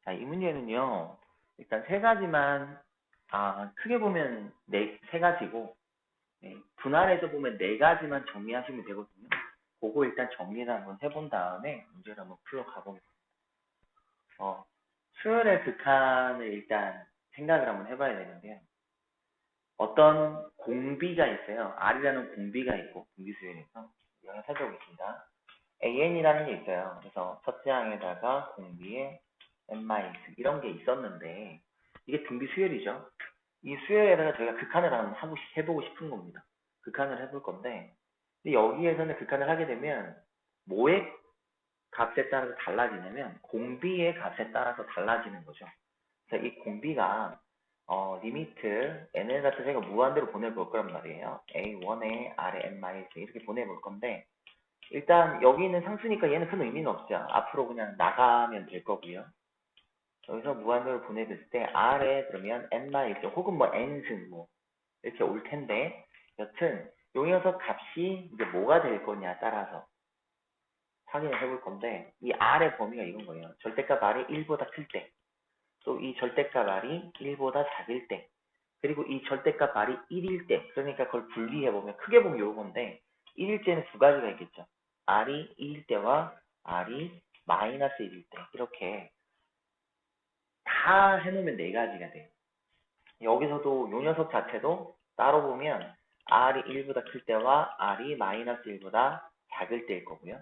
자, 이 문제는요, 일단 세 가지만, 크게 보면 세 가지고, 네, 분할해서 보면 네 가지만 정리하시면 되거든요. 그거 일단 정리를 한번 해본 다음에 문제를 한번 풀어가 보겠습니다. 수열의 극한을 일단 생각을 한번 해봐야 되는데요. 어떤 공비가 있어요. R이라는 공비가 있고, 공비수열에서. 이걸 살펴보겠습니다. AN이라는 게 있어요. 그래서 첫째 항에다가 공비에 n 이런 게 있었는데 이게 등비 수열이죠. 이 수열에다가 저희가 극한을 한번 해보고 싶은 겁니다. 극한을 해볼 건데 근데 여기에서는 극한을 하게 되면 뭐의 값에 따라서 달라지냐면 공비의 값에 따라서 달라지는 거죠. 그래서 이 공비가 리미트 n을 갖다 제가 무한대로 보내볼 거란 말이에요. a1에 r에 n 이렇게 보내볼 건데 일단 여기 있는 상수니까 얘는 큰 의미는 없죠. 앞으로 그냥 나가면 될 거고요. 여기서 무한대로 보내봤을 때 R에 그러면 n-1 혹은 뭐 n승 뭐 이렇게 올 텐데 여튼 요 녀석 값이 이제 뭐가 될 거냐 따라서 확인을 해볼 건데 이 R의 범위가 이건 거예요. 절대값 R이 1보다 클 때, 또 이 절대값 R이 1보다 작을 때, 그리고 이 절대값 R이 1일 때, 그러니까 그걸 분리해보면 크게 보면 요건데 1일 때는 두 가지가 있겠죠. R이 1일 때와 R이 마이너스 1일 때 이렇게 다 해놓으면 네 가지가 돼요. 여기서도 요 녀석 자체도 따로 보면 R이 1보다 클 때와 R이 마이너스 1보다 작을 때일 거고요.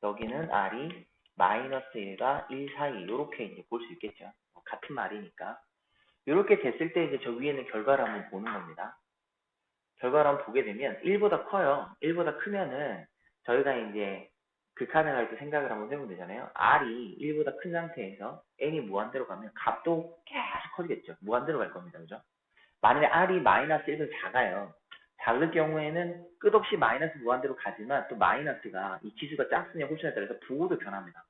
여기는 R이 마이너스 1과 1 사이 이렇게 이제 볼 수 있겠죠. 같은 말이니까. 이렇게 됐을 때 이제 저 위에는 결과를 한번 보는 겁니다. 결과를 한번 보게 되면 1보다 커요. 1보다 크면은 저희가 이제 극한을 할 때 생각을 한번 해보면 되잖아요. R이 1보다 큰 상태에서 N이 무한대로 가면 값도 계속 커지겠죠. 무한대로 갈 겁니다. 그죠? 만약에 R이 마이너스 1은 작아요. 작을 경우에는 끝없이 마이너스 무한대로 가지만 또 마이너스가 이 지수가 짝수냐 홀수냐에 따라서 부호도 변합니다.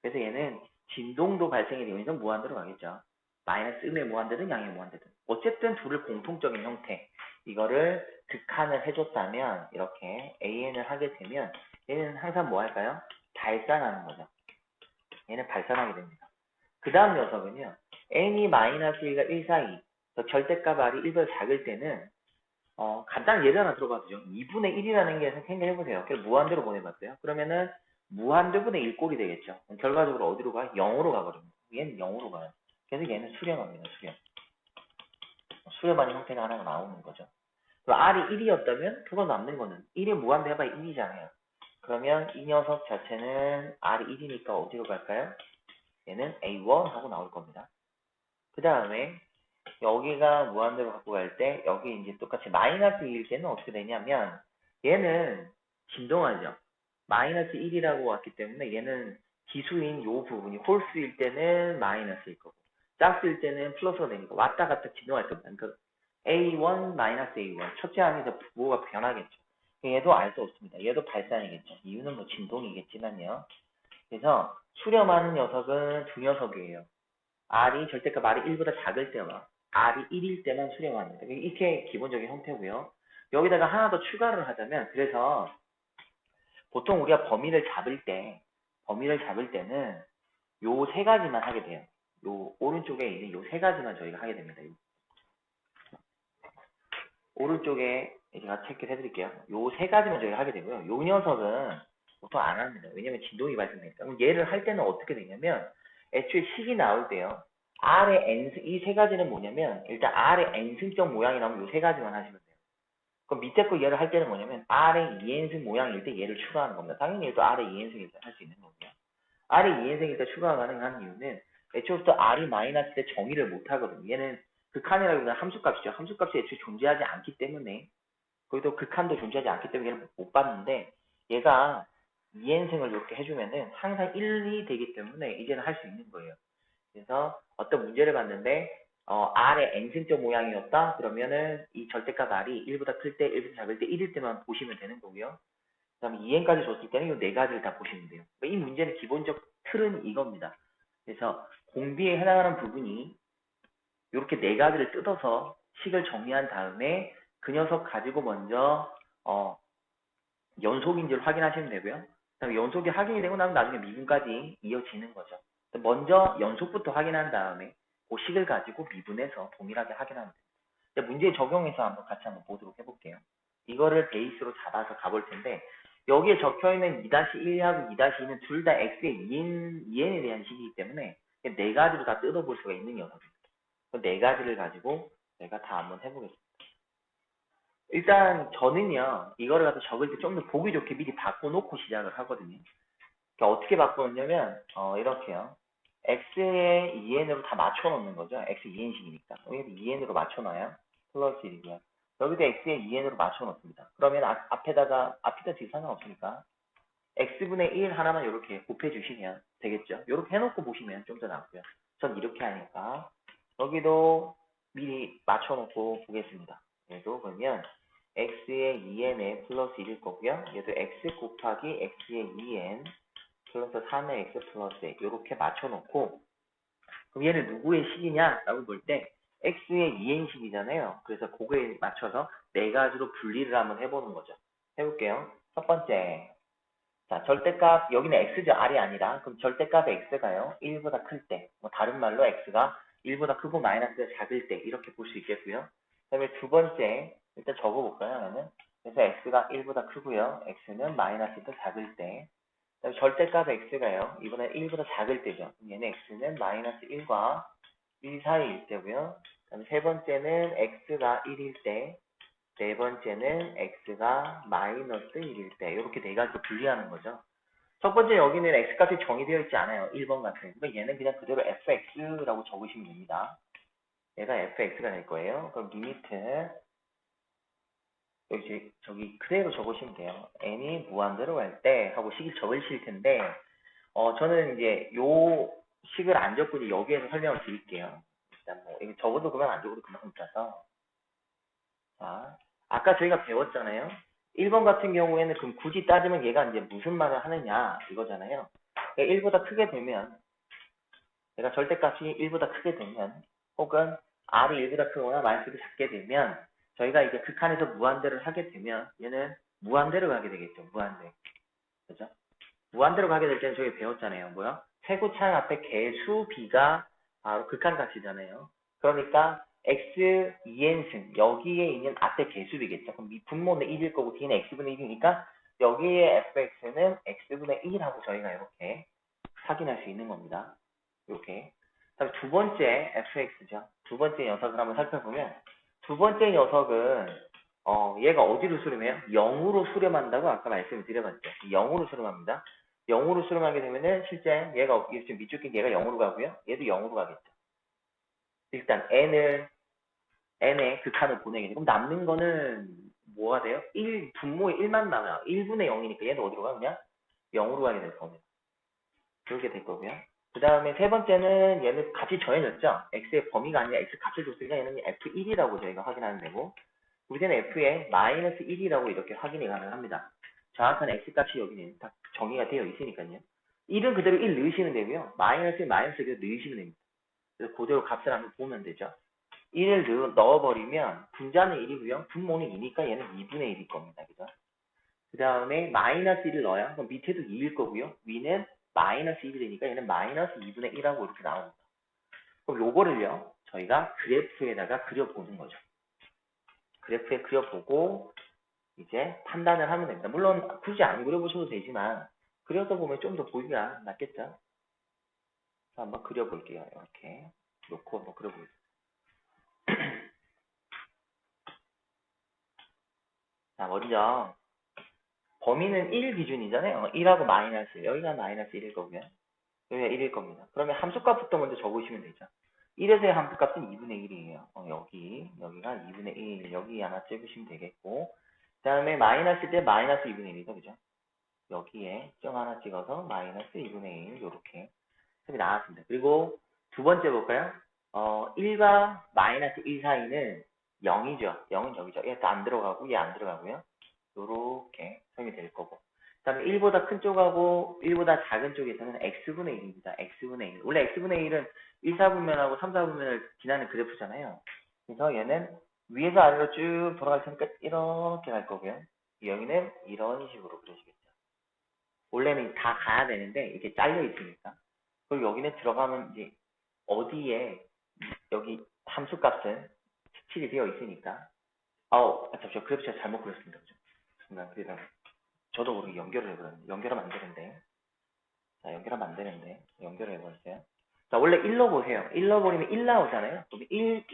그래서 얘는 진동도 발생이 되면서 무한대로 가겠죠. 마이너스 1의 무한대든 양의 무한대든. 어쨌든 둘을 공통적인 형태. 이거를 극한을 해줬다면 이렇게 AN을 하게 되면 얘는 항상 뭐 할까요? 발산하는 거죠. 얘는 발산하게 됩니다. 그 다음 녀석은요. n이 마이너스 1과 1 사이 절대값 R이 1보다 작을 때는 간단한 예를 하나 들어봐주죠. 2분의 1이라는 게 생각해보세요. 그래서 무한대로 보내봤어요. 그러면은 무한대분의 1 꼴이 되겠죠. 결과적으로 어디로 가요? 0으로 가버립니다. 얘는 0으로 가요. 그래서 얘는 수렴합니다. 수렴. 수렴하는 형태가 하나가 나오는 거죠. R이 1이었다면 그거 남는 거는 1이 무한대 해봐야 1이잖아요. 그러면 이 녀석 자체는 R이 1이니까 어디로 갈까요? 얘는 A1 하고 나올 겁니다. 그 다음에 여기가 무한대로 갖고 갈 때 여기 이제 똑같이 마이너스 1일 때는 어떻게 되냐면 얘는 진동하죠. 마이너스 1이라고 왔기 때문에 얘는 기수인 요 부분이 홀수일 때는 마이너스일 거고 짝수일 때는 플러스가 되니까 왔다 갔다 진동할 겁니다. 그러니까 A1 마이너스 A1 첫째 항에서 부호가 변하겠죠. 얘도 알 수 없습니다. 얘도 발산이겠죠. 이유는 뭐 진동이겠지만요. 그래서 수렴하는 녀석은 두 녀석이에요. R이 절대값 R이 1보다 작을 때와 R이 1일 때만 수렴합니다. 이렇게 기본적인 형태고요. 여기다가 하나 더 추가를 하자면 그래서 보통 우리가 범위를 잡을 때는 요 세 가지만 하게 돼요. 요 오른쪽에 있는 요 세 가지만 저희가 하게 됩니다. 오른쪽에 제가 체크를 해드릴게요. 요 세 가지만 저희가 하게 되고요. 요 녀석은 보통 안 합니다. 왜냐면 진동이 발생되니까. 그럼 얘를 할 때는 어떻게 되냐면 애초에 식이 나올 때요. R의 n승, 이 세 가지는 뭐냐면 일단 R의 n승적 모양이 나오면 요 세 가지만 하시면 돼요. 그럼 밑에 거 얘를 할 때는 뭐냐면 R의 2n승 모양일 때 얘를 추가하는 겁니다. 당연히 얘도 R의 2n승일 때 할 수 있는 거고요. R의 2n승일 때 추가가 가능한 이유는 애초부터 R이 마이너스 때 정의를 못 하거든요. 얘는 극한이라기보다는 함수값이죠. 함수값이 애초에 존재하지 않기 때문에 거기도 극한도 존재하지 않기 때문에 얘는 못 봤는데 얘가 2n승을 이렇게 해주면은 항상 1이 되기 때문에 이제는 할 수 있는 거예요. 그래서 어떤 문제를 봤는데 R의 n승적 모양이었다? 그러면은 이 절대값 R이 1보다 클 때, 1보다 작을 때, 1일 때만 보시면 되는 거고요. 그 다음에 2n까지 줬을 때는 이 네 가지를 다 보시면 돼요. 이 문제는 기본적 틀은 이겁니다. 그래서 공비에 해당하는 부분이 이렇게 네 가지를 뜯어서 식을 정리한 다음에 그 녀석 가지고 먼저 연속인지를 확인하시면 되고요. 그 다음에 연속이 확인이 되고 나면 나중에 미분까지 이어지는 거죠. 먼저 연속부터 확인한 다음에 그 식을 가지고 미분해서 동일하게 확인하면 됩니다. 이제 문제 적용해서 한번 같이 한번 보도록 해볼게요. 이거를 베이스로 잡아서 가볼 텐데 여기에 적혀있는 2-1하고 2-2는 둘 다 x의 2n에 대한 식이기 때문에 네 가지로 다 뜯어볼 수가 있는 녀석입니다. 그 네 가지를 가지고 제가 다 한번 해보겠습니다. 일단 저는요 이거를 갖다 적을 때 좀 더 보기 좋게 미리 바꿔놓고 시작을 하거든요. 그러니까 어떻게 바꾸느냐면 이렇게요. x의 2n으로 다 맞춰놓는 거죠. x 2n식이니까. 여기도 2n으로 맞춰놔요. 플러스 1이고요. 여기도 x의 2n으로 맞춰놓습니다. 그러면 앞에다 뒤 상관없으니까 x분의 1 하나만 이렇게 곱해주시면 되겠죠. 이렇게 해놓고 보시면 좀 더 낫고요. 전 이렇게 하니까 여기도 미리 맞춰놓고 보겠습니다. 얘도 그러면 x의 2n에 플러스 1일 거고요. 얘도 x 곱하기 x의 2n 플러스 3의 x 플러스 1 이렇게 맞춰놓고 그럼 얘는 누구의 식이냐라고 볼 때 x의 2n식이잖아요. 그래서 그거에 맞춰서 네 가지로 분리를 한번 해보는 거죠. 해볼게요. 첫 번째 자, 절대값, 여기는 x죠. r이 아니라. 그럼 절대값 x가요. 1보다 클 때. 뭐 다른 말로 x가 1보다 크고 마이너스가 작을 때. 이렇게 볼 수 있겠고요. 그 다음에 두 번째, 일단 적어볼까요? 하나는. 그래서 x가 1보다 크고요. x는 마이너스보다 작을 때. 그 다음에 절대값 x가요. 이번에 1보다 작을 때죠. 그럼 얘는 x는 마이너스 1과 1 사이일 때고요. 그 다음에 세 번째는 x가 1일 때. 네 번째는 x가 마이너스 1일 때 이렇게 네 가지로 분리하는 거죠. 첫 번째 여기는 x값이 정의되어 있지 않아요. 1번 같은. 그러니까 얘는 그냥 그대로 fx라고 적으시면 됩니다. 얘가 fx가 될 거예요. 그럼 리미트 여기 저기 그대로 적으시면 돼요. n이 무한대로 갈 때 하고 식을 적으실 텐데 저는 이제 요 식을 안 적고 이제 여기에서 설명을 드릴게요. 일단 뭐 이거 적어도 그만 안 적어도 그만큼 짜서 자, 아까 저희가 배웠잖아요. 1번 같은 경우에는 그럼 굳이 따지면 얘가 이제 무슨 말을 하느냐 이거잖아요. 그러니까 1보다 크게 되면 얘가 절대값이 1보다 크게 되면 혹은 r이 1보다 크거나 마이너스가 작게 되면 저희가 이제 극한에서 무한대를 하게 되면 얘는 무한대로 가게 되겠죠. 무한대. 그죠? 무한대로 가게 될 때는 저희 배웠잖아요. 뭐요? 세고창 앞에 개수 b가 바로 극한값이잖아요. 그러니까 x 2n승 여기에 있는 앞에 개수비겠죠. 그럼 이 분모는 1일 거고 뒤는 x분의 1이니까 여기에 fx는 x분의 1하고 저희가 이렇게 확인할 수 있는 겁니다. 이렇게. 다음 두 번째 fx죠. 두 번째 녀석을 한번 살펴보면 두 번째 녀석은 얘가 어디로 수렴해요? 0으로 수렴한다고 아까 말씀을 드려봤죠. 0으로 수렴합니다. 0으로 수렴하게 되면은 실제 얘가 지금 밑줄긴 얘가 0으로 가고요. 얘도 0으로 가겠죠. 일단 n의 극한을 보내게 되고 그럼 남는 거는 뭐가 돼요? 분모에 1만 남아요. 1분의 0이니까 얘는 어디로 가? 그냥 0으로 가게 될 겁니다. 그렇게 될 거고요. 그 다음에 세 번째는 얘는 값이 정해졌죠. x의 범위가 아니라 x 값을 줬으니까 얘는 f1이라고 저희가 확인하면 되고 우리는 f의 마이너스 1이라고 이렇게 확인이 가능합니다. 정확한 x값이 여기는 딱 정의가 되어 있으니까요. 1은 그대로 1 넣으시면 되고요. 마이너스 그대로 넣으시면 됩니다. 그래서 그대로 값을 한번 보면 되죠. 1을 넣어버리면 분자는 1이고요. 분모는 2니까 얘는 2분의 1일 겁니다. 그죠? 그 다음에 마이너스 1을 넣어요. 그럼 밑에도 2일 거고요. 위는 마이너스 1이 되니까 얘는 마이너스 2분의 1하고 이렇게 나옵니다. 그럼 요거를요. 저희가 그래프에다가 그려보는 거죠. 그래프에 그려보고 이제 판단을 하면 됩니다. 물론 굳이 안 그려보셔도 되지만 그려서 보면 좀 더 보기가 낫겠죠. 한번 그려볼게요. 이렇게 놓고 한번 그려보겠습니다. 자, 먼저 범위는 1 기준이잖아요. 1하고 마이너스 1. 여기가 마이너스 1일 거고요. 여기가 1일 겁니다. 그러면 함수값부터 먼저 적으시면 되죠. 1에서의 함수값은 2분의 1이에요. 여기가 2분의 1. 여기 하나 찍으시면 되겠고 그 다음에 마이너스 때 마이너스 2분의 1이죠. 그죠? 여기에 점 하나 찍어서 마이너스 2분의 1 이렇게 답이 나왔습니다. 그리고 두 번째 볼까요? 1과 마이너스 1 사이는 0이죠. 0은 여기죠. 얘 안 들어가고 얘 안 들어가고요. 요렇게 설명이 될 거고. 그 다음에 1보다 큰 쪽하고 1보다 작은 쪽에서는 x분의 1입니다. x분의 1. 원래 x분의 1은 1, 4분면하고 3, 4분면을 지나는 그래프잖아요. 그래서 얘는 위에서 아래로 쭉 돌아갈 테니까 이렇게 갈 거고요. 여기는 이런 식으로 그려지겠죠. 원래는 다 가야 되는데 이렇게 잘려 있으니까. 그리고 여기는 들어가면 이제 어디에 여기 함수값은 식칠이 되어 있으니까 잠시만 그래프 제가 잘못 그렸습니다. 그죠? 순간 그래서 저도 모르게 연결을 해버렸는데 연결하면 안 되는데 자 연결하면 안 되는데 연결을 해버렸어요. 자 원래 1로 보세요. 1로 버리면 1 나오잖아요. 그럼 1,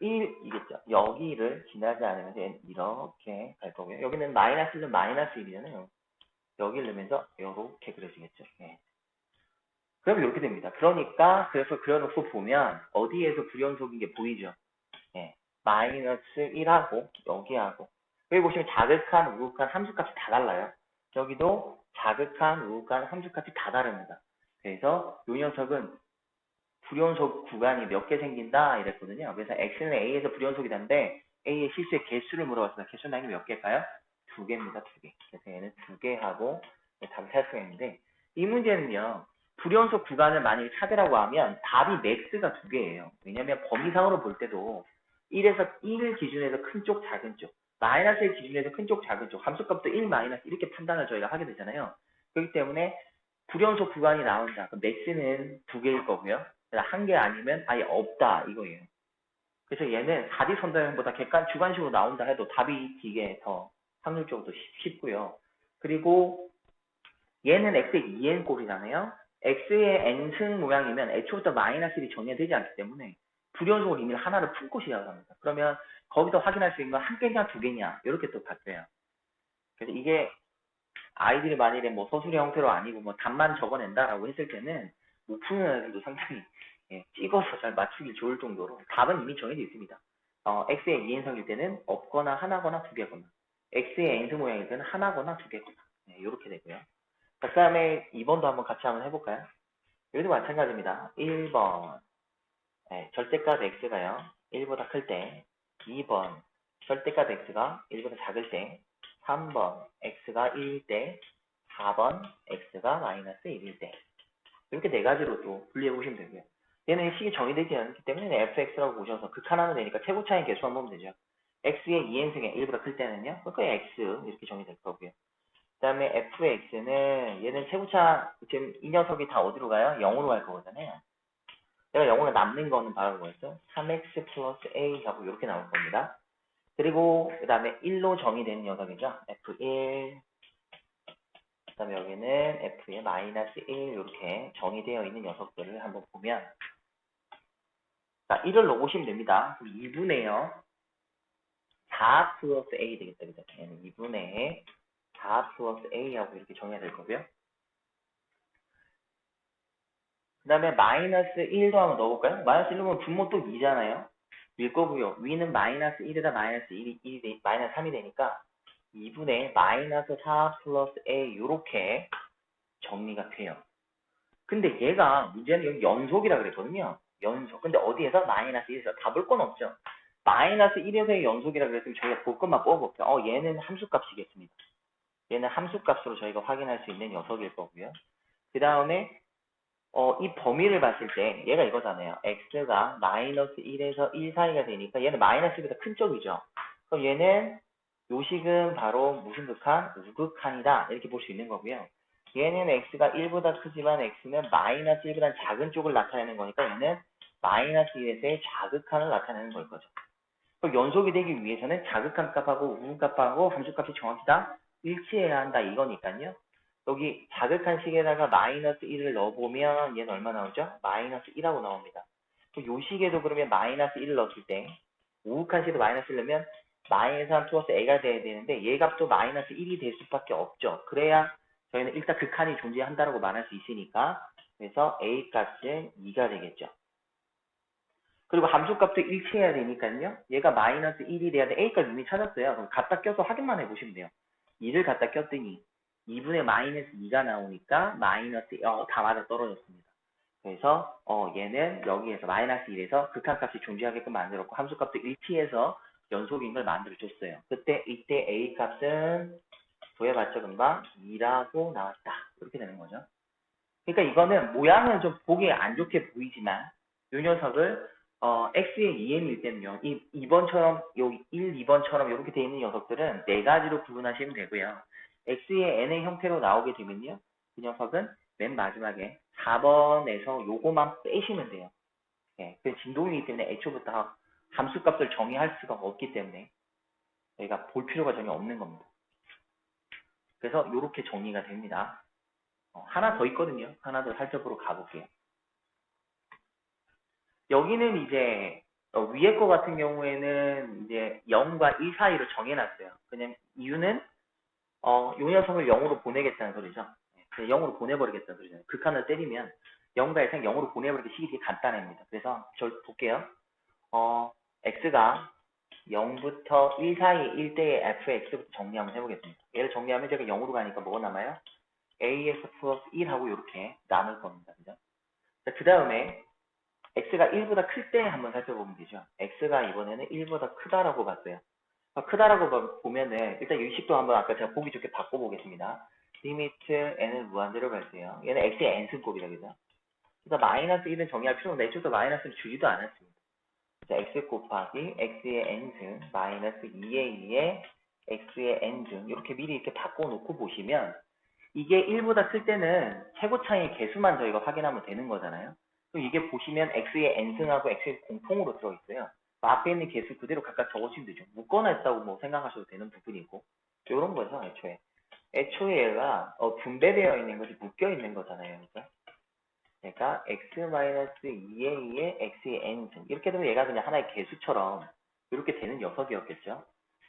1이겠죠. 여기를 지나지 않으면 이제 이렇게 갈 거고요. 여기는 마이너스 1은 마이너스 1이잖아요. 여기를 넣으면서 이렇게 그려지겠죠. 예. 그럼 이렇게 됩니다. 그러니까 그래서 그려놓고 보면 어디에서 불연속인 게 보이죠. 예. 마이너스 1하고 여기하고 여기 보시면 자극한, 우극한 함수값이 다 달라요. 여기도 자극한, 우극한 함수값이 다 다릅니다. 그래서 이 녀석은 불연속 구간이 몇 개 생긴다 이랬거든요. 그래서 x는 a에서 불연속이란데 a의 실수의 개수를 물어봤습니다. 개수 나이 몇 개일까요? 2개입니다. 2개. 그래서 얘는 2개 하고 답을 찾을 수가 있는데 이 문제는요. 불연속 구간을 만약에 찾으라고 하면 답이 max가 2개예요. 왜냐면 범위상으로 볼 때도 1에서 1 기준에서 큰 쪽, 작은 쪽, 마이너스 1 기준에서 큰 쪽, 작은 쪽, 함수값도 1, 마이너스 이렇게 판단을 저희가 하게 되잖아요. 그렇기 때문에 불연속 구간이 나온다. 그럼 max는 2개일 거고요. 한 개 아니면 아예 없다 이거예요. 그래서 얘는 사지선다형보다 객관 주관식으로 나온다 해도 답이 이게 더 확률적으로 쉽고요. 그리고 얘는 x의 2n 꼴이잖아요. x의 n승 모양이면 애초부터 마이너스 1이 정해되지 않기 때문에 불연속을 이미 하나를 품고 시작을 합니다. 그러면 거기서 확인할 수 있는 건 한 개냐 두 개냐 이렇게 또 바뀌어요. 그래서 이게 아이들이 만일에 뭐 서술의 형태로 아니고 뭐 답만 적어낸다라고 했을 때는 못 푸는 애들도 상당히 찍어서 잘 맞추기 좋을 정도로 답은 이미 정해져 있습니다. x의 2n성일 때는 없거나 하나거나 두 개거나 x의 n승 모양일 때는 하나거나 두 개거나 이렇게 되고요. 그 다음에 2번도 한번 같이 한번 해볼까요? 여기도 마찬가지입니다. 1번 절대값 x가요 1보다 클 때, 2번 절대값 x가 1보다 작을 때, 3번 x가 1일 때, 4번 x가 마이너스 1일 때 이렇게 네 가지로 또 분리해 보시면 되고요. 얘는 식이 정의되지 않기 때문에 fx라고 보셔서 극한하면 되니까 최고 차이 개수만 보면 되죠. x의 2n승에 1보다 클 때는요. 그러니까 x 이렇게 정의될 거고요. 그 다음에 fx는 얘는 최고차 지금 이 녀석이 다 어디로 가요? 0으로 갈 거거든요. 내가 0으로 남는 거는 바로 뭐였죠? 3x 플러스 a 하고 이렇게 나올 겁니다. 그리고 그 다음에 1로 정의된 녀석이죠. f1 그 다음에 여기는 f의 마이너스 1 이렇게 정의되어 있는 녀석들을 한번 보면 자 1을 넣으시면 됩니다. 2분의요 4 플러스 a 되겠다. 그죠? 얘는 2분의 4 플러스 a하고 이렇게 정의가 될 거고요. 그 다음에 마이너스 1도 한번 넣어볼까요? 마이너스 1 넣으면 분모 또 2잖아요. 일 거고요. 위는 마이너스 1에다 마이너스 1이 마이너스 3이 되니까 2분의 마이너스 4 플러스 a 이렇게 정리가 돼요. 근데 얘가 문제는 여기 연속이라 그랬거든요. 연속. 근데 어디에서? 마이너스 1에서. 다 볼 건 없죠. 마이너스 1에서의 연속이라 그랬으면 저희가 볼 것만 뽑아볼게요. 얘는 함수값이겠습니다. 얘는 함수값으로 저희가 확인할 수 있는 녀석일 거고요. 그 다음에 이 범위를 봤을 때 얘가 이거잖아요. x가 마이너스 1에서 1 사이가 되니까 얘는 마이너스 1보다 큰 쪽이죠. 그럼 얘는 요식은 바로 무슨 극한? 우극한이다. 이렇게 볼 수 있는 거고요. 얘는 x가 1보다 크지만 x는 마이너스 1보다 작은 쪽을 나타내는 거니까 얘는 마이너스 1에서의 자극한을 나타내는 걸 거죠. 그럼 연속이 되기 위해서는 자극한 값하고 우극값하고 함수값이 정확히 다 일치해야 한다 이거니까요. 여기 자극한 식에다가 마이너스 1을 넣어보면 얘는 얼마 나오죠? 마이너스 1하고 나옵니다. 요 식에도 그러면 마이너스 1을 넣었을 때 우극한 식에도 마이너스 1을 넣으면 마이너스 3 플러스 a가 돼야 되는데 얘 값도 마이너스 1이 될 수밖에 없죠. 그래야 저희는 일단 극한이 존재한다고 말할 수 있으니까 그래서 a 값은 2가 되겠죠. 그리고 함수값도 일치해야 되니까요. 얘가 마이너스 1이 돼야 돼. a값 이미 찾았어요. 그럼 갖다 껴서 확인만 해보시면 돼요. 2를 갖다 꼈더니 2분의 마이너스 2가 나오니까 마이너스 다 맞아 떨어졌습니다. 그래서 얘는 여기에서 마이너스 1에서 극한값이 존재하게끔 만들었고 함수값도 일치해서 연속인 걸 만들어줬어요. 이때 a값은 구해봤죠 금방 2라고 나왔다. 이렇게 되는 거죠. 그러니까 이거는 모양은 좀 보기에 안 좋게 보이지만 이 녀석을 x의 2n일 때는요. 2번처럼 여기 1, 2번처럼 이렇게 되어 있는 녀석들은 네 가지로 구분하시면 되고요. x의 n의 형태로 나오게 되면요. 그 녀석은 맨 마지막에 4번에서 요거만 빼시면 돼요. 예, 그 진동이기 때문에 애초부터 함수값을 정의할 수가 없기 때문에 저희가 볼 필요가 전혀 없는 겁니다. 그래서 이렇게 정리가 됩니다. 하나 더 있거든요. 하나 더 살펴보러 가볼게요. 여기는 이제 위에 거 같은 경우에는 이제 0과 1 사이로 정해놨어요. 그냥 이유는 요 녀석을 0으로 보내겠다는 소리죠. 그냥 0으로 보내버리겠다는 소리죠. 극한을 때리면 0과 1 사이 0으로 보내버리기 식이 되게 간단합니다. 그래서 저 볼게요. x가 0부터 1 사이 1대의 fx부터 정리 한번 해보겠습니다. 얘를 정리하면 제가 0으로 가니까 뭐가 남아요? ax 플러스 1하고 이렇게 남을 겁니다. 그죠? 그 다음에 x가 1보다 클 때 한번 살펴보면 되죠. x가 이번에는 1보다 크다라고 봤어요. 크다라고 보면은 일단 유식도 한번 아까 제가 보기 좋게 바꿔보겠습니다. 리미트 n은 무한대로 갈 때요. 얘는 x의 n승곱이다. 그죠? 그래서 마이너스 1은 정의할 필요는 애초부터 마이너스를 주지도 않았습니다. 그래서 x 곱하기 x의 n승 마이너스 2의 2의 x의 n승 이렇게 미리 이렇게 바꿔놓고 보시면 이게 1보다 클 때는 최고차의 개수만 저희가 확인하면 되는 거잖아요. 그럼 이게 보시면 x의 n승하고 x의 공통으로 들어있어요. 앞에 있는 개수 그대로 각각 적어주시면 되죠. 묶어놨다고 뭐 생각하셔도 되는 부분이고 이런 거죠. 애초에 얘가 분배되어 있는 것이 묶여 있는 거잖아요. 그러니까 그러니까 x-2의 2의 x의 n승 이렇게 되면 얘가 그냥 하나의 개수처럼 이렇게 되는 녀석이었겠죠.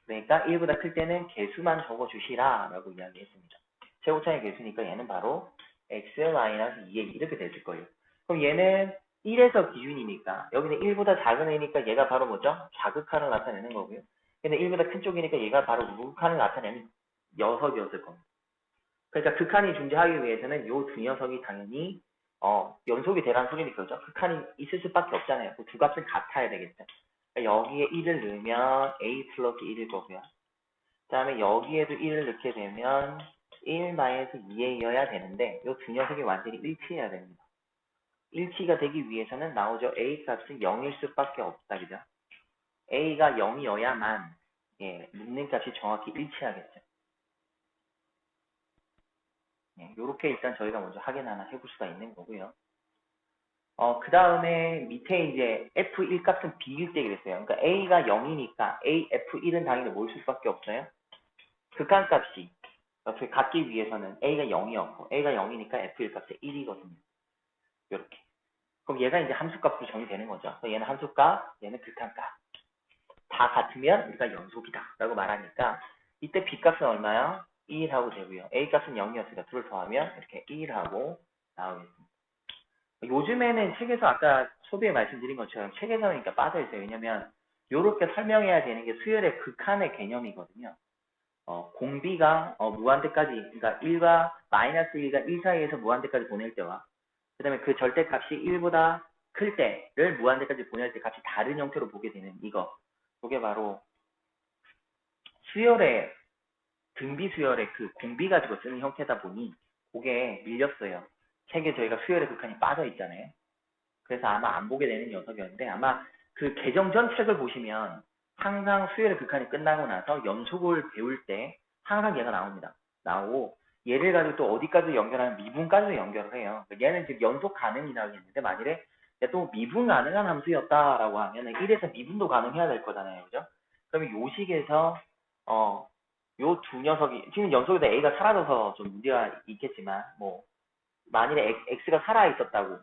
그러니까 1보다 클 때는 개수만 적어주시라 라고 이야기했습니다. 최고차의 개수니까 얘는 바로 x-2의 2 이렇게 됐을 거예요. 그럼 얘는 1에서 기준이니까 여기는 1보다 작은 애니까 얘가 바로 뭐죠? 자극한을 나타내는 거고요. 근데 1보다 큰 쪽이니까 얘가 바로 우극한을 나타내는 녀석이었을 겁니다. 그러니까 극한이 존재하기 위해서는 이 두 녀석이 당연히 연속이 되라는 소리니까 그죠? 극한이 있을 수밖에 없잖아요. 그 두 값은 같아야 되겠죠. 그러니까 여기에 1을 넣으면 a 플러스 1일 거고요. 그 다음에 여기에도 1을 넣게 되면 1-2a여야 되는데 이 두 녀석이 완전히 일치해야 됩니다. 일치가 되기 위해서는 나오죠. a 값은 0일 수밖에 없다. 그죠? a가 0이어야만 묻는 값이 정확히 일치하겠죠. 이렇게 일단 저희가 먼저 확인 하나 해볼 수가 있는 거고요. 그 다음에 밑에 이제 f1 값은 비일 때 그랬어요. 그러니까 a가 0이니까 a f1은 당연히 뭘 수밖에 없어요. 극한 값이 어떻게 갖기 위해서는 a가 0이었고 a가 0이니까 f1 값이 1이거든요. 이렇게. 그럼 얘가 이제 함수값으로 정의되는 거죠. 얘는 함수값, 얘는 극한값. 다 같으면 우리가 연속이다 라고 말하니까 이때 b값은 얼마야? 1하고 되고요. a값은 0이었으니까 둘을 더하면 이렇게 1하고 나오겠습니다. 요즘에는 책에서 아까 초비에 말씀드린 것처럼 책에서는 그러니까 빠져있어요. 왜냐면 이렇게 설명해야 되는 게 수열의 극한의 개념이거든요. 공비가 무한대까지 그러니까 1과 마이너스 1과 1 사이에서 무한대까지 보낼 때와 그 다음에 그 절대값이 1보다 클 때를 무한대까지 보낼 때 값이 다른 형태로 보게 되는 이거. 그게 바로 수열의 등비 수열의 그 공비 가지고 쓰는 형태다 보니 그게 밀렸어요. 책에 저희가 수열의 극한이 빠져 있잖아요. 그래서 아마 안 보게 되는 녀석이었는데 아마 그 개정 전 책을 보시면 항상 수열의 극한이 끝나고 나서 연속을 배울 때 항상 얘가 나옵니다. 나오고 얘를 가지고 또 어디까지 연결하면 미분까지도 연결을 해요. 얘는 지금 연속 가능이라고 했는데 만일에 또 미분 가능한 함수였다라고 하면 1에서 미분도 가능해야 될 거잖아요. 그죠? 그러면 요 식에서 요 두 녀석이 지금 연속에서 a가 사라져서 좀 문제가 있겠지만 뭐 만일에 x가 살아 있었다고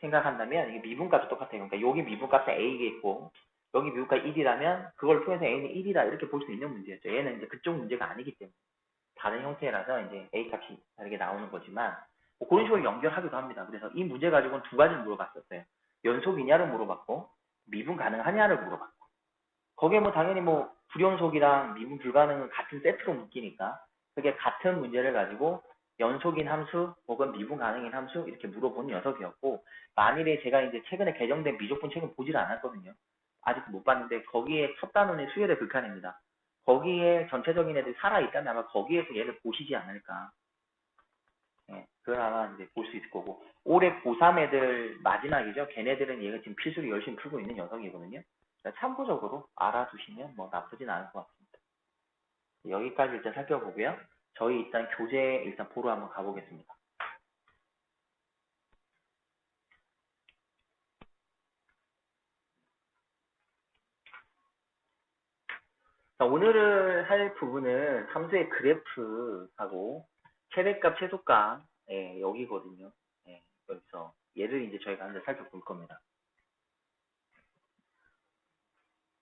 생각한다면 이게 미분값이 똑같아요. 그러니까 여기 미분값은 a겠고 여기 미분값 1이라면 그걸 통해서 a는 1이다 이렇게 볼 수 있는 문제였죠. 얘는 이제 그쪽 문제가 아니기 때문에 다른 형태라서 이제 a 값이 다르게 나오는 거지만 뭐 그런 식으로 연결하기도 합니다. 그래서 이 문제 가지고는 두 가지를 물어봤었어요. 연속이냐를 물어봤고 미분 가능하냐를 물어봤고 거기에 뭐 당연히 뭐 불연속이랑 미분 불가능은 같은 세트로 묶이니까 그게 같은 문제를 가지고 연속인 함수 혹은 미분 가능인 함수 이렇게 물어본 녀석이었고 만일에 제가 이제 최근에 개정된 미적분 책은 보질 않았거든요. 아직 못 봤는데 거기에 첫 단원이 수열의 극한입니다. 거기에 전체적인 애들이 살아있다면 아마 거기에서 얘를 보시지 않을까. 그걸 아마 이제 볼 수 있을 거고 올해 고3 애들 마지막이죠. 걔네들은 얘가 지금 필수로 열심히 풀고 있는 녀석이거든요. 참고적으로 알아두시면 뭐 나쁘진 않을 것 같습니다. 여기까지 일단 살펴보고요. 저희 일단 교재 일단 보러 한번 가보겠습니다. 자, 오늘은 할 부분은 함수의 그래프하고 최대값, 최소값, 예, 여기거든요. 예, 여기서 얘를 이제 저희가 한번 살펴볼 겁니다.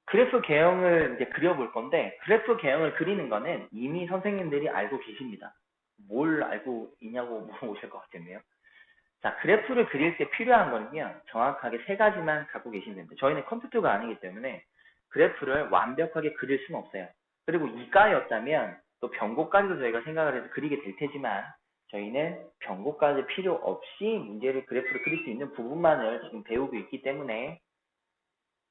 그래프 개형을 이제 그려볼 건데, 그래프 개형을 그리는 거는 이미 선생님들이 알고 계십니다. 뭘 알고 있냐고 물어보실 것 같은데요. 자, 그래프를 그릴 때 필요한 거는요, 정확하게 세 가지만 갖고 계시면 됩니다. 저희는 컴퓨터가 아니기 때문에 그래프를 완벽하게 그릴 수는 없어요. 그리고 이과였다면 또 변곡까지도 저희가 생각을 해서 그리게 될 테지만, 저희는 변곡까지 필요 없이 문제를 그래프를 그릴 수 있는 부분만을 지금 배우고 있기 때문에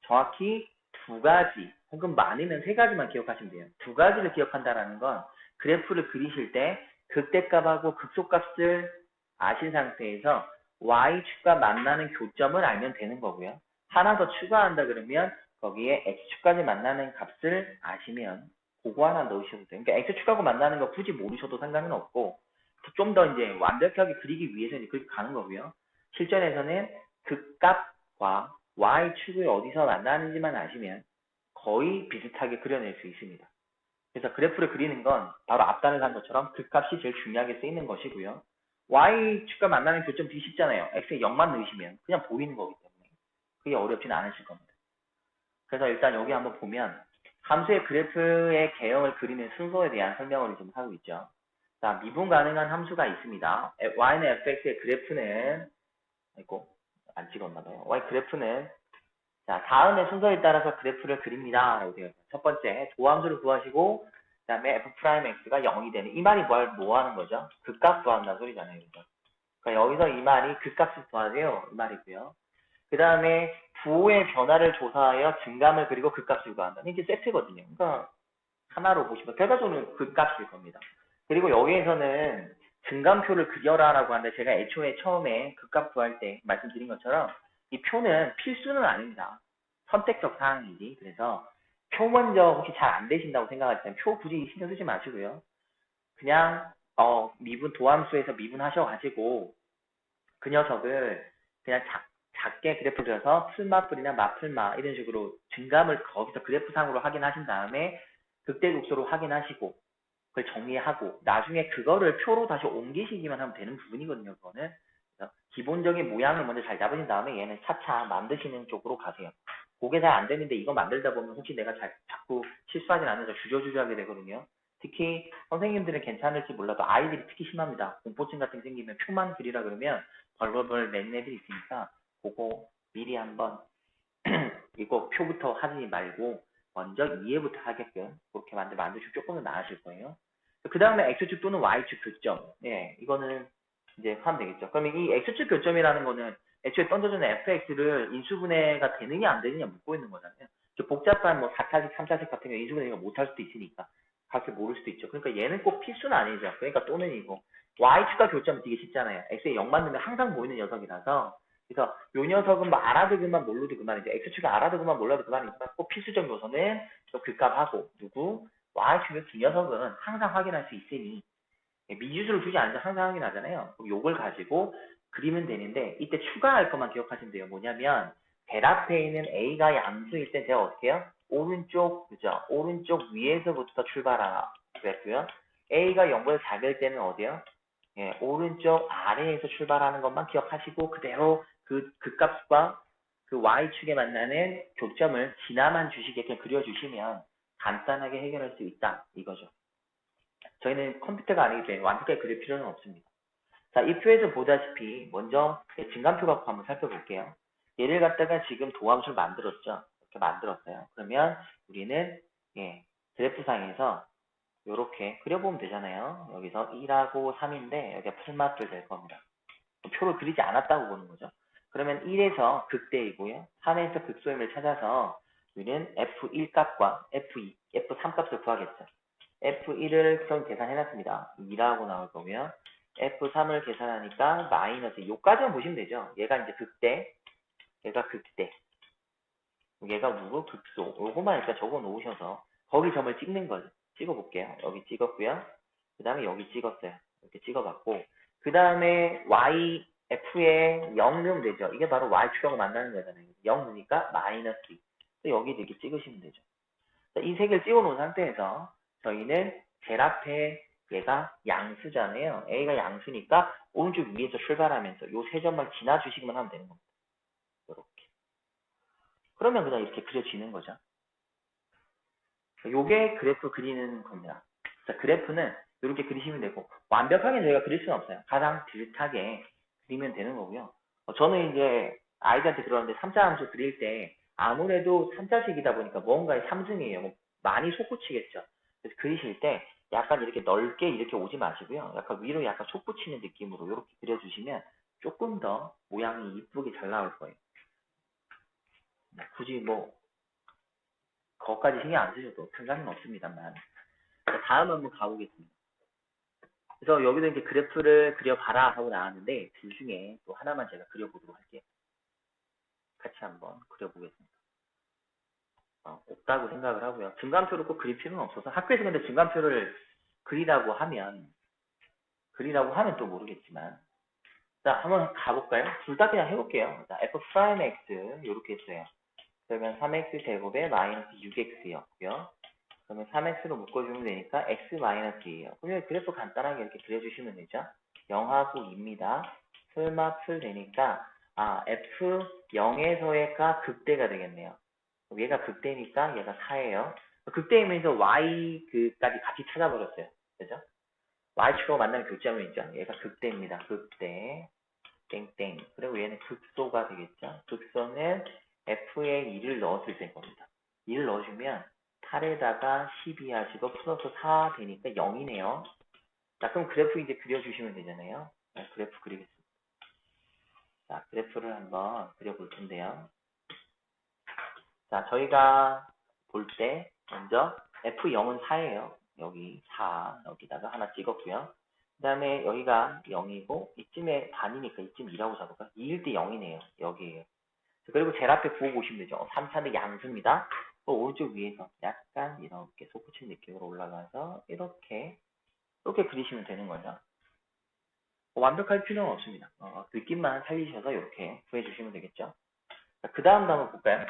정확히 두 가지 혹은 많으면 세 가지만 기억하시면 돼요. 두 가지를 기억한다는 건 그래프를 그리실 때 극대값하고 극소값을 아신 상태에서 y축과 만나는 교점을 알면 되는 거고요. 하나 더 추가한다 그러면 거기에 x축까지 만나는 값을 아시면 그거 하나 넣으셔도 돼요. 그러니까 x축하고 만나는 거 굳이 모르셔도 상관은 없고, 좀 더 이제 완벽하게 그리기 위해서 이제 그렇게 가는 거고요. 실전에서는 극값과 y축을 어디서 만나는지만 아시면 거의 비슷하게 그려낼 수 있습니다. 그래서 그래프를 그리는 건 바로 앞단을 한 것처럼 극값이 제일 중요하게 쓰이는 것이고요. y축과 만나는 교점 되게 쉽잖아요. x에 0만 넣으시면 그냥 보이는 거기 때문에 그게 어렵지는 않으실 겁니다. 그래서 일단 여기 한번 보면 함수의 그래프의 개형을 그리는 순서에 대한 설명을 좀 하고 있죠. 자, 미분 가능한 함수가 있습니다. y는 fx의 그래프는, 아이고, 안 찍었나 봐요. y 그래프는, 자, 다음의 순서에 따라서 그래프를 그립니다. 라고 되어 있어요. 첫 번째, 도함수를 구하시고, 그 다음에 f'x가 0이 되는, 이 말이 뭐 하는 거죠? 극값 구한다는 소리잖아요. 그죠? 그러니까 여기서 이 말이 극값을 구하세요. 이 말이고요. 그 다음에 부호의 변화를 조사하여 증감을 그리고 극값을 구한다. 이게 세트거든요. 그러니까 하나로 보시면 결과적으로 극값일 겁니다. 그리고 여기에서는 증감표를 그려라라고 하는데, 제가 애초에 처음에 극값 구할 때 말씀드린 것처럼 이 표는 필수는 아닙니다. 선택적 사항이지. 그래서 표 먼저 혹시 잘 안 되신다고 생각하시면 표 굳이 신경 쓰지 마시고요. 그냥 미분 도함수에서 미분하셔가지고 그 녀석을 그냥 작게 그래프 그려서 풀마풀이나 마풀마 이런 식으로 증감을 거기서 그래프상으로 확인하신 다음에 극대극소로 확인하시고 그걸 정리하고 나중에 그거를 표로 다시 옮기시기만 하면 되는 부분이거든요. 그거는 기본적인 모양을 먼저 잘 잡으신 다음에 얘는 차차 만드시는 쪽으로 가세요. 그게 잘 안 되는데 이거 만들다 보면 혹시 내가 자꾸 실수하진 않는지 주저주저 하게 되거든요. 특히 선생님들은 괜찮을지 몰라도 아이들이 특히 심합니다. 공포증 같은 게 생기면 표만 그리라 그러면 벌벌벌 맺는 애들이 있으니까 그거 미리 한번 이거 표부터 하지 말고 먼저 이해부터 하게끔 그렇게 만드시면 조금 더 나아질 거예요. 그 다음에 x축 또는 y축 교점. 예, 이거는 이제 하면 되겠죠. 그러면 이 x축 교점이라는 거는 애초에 던져주는 fx를 인수분해가 되느냐 안 되느냐 묻고 있는 거잖아요. 복잡한 뭐 4차식, 3차식 같은 경우 인수분해가 못할 수도 있으니까 값을 모를 수도 있죠. 그러니까 얘는 꼭 필수는 아니죠. 그러니까 또는 이고 y축과 교점은 되게 쉽잖아요. x에 0만 넣으면 항상 보이는 녀석이라서, 그래서 요 녀석은 뭐 알아도 그만 몰라도 그만이죠. x축은 알아도 그만 몰라도 그만이지만 꼭 필수적 요소는 또 극값하고 누구 y축의 두 녀석은 항상 확인할 수 있으니 미지수를 주지 않아도 항상 확인하잖아요. 그럼 요걸 가지고 그리면 되는데 이때 추가할 것만 기억하시면 돼요. 뭐냐면 벨 앞에 있는 a가 양수일 때 제가 어떻게 해요? 오른쪽 그죠? 오른쪽 위에서부터 출발하라 그랬고요. a가 0보다 작을 때는 어디요? 예, 오른쪽 아래에서 출발하는 것만 기억하시고 그대로 그 값과 그 y축에 만나는 교점을 지나만 주시게끔 그려주시면 간단하게 해결할 수 있다 이거죠. 저희는 컴퓨터가 아니기 때문에 완벽하게 그릴 필요는 없습니다. 자, 이 표에서 보다시피 먼저 증감표 갖고 한번 살펴볼게요. 얘를 갖다가 지금 도함수를 만들었죠. 이렇게 만들었어요. 그러면 우리는 그래프상에서 이렇게 그려보면 되잖아요. 여기서 1하고 3인데 여기가 풀맛들 될 겁니다. 표를 그리지 않았다고 보는 거죠. 그러면 1에서 극대이고요. 3에서 극소임을 찾아서 우리는 F1 값과 F2, F3 값을 구하겠죠. F1을 좀 계산해놨습니다. 2라고 나올 거고요. F3을 계산하니까 마이너스, 요까지만 보시면 되죠. 얘가 이제 극대, 얘가 극대, 얘가 누구? 극소. 요거만 일단 적어 놓으셔서 거기 점을 찍는 거죠. 찍어 볼게요. 여기 찍었고요. 그 다음에 여기 찍었어요. 이렇게 찍어봤고, 그 다음에 y, f에 0 넣으면 되죠. 이게 바로 y축하고 만나는 거잖아요. 0 넣으니까 마이너스 2. 여기 이렇게 찍으시면 되죠. 이 세 개를 띄워놓은 상태에서 저희는 제일 앞에 얘가 양수잖아요. A가 양수니까 오른쪽 위에서 출발하면서 요 세 점만 지나주시기만 하면 되는 겁니다. 이렇게. 그러면 그냥 이렇게 그려지는 거죠. 요게 그래프 그리는 겁니다. 자, 그래프는 이렇게 그리시면 되고 완벽하게 저희가 그릴 수는 없어요. 가장 비슷하게 그리면 되는 거고요. 저는 이제 아이들한테 그러는데 3차 함수 그릴 때 아무래도 3자식이다 보니까 뭔가의 3승이에요. 뭐 많이 솟구치겠죠. 그래서 그리실 때 약간 이렇게 넓게 이렇게 오지 마시고요. 약간 위로 약간 솟구치는 느낌으로 이렇게 그려주시면 조금 더 모양이 이쁘게 잘 나올 거예요. 굳이 뭐 그것까지 신경 안 쓰셔도 상관은 없습니다만. 다음 한번 가보겠습니다. 그래서 여기도 이제 그래프를 그려봐라 하고 나왔는데 둘 중에 또 하나만 제가 그려보도록 할게요. 같이 한번 그려보겠습니다. 없다고 생각을 하고요. 증감표를 꼭 그릴 필요는 없어서 학교에서 근데 증감표를 그리라고 하면 또 모르겠지만 자 한번 가볼까요? 둘 다 그냥 해볼게요. 자, f 프라임 x 이렇게 했어요. 그러면 3x 제곱에 마이너스 6x였고요. 그러면 3x로 묶어주면 되니까 x 마이너스 2예요. 그러면 그래프 간단하게 이렇게 그려주시면 되죠. 0하고 2입니다. 설마 풀 되니까 f 0에서의가 극대가 되겠네요. 얘가 극대니까 얘가 4예요. 극대이면서 y 그까지 같이 찾아버렸어요. 그죠? y축하고 만나면 교점이죠. 얘가 극대입니다. 극대 땡땡. 그리고 얘는 극소가 되겠죠. 극소는 f에 2를 넣었을 때인 겁니다. 2를 넣어주면 8에다가 12 하시고 플러스 4 되니까 0이네요. 자, 그럼 그래프 이제 그려주시면 되잖아요. 자, 그래프 그리겠습니다. 자, 그래프를 한번 그려볼 텐데요. 자, 저희가 볼 때 먼저 F0은 4예요. 여기 4, 여기다가 하나 찍었고요. 그 다음에 여기가 0이고 이쯤에 반이니까 이쯤 2라고 잡을까? 2일 때 0이네요. 여기에요. 그리고 제일 앞에 구호 보시면 되죠. 3차는 양수입니다. 또 오른쪽 위에서 약간 이렇게 솟구친 느낌으로 올라가서 이렇게 그리시면 되는 거죠. 완벽할 필요는 없습니다. 느낌만 살리셔서 이렇게 구해주시면 되겠죠. 그 다음도 한번 볼까요?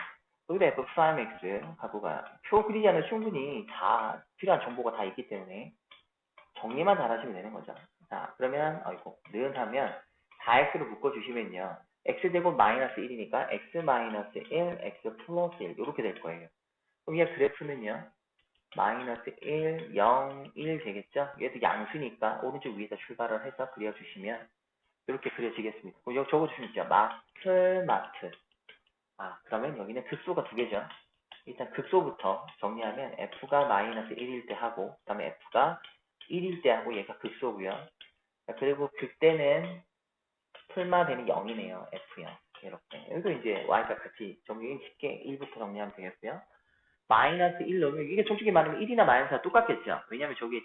여기다 f 프라임 x 갖고 가요. 표 그리지 않으면 충분히 다 필요한 정보가 다 있기 때문에 정리만 잘 하시면 되는 거죠. 자, 그러면 는 하면 4x로 묶어주시면요. x제곱 마이너스 1이니까 x 마이너스 1, x 플러스 1 이렇게 될 거예요. 그럼 얘 그래프는요. 마이너스 1, 0, 1 되겠죠? 얘도 양수니까 오른쪽 위에서 출발을 해서 그려주시면 이렇게 그려지겠습니다. 여기 적어주시면 있죠. 마트. 그러면 여기는 극소가 두 개죠. 일단 극소부터 정리하면 f가 마이너스 1일 때 하고 그 다음에 f가 1일 때 하고 얘가 극소고요. 그리고 극대는 풀마되는 0이네요. F0. 이렇게. 여기서 이제 Y가 같이 정리 쉽게 1부터 정리하면 되겠고요. 마이너스 1 넣으면 이게 솔직히 말하면 1이나 마이너스가 똑같겠죠. 왜냐면 저기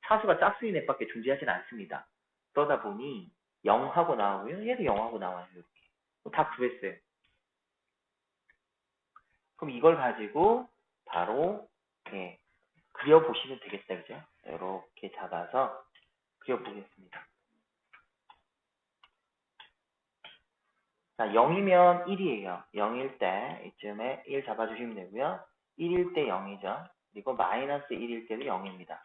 차수가 짝수인 앱밖에 존재하지는 않습니다. 그러다 보니 0하고 나오고요. 얘도 0하고 나와요. 이렇게. 다 구했어요. 그럼 이걸 가지고 바로 이렇게 그려보시면 되겠다. 그죠? 이렇게 잡아서 그려보겠습니다. 자, 0이면 1이에요. 0일 때 이쯤에 1 잡아주시면 되고요. 1일 때 0이죠. 그리고 마이너스 1일 때도 0입니다.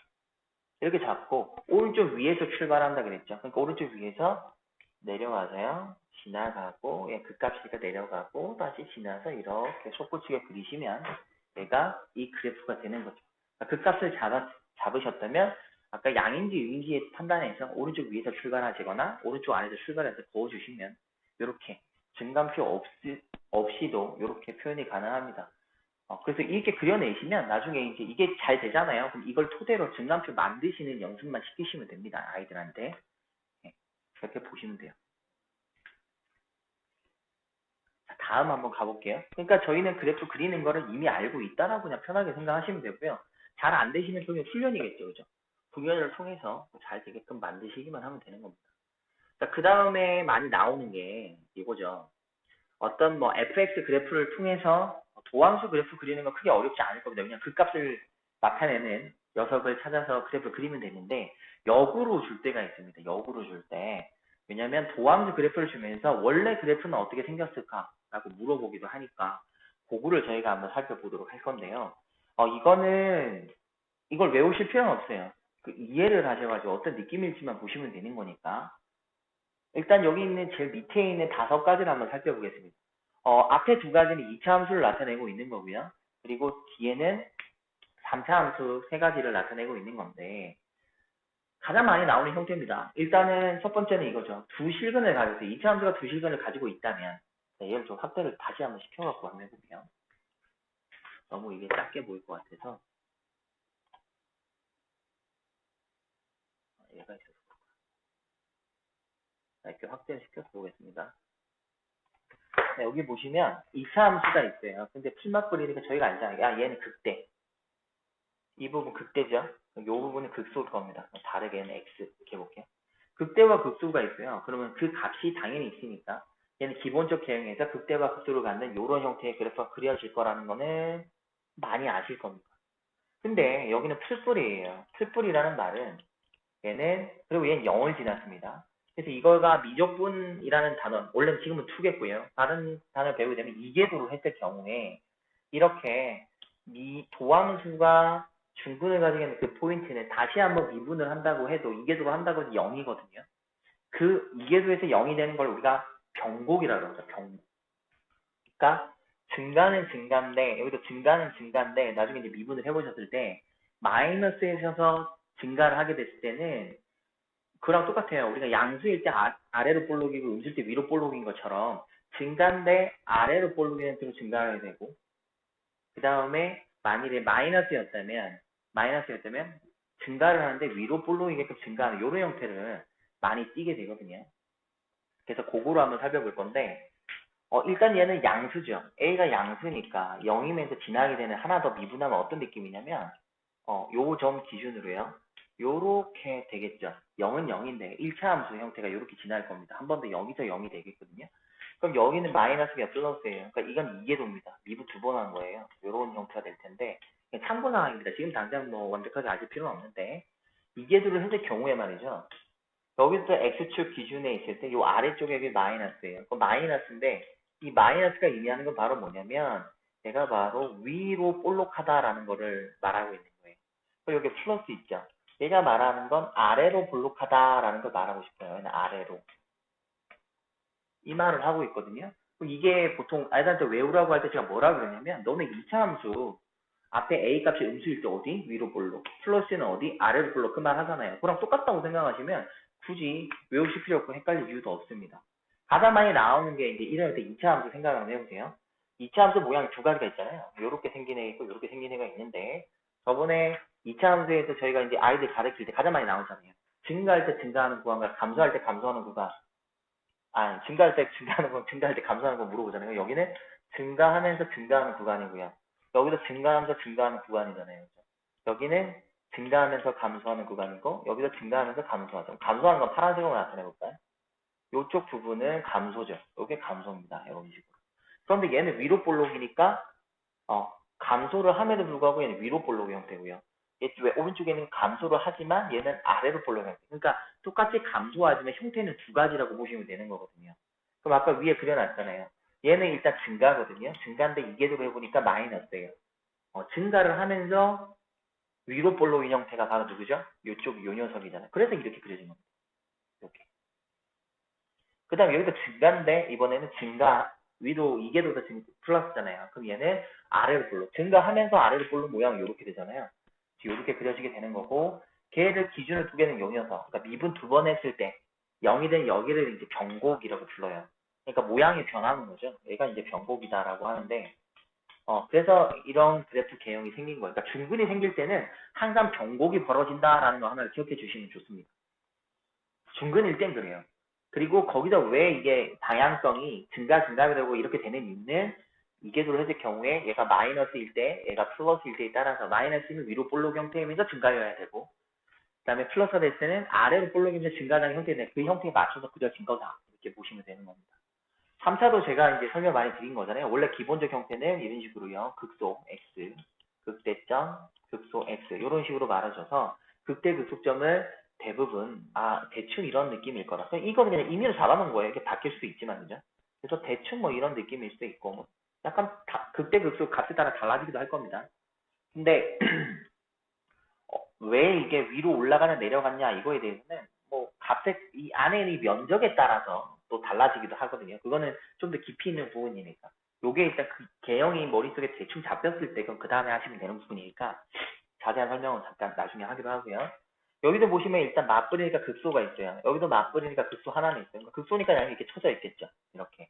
이렇게 잡고 오른쪽 위에서 출발한다 그랬죠. 그러니까 오른쪽 위에서 내려와서요. 지나가고 그 값이니까 내려가고 다시 지나서 이렇게 솟구치게 그리시면 얘가 이 그래프가 되는 거죠. 그 값을 잡으셨다면 아까 양인지 유인지에 판단해서 오른쪽 위에서 출발하시거나 오른쪽 안에서 출발해서 그어주시면 이렇게 증감표 없이도 이렇게 표현이 가능합니다. 그래서 이렇게 그려내시면 나중에 이제 이게 잘 되잖아요. 그럼 이걸 토대로 증감표 만드시는 연습만 시키시면 됩니다. 아이들한테. 네, 그렇게 보시면 돼요. 자, 다음 한번 가볼게요. 그러니까 저희는 그래프 그리는 거를 이미 알고 있다라고 그냥 편하게 생각하시면 되고요. 잘 안 되시면 그냥 훈련이겠죠. 그죠? 훈련을 통해서 잘 되게끔 만드시기만 하면 되는 겁니다. 자, 그 다음에 많이 나오는 게 이거죠. 어떤 뭐 fx 그래프를 통해서 도함수 그래프 그리는 건 크게 어렵지 않을 겁니다. 그냥 그 값을 나타내는 녀석을 찾아서 그래프를 그리면 되는데 역으로 줄 때가 있습니다. 역으로 줄 때. 왜냐면 도함수 그래프를 주면서 원래 그래프는 어떻게 생겼을까? 라고 물어보기도 하니까 그거를 저희가 한번 살펴보도록 할 건데요. 이걸 외우실 필요는 없어요. 그 이해를 하셔가지고 어떤 느낌일지만 보시면 되는 거니까. 일단 여기 있는 제일 밑에 있는 5가지를 한번 살펴보겠습니다. 앞에 2가지는 2차 함수를 나타내고 있는 거고요. 그리고 뒤에는 3차 함수 3가지를 나타내고 있는 건데, 가장 많이 나오는 형태입니다. 일단은 첫 번째는 이거죠. 두 실근을 가지고 있어요. 2차 함수가 두 실근을 가지고 있다면, 얘를 좀 확대를 다시 한번 시켜갖고 한번 해볼게요. 너무 이게 작게 보일 것 같아서. 얘가 있어서. 이렇게 확대를 시켜서 보겠습니다. 네, 여기 보시면 2차 함수가 있어요. 근데 풀맛 뿌리니까 저희가 알잖아요. 얘는 극대. 이 부분 극대죠. 이 부분은 극소일 겁니다. 다르게 얘는 x 이렇게 해볼게요. 극대와 극소가 있어요. 그러면 그 값이 당연히 있으니까 얘는 기본적 개형에서 극대와 극소를 갖는 이런 형태의 그래프가 그려질 거라는 거는 많이 아실 겁니다. 근데 여기는 풀뿌리예요. 풀뿌리라는 말은 그리고 얘는 0을 지났습니다. 그래서 이거가 미적분이라는 단어, 원래는 지금은 2겠고요. 다른 단어를 배우게 되면 이계도를 했을 경우에 이렇게 도함수가 중근을 가지고 있는 그 포인트는 다시 한번 미분을 한다고 해도 이계도로 한다고 해도 0이거든요. 그 이계도에서 0이 되는 걸 우리가 병곡이라고 하죠. 병곡. 그러니까 증가는 증가인데 여기도 증가는 증가인데 나중에 이제 미분을 해보셨을 때 마이너스에서 증가를 하게 됐을 때는 그랑 똑같아요. 우리가 양수일 때 아래로 볼록이고 음수일 때 위로 볼록인 것처럼 증가인데 아래로 볼록이는 대로 증가해야 되고 그 다음에 만일에 마이너스였다면 증가를 하는데 위로 볼록이게끔 증가하는 이런 형태를 많이 띠게 되거든요. 그래서 그거로 한번 살펴볼 건데 일단 얘는 양수죠. A가 양수니까 0이면서 지나게 되는 하나 더 미분하면 어떤 느낌이냐면 요 점 기준으로요. 요렇게 되겠죠. 0은 0인데 1차 함수 형태가 요렇게 지날 겁니다. 한 번 더 여기서 0이 되겠거든요. 그럼 여기는 마이너스가 플러스예요. 그러니까 이건 이계도입니다. 미분 2번 한 거예요. 요런 형태가 될 텐데 참고 사항입니다. 지금 당장 뭐 완벽하게 아실 필요는 없는데 이계도를 했을 경우에 말이죠. 여기서 x축 기준에 있을 때 요 아래쪽에 마이너스예요. 그 마이너스인데 이 마이너스가 의미하는 건 바로 뭐냐면 얘가 바로 위로 볼록하다라는 거를 말하고 있는 거예요. 그리고 여기 플러스 있죠. 얘가 말하는 건 아래로 볼록하다라는 걸 말하고 싶어요. 얘는 아래로. 이 말을 하고 있거든요. 이게 보통 아이들한테 외우라고 할 때 제가 뭐라 그러냐면 너는 2차 함수 앞에 A 값이 음수일 때 어디? 위로 볼록. 플러스는 어디? 아래로 볼록. 그 말 하잖아요. 그랑 똑같다고 생각하시면 굳이 외우실 필요 없고 헷갈릴 이유도 없습니다. 가장 많이 나오는 게 이제 이럴 때 2차 함수 생각을 한번 해보세요. 2차 함수 모양이 2가지가 있잖아요. 이렇게 생긴 애 있고 이렇게 생긴 애가 있는데 저번에 2차 함수에서 저희가 이제 아이들 가르칠 때 가장 많이 나오잖아요. 증가할 때 증가하는 구간과 감소할 때 감소하는 구간. 증가할 때 증가하는 건 증가할 때 감소하는 건 물어보잖아요. 여기는 증가하면서 증가하는 구간이고요. 여기서 증가하면서 증가하는 구간이잖아요. 여기는 증가하면서 감소하는 구간이고 여기서 증가하면서 감소하죠. 감소하는 건 파란색으로 나타내볼까요? 이쪽 부분은 감소죠. 이게 감소입니다. 이런 식으로. 그런데 얘는 위로 볼록이니까 감소를 함에도 불구하고 얘는 위로 볼록 형태고요. 왜 오른쪽에는 감소를 하지만 얘는 아래로 볼록 형태. 그러니까 똑같이 감소하지만 형태는 2가지라고 보시면 되는 거거든요. 그럼 아까 위에 그려놨잖아요. 얘는 일단 증가거든요. 증가인데 이계도로 해보니까 마이너스예요. 증가를 하면서 위로 볼록인 형태가 바로 누구죠? 이쪽 요 녀석이잖아요. 그래서 이렇게 그려진 겁니다. 이렇게. 그 다음에 여기도 증가인데 이번에는 증가 위로 이계도도 플러스잖아요. 그럼 얘는 아래로 볼록 증가하면서 아래로 볼록 모양이 이렇게 되잖아요. 이렇게 그려지게 되는 거고 걔를 기준을 두게 되는 요 녀석. 그러니까 미분 2번 했을 때 0이 된 여기를 이제 병곡이라고 불러요. 그러니까 모양이 변하는 거죠. 얘가 이제 병곡이다라고 하는데 그래서 이런 그래프 개형이 생긴 거예요. 그러니까 중근이 생길 때는 항상 병곡이 벌어진다라는 거 하나를 기억해 주시면 좋습니다. 중근일 땐 그래요. 그리고 거기다 왜 이게 방향성이 증가가 되고 이렇게 되는 이유는 이계도를 했을 경우에 얘가 마이너스일 때, 얘가 플러스일 때에 따라서 마이너스는 위로 볼록 형태이면서 증가여야 되고 그 다음에 플러스가 됐을 때는 아래로 볼록이면서 증가하는 형태인데 그 형태에 맞춰서 그려진 거다. 이렇게 보시면 되는 겁니다. 3차도 제가 이제 설명 많이 드린 거잖아요. 원래 기본적 형태는 이런 식으로요. 극소 x, 극대점, 극소 x 이런 식으로 말해줘서 극대 극소점을 대부분 대충 이런 느낌일 거라. 이거는 그냥 임의로 잡아놓은 거예요. 이렇게 바뀔 수도 있지만 그죠? 그래서 대충 뭐 이런 느낌일 수도 있고 뭐 약간 극대극소 값에 따라 달라지기도 할 겁니다. 근데 왜 이게 위로 올라가냐 내려갔냐 이거에 대해서는 뭐 값의 이 안에 있는 이 면적에 따라서 또 달라지기도 하거든요. 그거는 좀 더 깊이 있는 부분이니까. 요게 일단 그 개형이 머릿속에 대충 잡혔을 때 그럼 그 다음에 하시면 되는 부분이니까 자세한 설명은 잠깐 나중에 하기로 하고요. 여기도 보시면 일단 맞불이니까 극소가 있어요. 여기도 맞불이니까 극소 하나는 있어요. 극소니까 양이 이렇게 쳐져 있겠죠. 이렇게.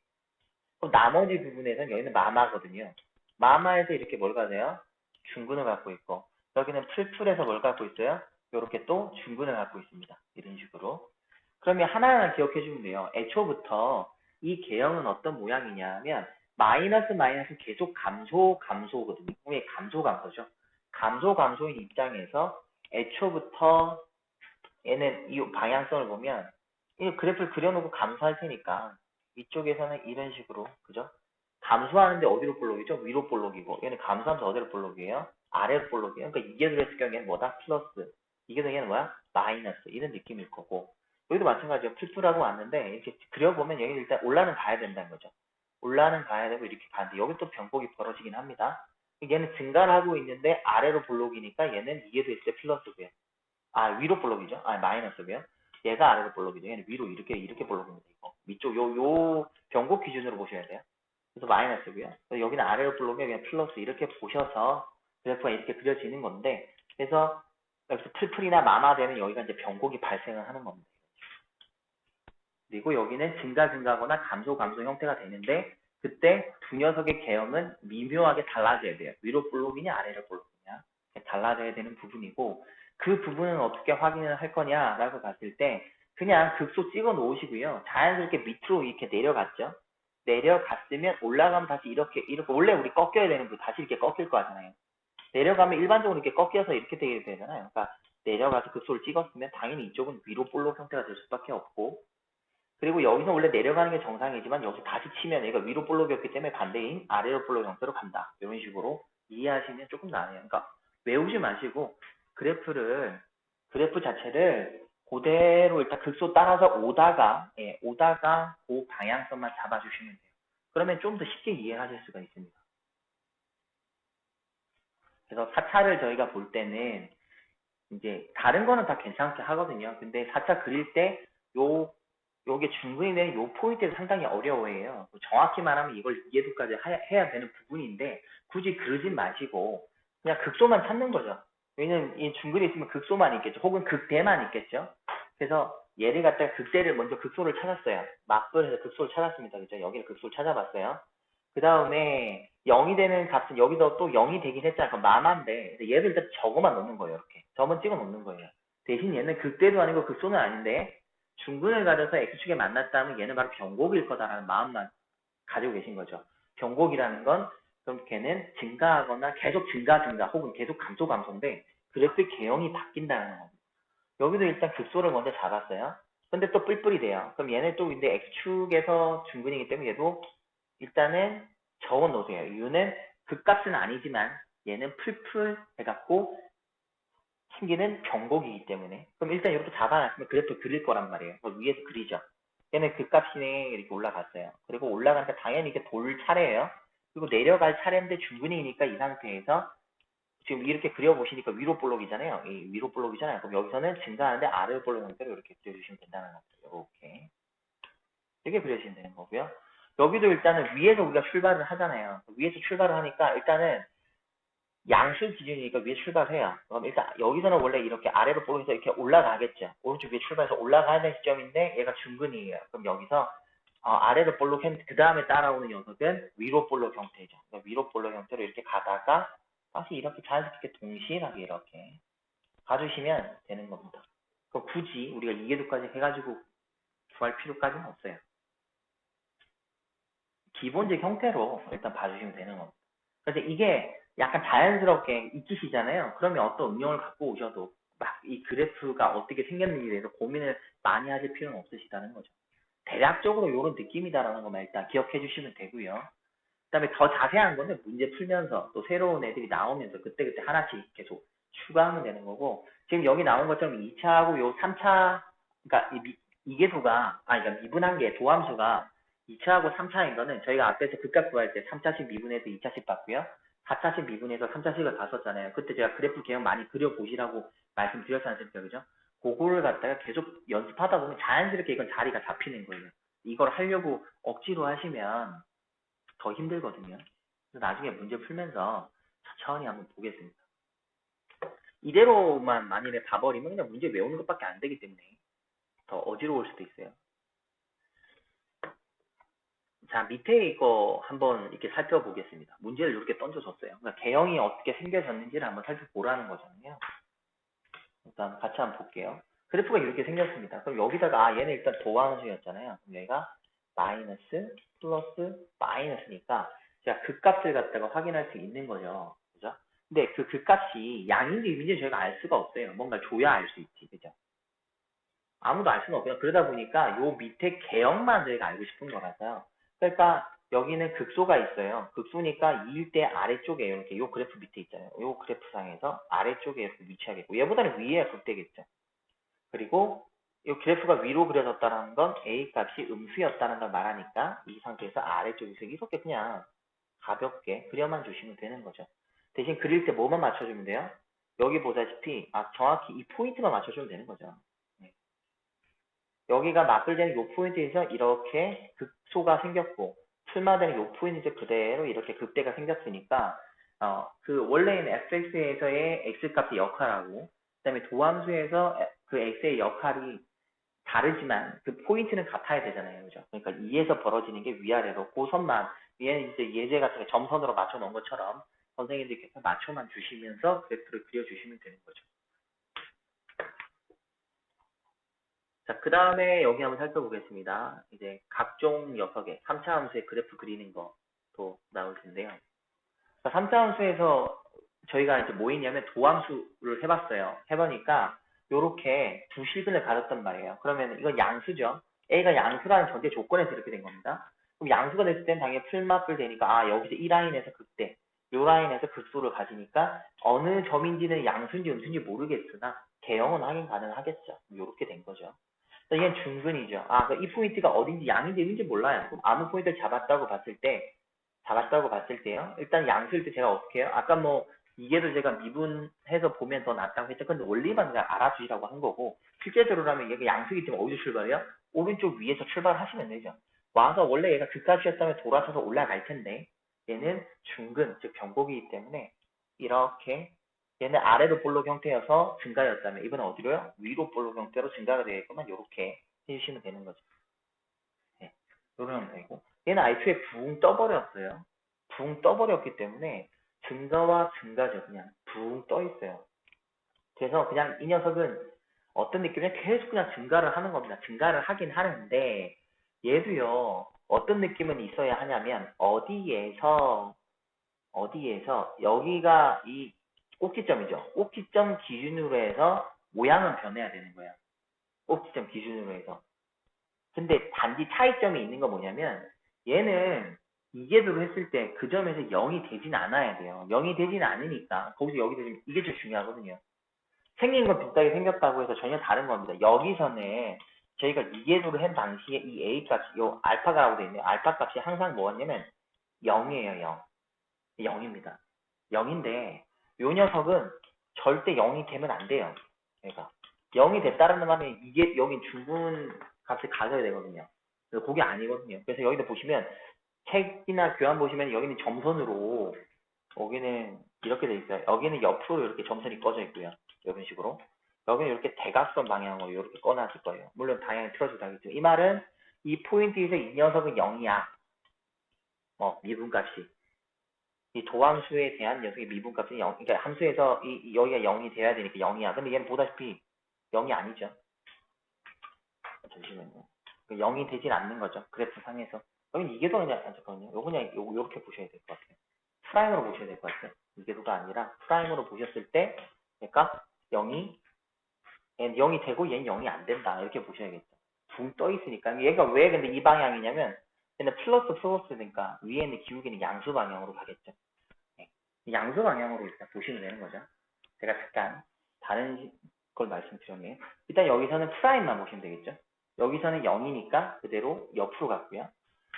그럼 나머지 부분에서는 여기는 마마거든요. 마마에서 이렇게 뭘 가져요? 중근을 갖고 있고 여기는 풀풀에서 뭘 갖고 있어요? 이렇게 또 중근을 갖고 있습니다. 이런 식으로. 그러면 하나하나 기억해 주면 돼요. 애초부터 이 개형은 어떤 모양이냐면 마이너스 마이너스 계속 감소거든요. 왜 감소죠. 감소인 입장에서 애초부터 얘는 이 방향성을 보면 이 그래프를 그려놓고 감소할 테니까 이쪽에서는 이런 식으로 그죠? 감소하는데 어디로 볼록이죠? 위로 볼록이고 얘는 감소하면서 어디로 볼록이에요? 아래로 볼록이에요. 그러니까 이게 들었을 경우에는 뭐다? 플러스. 이게 되면 뭐야? 마이너스. 이런 느낌일 거고 여기도 마찬가지로 풀풀하고 왔는데 이렇게 그려보면 여기 일단 올라는 가야 된다는 거죠. 올라는 가야 되고 이렇게 가는데 여기 또 변곡이 벌어지긴 합니다. 얘는 증가를 하고 있는데 아래로 볼록이니까 얘는 이게 됐을 때 플러스고요. 위로 볼록이죠. 마이너스고요. 얘가 아래로 볼록이죠. 얘는 위로 이렇게 볼록입니다. 이거. 위쪽, 요 변곡 기준으로 보셔야 돼요. 그래서 마이너스고요. 그래서 여기는 아래로 볼록이 그냥 플러스 이렇게 보셔서 그래프가 이렇게 그려지는 건데, 그래서 여기서 풀풀이나 마마되는 여기가 이제 변곡이 발생을 하는 겁니다. 그리고 여기는 증가하거나 감소 형태가 되는데, 그때 두 녀석의 개형은 미묘하게 달라져야 돼요. 위로 볼록이냐 아래로 볼록이냐 달라져야 되는 부분이고, 그 부분은 어떻게 확인을 할 거냐라고 봤을 때 그냥 극소 찍어 놓으시고요. 자연스럽게 밑으로 이렇게 내려갔죠. 내려갔으면 올라가면 다시 이렇게 원래 우리 꺾여야 되는 거 다시 이렇게 꺾일 거 하잖아요. 내려가면 일반적으로 이렇게 꺾여서 이렇게 되게 되잖아요. 그러니까 내려가서 극소를 찍었으면 당연히 이쪽은 위로 볼록 형태가 될 수밖에 없고, 그리고 여기서 원래 내려가는 게 정상이지만 여기서 다시 치면 얘가 위로 볼록이었기 때문에 반대인 아래로 볼록 형태로 간다. 이런 식으로 이해하시면 조금 나아요. 그러니까 외우지 마시고 그래프 자체를 그대로 일단 극소 따라서 오다가 그 방향성만 잡아주시면 돼요. 그러면 좀 더 쉽게 이해하실 수가 있습니다. 그래서 4차를 저희가 볼 때는 이제 다른 거는 다 괜찮게 하거든요. 근데 4차 그릴 때 요게 중근이 되는 요 포인트에서 상당히 어려워해요. 정확히 말하면 이걸 이해도까지 해야 되는 부분인데 굳이 그러진 마시고 그냥 극소만 찾는 거죠. 왜냐면 이 중근이 있으면 극소만 있겠죠. 혹은 극대만 있겠죠. 그래서 얘를 갖다가 극대를 먼저 극소를 찾았어요. 맞불에서 극소를 찾았습니다. 그죠? 여기를 극소를 찾아봤어요. 그 다음에 0이 되는 값은 여기서 또 0이 되긴 했잖아. 그럼 마마인데 얘를 일단 저거만 놓는 거예요. 이렇게 점은 찍어 놓는 거예요. 대신 얘는 극대도 아니고 극소는 아닌데 중근을 가져서 X축에 만났다면 얘는 바로 변곡일 거다라는 마음만 가지고 계신 거죠. 변곡이라는 건 그럼 걔는 증가하거나 계속 증가 혹은 계속 감소인데 그래프의 개형이 바뀐다는 겁니다. 여기도 일단 극소를 먼저 잡았어요. 근데 또 뿔뿔이 돼요. 그럼 얘는 또 근데 X축에서 중근이기 때문에 얘도 일단은 적어 놓으세요. U는 극값은 아니지만 얘는 풀풀 해갖고 생기는 변곡이기 때문에 그럼 일단 이렇게 잡아놨으면 그래프 그릴 거란 말이에요. 위에서 그리죠. 얘는 극값이 이렇게 올라갔어요. 그리고 올라가니까 당연히 이게 돌 차례예요. 그리고 내려갈 차례인데 중근이니까 이 상태에서 지금 이렇게 그려보시니까 위로 볼록이잖아요. 이 위로 볼록이잖아요. 그럼 여기서는 증가하는데 아래로 볼록 형태로 이렇게 그려주시면 된다는 거죠. 이렇게 그려주시면 되는 거고요. 여기도 일단은 위에서 우리가 출발을 하잖아요. 위에서 출발을 하니까 일단은 양수 기준이니까 위에 출발해요. 그럼 일단 여기서는 원래 이렇게 아래로 볼록해서 이렇게 올라가겠죠. 오른쪽 위에 출발해서 올라가야 되는 시점인데 얘가 중근이에요. 그럼 여기서 아래로 볼록 그 다음에 따라오는 녀석은 위로 볼록 형태죠. 그러니까 위로 볼록 형태로 이렇게 가다가 다시 이렇게 자연스럽게 동시에하게 이렇게 가주시면 되는 겁니다. 그럼 굳이 우리가 이해도까지 해가지고 구할 필요까지는 없어요. 기본적 형태로 일단 봐주시면 되는 겁니다. 그래서 이게 약간 자연스럽게 익히시잖아요. 그러면 어떤 응용을 갖고 오셔도 막 이 그래프가 어떻게 생겼는지에 대해서 고민을 많이 하실 필요는 없으시다는 거죠. 대략적으로 이런 느낌이다라는 것만 일단 기억해 주시면 되고요. 그 다음에 더 자세한 거는 문제 풀면서 또 새로운 애들이 나오면서 그때그때 하나씩 계속 추가하면 되는 거고, 지금 여기 나온 것처럼 2차하고 요 3차, 그러니까 이계수가, 그러니까 미분한 게 도함수가 2차하고 3차인 거는 저희가 앞에서 극값 구할 때 3차식 미분해서 2차식 봤고요. 4차식 미분해서 3차식을 봤었잖아요. 그때 제가 그래프 개형 많이 그려보시라고 말씀드렸지 않습니까? 그죠? 그거를 갖다가 계속 연습하다 보면 자연스럽게 이건 자리가 잡히는 거예요. 이걸 하려고 억지로 하시면 더 힘들거든요. 그래서 나중에 문제 풀면서 천천히 한번 보겠습니다. 이대로만 만일에 봐버리면 그냥 문제 외우는 것밖에 안 되기 때문에 더 어지러울 수도 있어요. 자, 밑에 이거 한번 이렇게 살펴보겠습니다. 문제를 이렇게 던져줬어요. 그러니까 개형이 어떻게 생겨졌는지를 한번 살펴보라는 거잖아요. 일단 같이 한번 볼게요. 그래프가 이렇게 생겼습니다. 그럼 여기다가 얘는 일단 도함수였잖아요. 그럼 얘가 마이너스, 플러스, 마이너스니까 제가 극값을 갖다가 확인할 수 있는 거죠. 그죠? 근데 그 극값이 양인지 음인지 저희가 알 수가 없어요. 뭔가 줘야 알 수 있지. 그죠? 아무도 알 수는 없고요. 그러다 보니까 요 밑에 개형만 저희가 알고 싶은 거라서요. 그러니까 여기는 극소가 있어요. 극소니까 2일 때 아래쪽에 이렇게 요 그래프 밑에 있잖아요. 요 그래프상에서 아래쪽에 이렇게 위치하겠고 얘보다는 위에야 극대겠죠. 그리고 이 그래프가 위로 그려졌다는 건 A 값이 음수였다는 걸 말하니까 이 상태에서 아래쪽에서 이렇게 그냥 가볍게 그려만 주시면 되는 거죠. 대신 그릴 때 뭐만 맞춰주면 돼요? 여기 보다시피 정확히 이 포인트만 맞춰주면 되는 거죠. 네. 여기가 맞불되는 요 포인트에서 이렇게 극소가 생겼고 출마되는 요 포인트 그대로 이렇게 극대가 생겼으니까 그 원래는 fx에서의 x값의 역할하고 그다음에 도함수에서 그 x의 역할이 다르지만 그 포인트는 같아야 되잖아요. 그죠? 그러니까 2에서 벌어지는 게 위아래로 그 선만 얘는 이제 예제 같은 게 점선으로 맞춰 놓은 것처럼 선생님들께서 맞춰만 주시면서 그래프를 그려주시면 되는 거죠. 자, 그 다음에 여기 한번 살펴보겠습니다. 이제 각종 녀석의 3차 함수의 그래프 그리는 것도 나올 텐데요. 3차 함수에서 저희가 이제 뭐 있냐면 도함수를 해봤어요. 해보니까 요렇게 두 실근을 가졌단 말이에요. 그러면 이건 양수죠. A가 양수라는 전제 조건에서 이렇게 된 겁니다. 그럼 양수가 됐을 땐 당연히 풀마풀 되니까 여기서 이 라인에서 극대, 요 라인에서 극소를 가지니까 어느 점인지는 양수인지 음수인지 모르겠으나 개형은 확인 가능하겠죠. 요렇게 된 거죠. 이건 중근이죠. 이 포인트가 어딘지 양인지 음인지 몰라요. 그럼 아무 포인트를 잡았다고 봤을 때요. 일단 양수일 때 제가 어떻게 해요? 아까 뭐 이게도 제가 미분해서 보면 더 낫다고 했죠. 근데 원리만 그냥 알아주시라고 한 거고 실제적으로라면 얘가 양수이기 때문에 어디서 출발해요? 오른쪽 위에서 출발하시면 되죠. 와서 원래 얘가 극값이었다면 돌아서서 올라갈 텐데 얘는 중근, 즉 변곡이기 때문에 이렇게 얘는 아래로 볼록 형태여서 증가였다면 이번엔 어디로요? 위로 볼록 형태로 증가가 되겠구만. 이렇게 해주시면 되는 거죠. 네, 이런 형태이고 얘는 I2에 붕 떠버렸어요. 붕 떠버렸기 때문에 증가와 증가죠. 그냥 붕 떠 있어요. 그래서 그냥 이 녀석은 어떤 느낌이냐 계속 그냥 증가를 하는 겁니다. 증가를 하긴 하는데 얘도요 어떤 느낌은 있어야 하냐면 어디에서 여기가 이 꼭지점이죠. 꼭지점 기준으로 해서 모양은 변해야 되는 거야. 꼭지점 기준으로 해서. 근데 단지 차이점이 있는 건 뭐냐면 얘는 이계도로 했을 때 그 점에서 0이 되진 않아야 돼요. 0이 되진 않으니까 거기서 여기서 지금 이게 제일 중요하거든요. 생긴 건 비슷하게 생겼다고 해서 전혀 다른 겁니다. 여기서는 저희가 이계도를 한 당시에 이 A 값이 요 알파가라고 되어 있네요. 알파 값이 항상 뭐였냐면 0이에요. 0. 0입니다. 0인데 요 녀석은 절대 0이 되면 안 돼요. 얘가 0이 됐다는 말은 이게 여기 중분 값을 가져야 되거든요. 그래서 그게 아니거든요. 그래서 여기다 보시면 책이나 교환 보시면 여기는 점선으로 여기는 이렇게 돼 있어요. 여기는 옆으로 이렇게 점선이 꺼져 있고요. 이런 식으로. 여기는 이렇게 대각선 방향으로 이렇게 꺼놨을 거예요. 물론 방향이 틀어져도 하겠죠. 이 말은 이 포인트에서 이 녀석은 0이야. 미분값이. 이 도함수에 대한 녀석의 미분값은 0, 그러니까 함수에서 여기가 0이 돼야 되니까 0이야. 근데 얘는 보다시피 0이 아니죠. 잠시만요. 0이 되진 않는 거죠. 그래프 상에서. 여기 이게 더 그냥, 잠깐만요. 요렇게 보셔야 될 것 같아요. 프라임으로 보셔야 될 것 같아요. 이게도가 아니라 프라임으로 보셨을 때, 그러니까 0이 되고 얘는 0이 안 된다. 이렇게 보셔야겠죠. 붕 떠 있으니까. 얘가 왜 근데 이 방향이냐면, 얘는 플러스니까 위에는 기울기는 양수 방향으로 가겠죠. 네. 양수 방향으로 일단 보시면 되는 거죠. 제가 잠깐 다른 걸 말씀드렸네요. 일단 여기서는 프라임만 보시면 되겠죠. 여기서는 0이니까 그대로 옆으로 갔고요.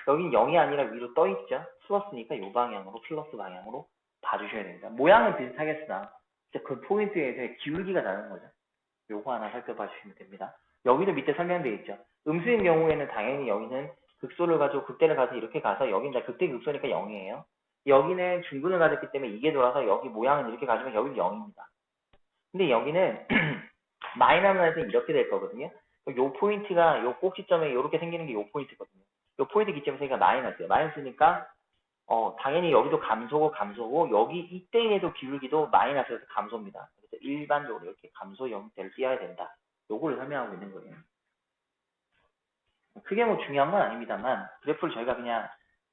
여긴 0이 아니라 위로 떠 있죠. 플러스니까 이 방향으로 플러스 방향으로 봐주셔야 됩니다. 모양은 비슷하겠으나 진짜 그 포인트에서 기울기가 다른 거죠. 요거 하나 살펴봐 주시면 됩니다. 여기도 밑에 설명되어 있죠. 음수인 경우에는 당연히 여기는 극소를 가지고 극대를 가서 이렇게 가서 여기는 다 극대 극소니까 0이에요. 여기는 중근을 가졌기 때문에 이게 돌아서 여기 모양은 이렇게 가지면 여기는 0입니다. 근데 여기는 마이너스에서 이렇게 될 거거든요. 요 포인트가 요 꼭지점에 이렇게 생기는 게 요 포인트거든요. 요 포인트 기점에서 여기가 마이너스예요. 마이너스니까 당연히 여기도 감소고 여기 이때에도 기울기도 마이너스에서 감소입니다. 그래서 일반적으로 이렇게 감소 형태를 띄어야 된다. 요거를 설명하고 있는 거예요. 크게 뭐 중요한 건 아닙니다만 그래프를 저희가 그냥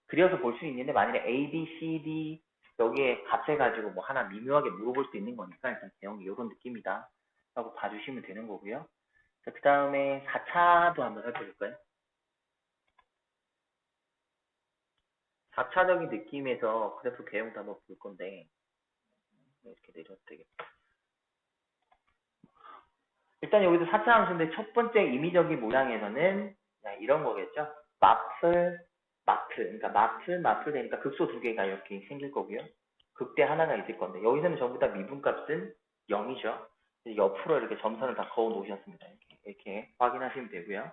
그려서 볼 수 있는데 만일에 A, B, C, D 여기에 값을 가지고 뭐 하나 미묘하게 물어볼 수 있는 거니까 일단 대형이 이런 느낌이다 라고 봐주시면 되는 거고요. 그 다음에 4차도 한번 살펴볼까요? 4차적인 느낌에서 그래프 개형도 한번 볼 건데 이렇게 내려도 되겠다. 일단 여기도 4차 함수인데 첫 번째 임의적인 모양에서는 이런 거겠죠. 그러니까 마플 되니까 극소 두 개가 이렇게 생길 거고요. 극대 하나가 있을 건데 여기서는 전부 다 미분값은 0이죠. 옆으로 이렇게 점선을 다 그어 놓으셨습니다. 이렇게 확인하시면 되고요.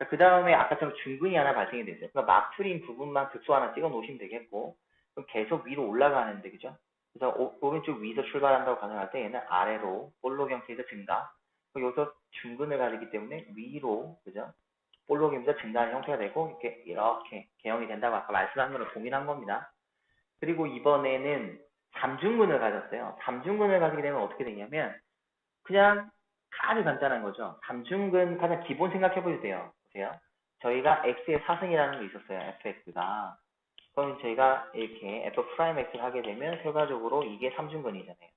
그 다음에 아까처럼 중근이 하나 발생이 되죠. 그러니까 마플인 부분만 극소 하나 찍어 놓으시면 되겠고 그럼 계속 위로 올라가는데 그죠? 그래서 오른쪽 위에서 출발한다고 가정할 때 얘는 아래로 볼록 형태에서 증가. 여기서 중근을 가지기 때문에 위로 그죠? 볼록이면서 증가하는 형태가 되고 이렇게 개형이 된다고 아까 말씀한 거랑 동일한 겁니다. 그리고 이번에는 삼중근을 가졌어요. 삼중근을 가지게 되면 어떻게 되냐면 그냥 아주 간단한 거죠. 삼중근 가장 기본 생각해 보세요. 보세요. 저희가 x의 4승이라는 게 있었어요. fx가. 그럼 저희가 이렇게 f 프라임 x를 하게 되면 결과적으로 이게 삼중근이잖아요.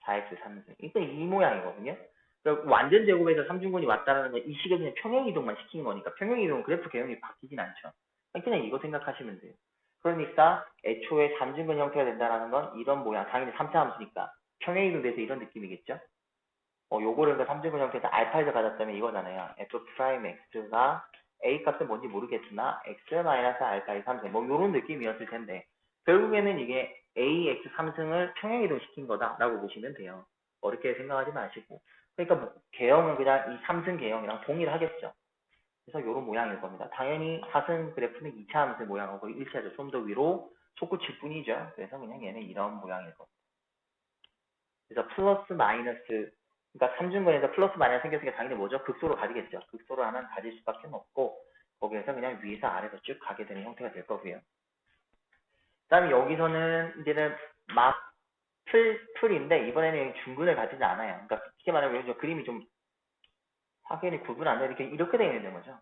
4x 3승. 일단 이 모양이거든요. 그러니까 완전 제곱에서 삼중근이 왔다는 건 이 식을 그냥 평행이동만 시킨 거니까 평행이동은 그래프 개형이 바뀌진 않죠. 그냥 이거 생각하시면 돼요. 그러니까 애초에 삼중근 형태가 된다는 건 이런 모양, 당연히 3차 함수니까 평행이동 돼서 이런 느낌이겠죠. 요거를 그 삼중근 형태에서 알파에서 가졌다면 이거잖아요. f 프라임 x가 a 값은 뭔지 모르겠으나 x 마이너스 알파의 3승 뭐 요런 느낌이었을 텐데 결국에는 이게 ax 3승을 평행이동 시킨 거다라고 보시면 돼요. 어렵게 생각하지 마시고 그러니까 뭐 개형은 그냥 이 3승 개형이랑 동일하겠죠. 그래서 요런 모양일 겁니다. 당연히 4승 그래프는 2차 함수 모양하고 1차죠. 좀 더 위로 솟구칠 뿐이죠. 그래서 그냥 얘는 이런 모양일 겁니다. 그래서 플러스 마이너스 그러니까 삼중근에서 플러스 마이너스 생겼으니까 당연히 뭐죠? 극소로 가지겠죠. 극소로 하나는 가질 수밖에 없고 거기에서 그냥 위에서 아래로 쭉 가게 되는 형태가 될 거고요. 그 다음에 여기서는 이제는 막 풀인데 이번에는 중근을 가지지 않아요. 그러니까 쉽게 말하면 그림이 좀 확연히 구분 안 되게 이렇게 되어 있는 거죠.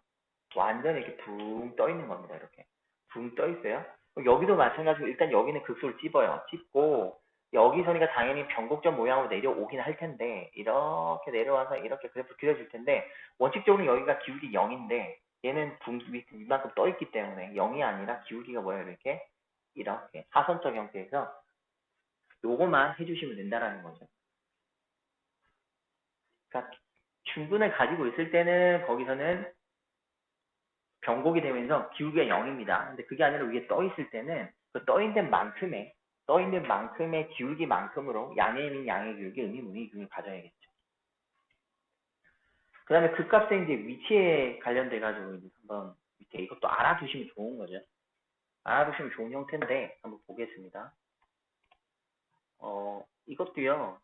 완전히 이렇게 붕 떠 있는 겁니다. 이렇게 붕 떠 있어요. 여기도 마찬가지로 일단 여기는 극소를 찝어요. 찝고 여기서니까 당연히 변곡점 모양으로 내려오긴 할 텐데 이렇게 내려와서 이렇게 그래프 그려질 텐데 원칙적으로 여기가 기울기 0인데 얘는 이만큼 떠 있기 때문에 0이 아니라 기울기가 뭐예요? 이렇게 사선적 형태에서 요거만 해주시면 된다라는 거죠. 그러니까 중근을 가지고 있을 때는 거기서는 변곡이 되면서 기울기가 0입니다. 근데 그게 아니라 위에 떠 있을 때는 그 떠 있는 만큼의 기울기만큼으로 양의 민 양의 기울기, 음의 문의 기울기를 가져야겠죠. 그 다음에 그 값의 이제 위치에 관련돼 가지고 이제 한번 밑에 이것도 알아두시면 좋은 거죠. 알아두시면 좋은 형태인데 한번 보겠습니다. 이것도요.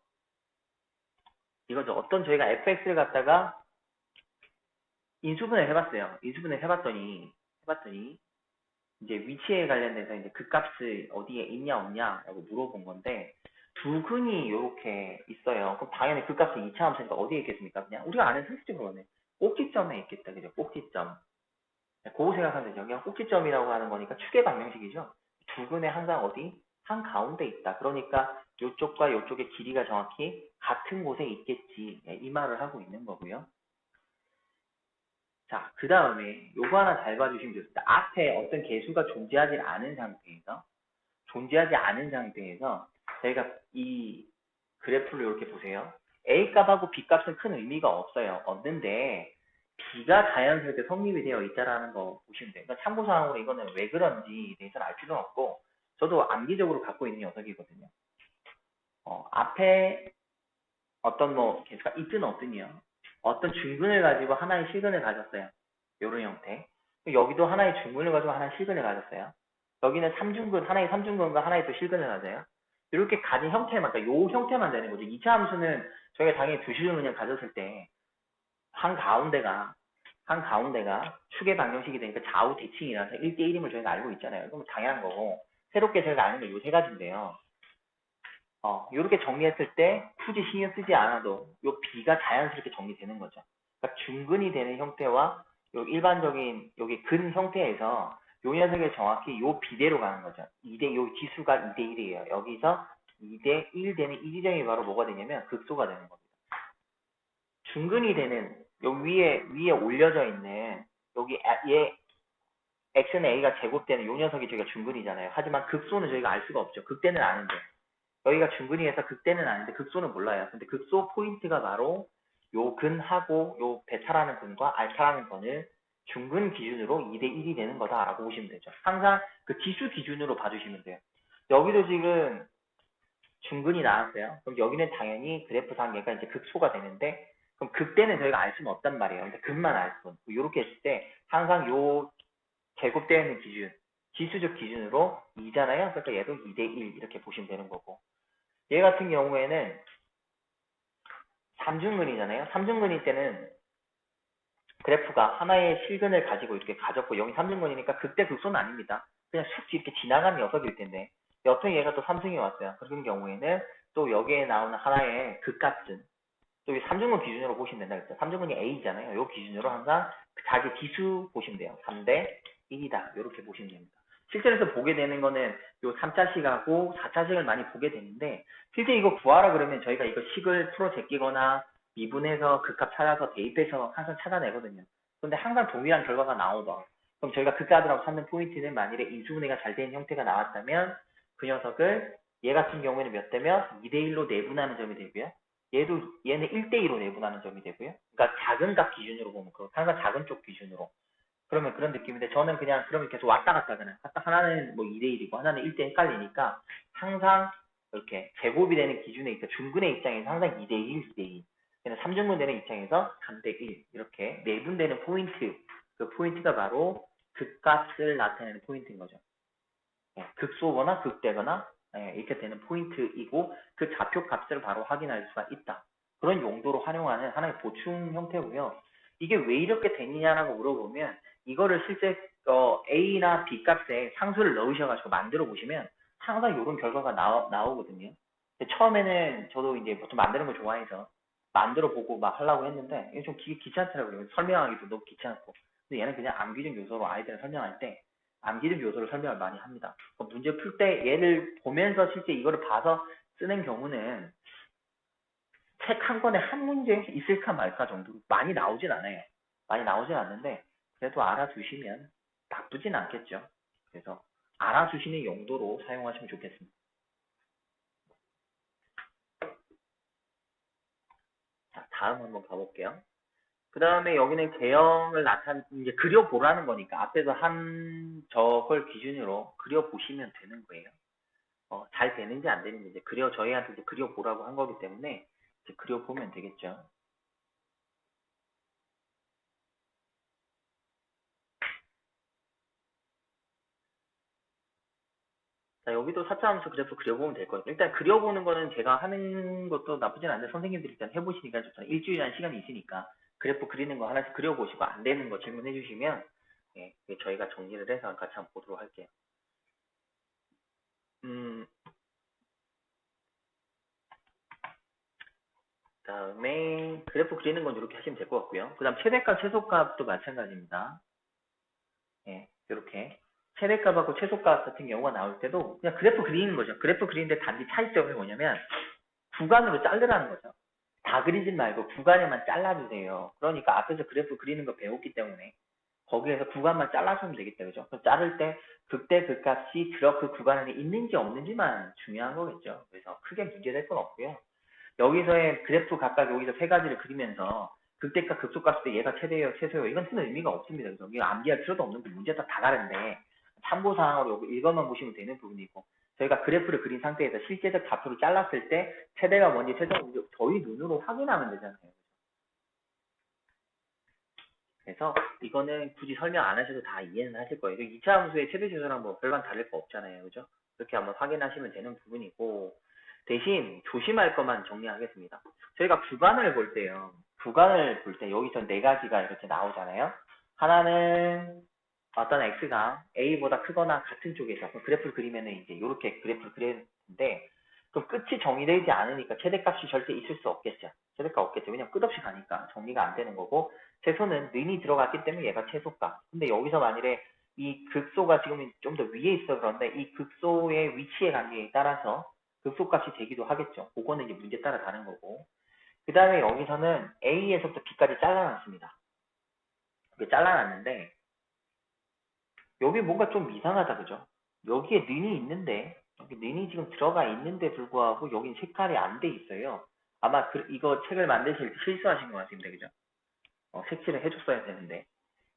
이거죠. 어떤 저희가 fx를 갖다가 인수분해 해봤어요. 인수분해 해봤더니 이제 위치에 관련돼서 이제 그 값을 어디에 있냐 없냐라고 물어본 건데 두 근이 이렇게 있어요. 그럼 당연히 그 값은 2차 함수니까 어디에 있겠습니까? 그냥 우리가 아는 상식적으로는 꼭지점에 있겠다. 그죠? 꼭지점. 그거 생각하면 되죠. 그냥 꼭지점이라고 하는 거니까 축의 방정식이죠. 두 근에 항상 어디? 한 가운데 있다. 그러니까 이쪽과 이쪽의 길이가 정확히 같은 곳에 있겠지. 이 말을 하고 있는 거고요. 자, 그 다음에 요거 하나 잘 봐주시면 좋습니다. 앞에 어떤 개수가 존재하지 않은 상태에서 저희가 이 그래프를 이렇게 보세요. A 값하고 B 값은 큰 의미가 없어요. 없는데 B가 자연스럽게 성립이 되어 있다라는 거 보시면 돼요. 그러니까 참고사항으로 이거는 왜 그런지 대해서는 알 필요는 없고, 저도 암기적으로 갖고 있는 녀석이거든요. 앞에 어떤 뭐 개수가 있든 없든요. 어떤 중근을 가지고 하나의 실근을 가졌어요. 요런 형태. 여기도 하나의 중근을 가지고 하나의 실근을 가졌어요. 여기는 하나의 삼중근과 하나의 또 실근을 가져요. 이렇게 가진 형태만, 그러니까 요 형태만 되는 거죠. 2차 함수는 저희가 당연히 두 실근을 그냥 가졌을 때, 한 가운데가 축의 방정식이 되니까 좌우 대칭이라서 1대1임을 저희가 알고 있잖아요. 그럼 당연한 거고, 새롭게 저희가 아는 게 요 세 가지인데요. 요렇게 정리했을 때 굳이 신경 쓰지 않아도 요 B가 자연스럽게 정리되는 거죠. 그러니까 중근이 되는 형태와 요 일반적인 여기 근 형태에서 요 녀석이 정확히 요 B대로 가는 거죠. 요 지수가 2대 1이에요. 여기서 2대 1 되는 이 지점이 바로 뭐가 되냐면 극소가 되는 겁니다. 중근이 되는 요 위에 올려져 있는 여기 얘 x는 a가 제곱되는 요 녀석이 저희가 중근이잖아요. 하지만 극소는 저희가 알 수가 없죠. 극대는 아는데. 여기가 중근이에서 극대는 아닌데 극소는 몰라요. 근데 극소 포인트가 바로 요 근하고 요 베타라는 근과 알파라는 근을 중근 기준으로 2대 1이 되는 거다라고 보시면 되죠. 항상 그 지수 기준으로 봐주시면 돼요. 여기도 지금 중근이 나왔어요. 그럼 여기는 당연히 그래프상 얘가 이제 극소가 되는데, 그럼 극대는 저희가 알 수는 없단 말이에요. 근데 근만 알 뿐. 이렇게 했을 때 항상 요 제곱되어 있는 기준, 지수적 기준으로 2잖아요. 그러니까 얘도 2대 1 이렇게 보시면 되는 거고. 얘 같은 경우에는 삼중근이잖아요. 삼중근일 때는 그래프가 하나의 실근을 가지고 이렇게 가졌고, 여기 삼중근이니까 극대 극소는 아닙니다. 그냥 쑥 이렇게 지나가는 녀석일 텐데, 옆에 얘가 또 삼승이 왔어요. 그런 경우에는 또 여기에 나오는 하나의 극값은 또 삼중근 기준으로 보시면 된다 그랬죠. 삼중근이 A잖아요. 요 기준으로 항상 자기 지수 보시면 돼요. 3대 1이다. 이렇게 보시면 됩니다. 실전에서 보게 되는 거는 요 3차식하고 4차식을 많이 보게 되는데, 실제 이거 구하라 그러면 저희가 이거 식을 풀어 제끼거나 미분해서 극값 찾아서 대입해서 항상 찾아내거든요. 근데 항상 동일한 결과가 나오더라. 그럼 저희가 극값이라고 찾는 포인트는 만일에 인수분해가 잘 된 형태가 나왔다면 그 녀석을 얘 같은 경우에는 몇 대면 2대 1로 내분하는 점이 되고요. 얘는 1대2로 내분하는 점이 되고요. 그러니까 작은 값 기준으로 보면 항상 작은 쪽 기준으로. 그러면 그런 느낌인데, 저는 그냥 그러면 계속 왔다 갔다 하잖아요. 하나는 뭐 2대1이고 하나는 1대 헷갈리니까 항상 이렇게 제곱이 되는 기준에 있어 중근의 입장에서 항상 2대1, 2대2. 그냥 3중근 되는 입장에서 3대1 이렇게 내분되는 포인트, 그 포인트가 바로 극값을 나타내는 포인트인 거죠. 극소거나 극대거나 이렇게 되는 포인트이고, 그 좌표 값을 바로 확인할 수가 있다. 그런 용도로 활용하는 하나의 보충 형태고요. 이게 왜 이렇게 되느냐라고 물어보면, 이거를 실제 A나 B 값에 상수를 넣으셔가지고 만들어 보시면 항상 이런 결과가 나오거든요. 처음에는 저도 이제 보통 만드는 걸 좋아해서 만들어 보고 막 하려고 했는데, 이게 좀 귀찮더라고요. 설명하기도 너무 귀찮고. 근데 얘는 그냥 암기적 요소로 아이들을 설명할 때 암기적 요소를 설명을 많이 합니다. 문제 풀 때 얘를 보면서 실제 이거를 봐서 쓰는 경우는 책 한 권에 한 문제 있을까 말까 정도로 많이 나오진 않아요. 많이 나오진 않는데 그래도 알아두시면 나쁘진 않겠죠. 그래서 알아두시는 용도로 사용하시면 좋겠습니다. 자, 다음 한번 가볼게요. 그 다음에 여기는 개형을 이제 그려보라는 거니까 앞에서 한 저걸 기준으로 그려보시면 되는 거예요. 잘 되는지 안 되는지 이제 저희한테 이제 그려보라고 한 거기 때문에 이제 그려보면 되겠죠. 자, 여기도 사차함수 그래프 그려보면 될 거예요. 일단 그려보는 거는 제가 하는 것도 나쁘진 않은데, 선생님들이 일단 해보시니까 좋잖아요. 일주일이라는 시간이 있으니까 그래프 그리는 거 하나씩 그려보시고 안 되는 거 질문해 주시면 저희가 정리를 해서 같이 한번 보도록 할게요. 다음에 그래프 그리는 건 이렇게 하시면 될 것 같고요. 그 다음 최대값, 최소값도 마찬가지입니다. 이렇게 최대값하고 최소값 같은 경우가 나올 때도 그냥 그래프 그리는 거죠. 그래프 그리는데 단지 차이점이 뭐냐면 구간으로 자르라는 거죠. 다 그리진 말고 구간에만 잘라주세요. 그러니까 앞에서 그래프 그리는 거 배웠기 때문에 거기에서 구간만 잘라주면 되겠다, 그죠? 그럼 자를 때 극대 극값이 그 구간 안에 있는지 없는지만 중요한 거겠죠. 그래서 크게 문제될 건 없고요. 여기서의 그래프 각각 여기서 세 가지를 그리면서 극대값 극소값일 때 얘가 최대예요, 최소예요. 이건 쓰는 의미가 없습니다. 그래서 이거 암기할 필요도 없는 거 문제가 다 다른데 참고사항으로 이것만 보시면 되는 부분이고 저희가 그래프를 그린 상태에서 실제적 좌표를 잘랐을 때 최대가 뭔지 최소가 뭔지 저희 눈으로 확인하면 되잖아요. 그래서 이거는 굳이 설명 안 하셔도 다 이해는 하실 거예요. 2차 함수의 최대 최소랑 뭐 별반 다를 거 없잖아요. 그죠? 이렇게 한번 확인하시면 되는 부분이고 대신 조심할 것만 정리하겠습니다. 저희가 구간을 볼 때요. 구간을 볼 때 여기서 네 가지가 이렇게 나오잖아요. 하나는 어떤 x가 a보다 크거나 같은 쪽에서 그래프를 그리면은 이제 이렇게 그래프를 그리는데 그럼 끝이 정의되지 않으니까 최대값이 절대 있을 수 없겠죠. 최대값 없겠죠. 왜냐면 끝없이 가니까 정리가 안 되는 거고 최소는 는이 들어갔기 때문에 얘가 최소값. 근데 여기서 만일에 이 극소가 지금 좀 더 위에 있어 그런데 이 극소의 위치의 관계에 따라서 극소값이 되기도 하겠죠. 그거는 이제 문제 따라 다른 거고. 그 다음에 여기서는 A에서부터 B까지 잘라놨습니다. 이렇게 잘라놨는데 여기 뭔가 좀 이상하다 그죠? 여기에 는이 있는데 여기 는이 지금 들어가 있는데 불구하고 여긴 색깔이 안 돼 있어요. 아마 이거 책을 만드실 때 실수하신 것 같습니다. 그죠? 색칠을 해줬어야 되는데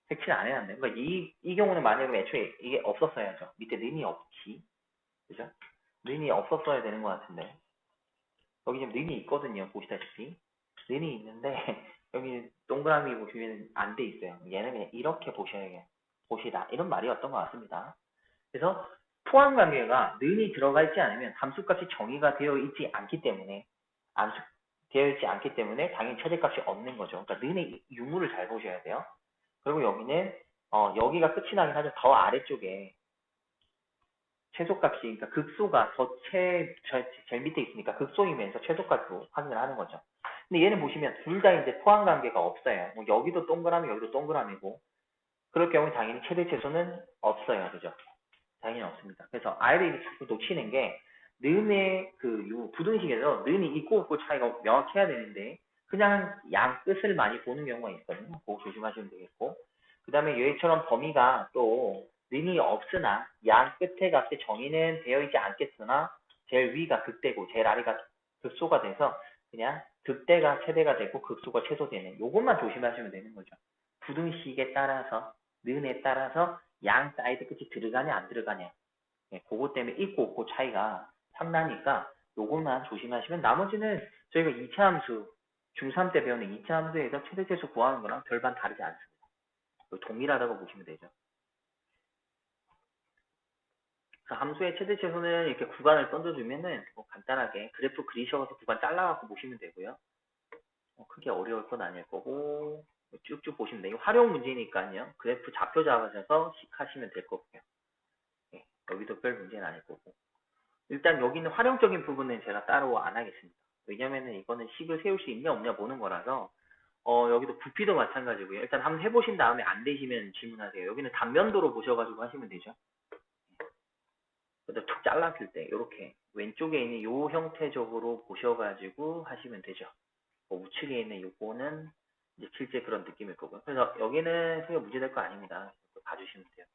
색칠 안 해놨네. 그러니까 이 경우는 만약에 애초에 이게 없었어야죠. 밑에 는이 없지. 그죠? 는이 없었어야 되는 것 같은데. 여기 지금 는이 있거든요. 보시다시피. 는이 있는데, 여기 동그라미 보시면 안 돼 있어요. 얘는 그냥 이렇게 보시다. 이런 말이었던 것 같습니다. 그래서 포함 관계가 는이 들어가 있지 않으면 함수값이 정의가 되어 있지 않기 때문에, 되어 있지 않기 때문에 당연히 최대값이 없는 거죠. 그러니까 는의 유무를 잘 보셔야 돼요. 그리고 여기는 여기가 끝이 나긴 하죠. 더 아래쪽에 최소값이 그러니까 극소가 제일 밑에 있으니까 극소이면서 최소값으로 확인을 하는 거죠. 근데 얘는 보시면 둘 다 이제 포함 관계가 없어요. 뭐 여기도 동그라미 여기도 동그라미고 그럴 경우에 당연히 최대 최소는 없어요. 그죠? 당연히 없습니다. 그래서 아이들이 자꾸 놓치는 게 는의 부등식에서 는이 있고 없고 차이가 명확해야 되는데 그냥 양 끝을 많이 보는 경우가 있거든요. 그거 조심하시면 되겠고 그 다음에 얘처럼 범위가 또 는이 없으나 양 끝의 값의 정의는 되어 있지 않겠으나 제일 위가 극대고 제일 아래가 극소가 돼서 그냥 극대가 최대가 되고 극소가 최소되는 요것만 조심하시면 되는 거죠. 부등식에 따라서 는에 따라서 양 사이드 끝이 들어가냐 안 들어가냐 그것 때문에 있고 없고 차이가 상나니까 요것만 조심하시면 나머지는 저희가 2차 함수 중3 때 배우는 2차 함수에서 최대 최소 구하는 거랑 별반 다르지 않습니다. 동일하다고 보시면 되죠. 그래서 함수의 최대 최소는 이렇게 구간을 던져주면은 간단하게 그래프 그리셔서 구간 잘라갖고 보시면 되고요. 크게 어려울 건 아닐 거고 쭉쭉 보시면 돼요. 활용 문제니까요. 그래프 좌표 잡으셔서 식 하시면 될 거고요. 네, 여기도 별 문제는 아닐 거고. 일단 여기는 활용적인 부분은 제가 따로 안 하겠습니다. 왜냐면은 이거는 식을 세울 수 있냐 없냐 보는 거라서 여기도 부피도 마찬가지고요. 일단 한번 해보신 다음에 안 되시면 질문하세요. 여기는 단면도로 보셔가지고 하시면 되죠. 그래서 툭 잘랐을 때 이렇게 왼쪽에 있는 요 형태적으로 보셔가지고 하시면 되죠. 우측에 있는 요거는 이제 실제 그런 느낌일 거고요. 그래서 여기는 크게 문제될 거 아닙니다. 봐주시면 돼요.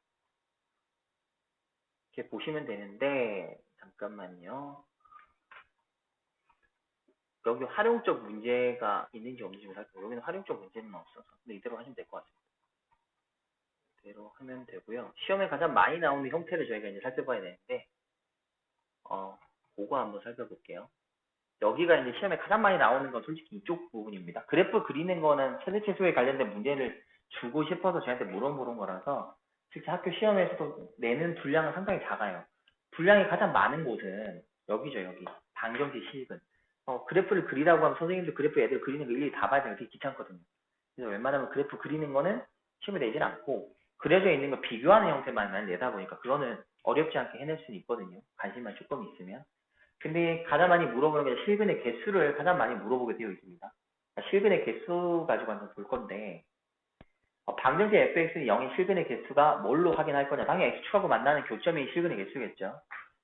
이렇게 보시면 되는데 잠깐만요. 여기 활용적 문제가 있는지 없는지 살펴보고 여기는 활용적 문제는 없어서 근데 이대로 하시면 될 것 같습니다. 이대로 하면 되고요. 시험에 가장 많이 나오는 형태를 저희가 이제 살펴봐야 되는데 그거 한번 살펴볼게요. 여기가 이제 시험에 가장 많이 나오는 건 솔직히 이쪽 부분입니다. 그래프 그리는 거는 최대 최소에 관련된 문제를 주고 싶어서 저한테 물어보는 거라서 실제 학교 시험에서도 내는 분량은 상당히 작아요. 분량이 가장 많은 곳은 여기죠, 여기. 방정식 실근. 그래프를 그리라고 하면 선생님들 그래프 애들 그리는 거 일일이 다 봐야 되는 게 되게 귀찮거든요. 그래서 웬만하면 그래프 그리는 거는 시험에 내질 않고 그려져 있는 거 비교하는 형태만 내다 보니까 그거는 어렵지 않게 해낼 수는 있거든요. 관심만 조금 있으면. 근데 가장 많이 물어보는 게 실근의 개수를 가장 많이 물어보게 되어 있습니다. 그러니까 실근의 개수 가지고 한번 볼 건데 방정식 fx는 0인 실근의 개수가 뭘로 확인할 거냐. 당연히 x축하고 만나는 교점이 실근의 개수겠죠.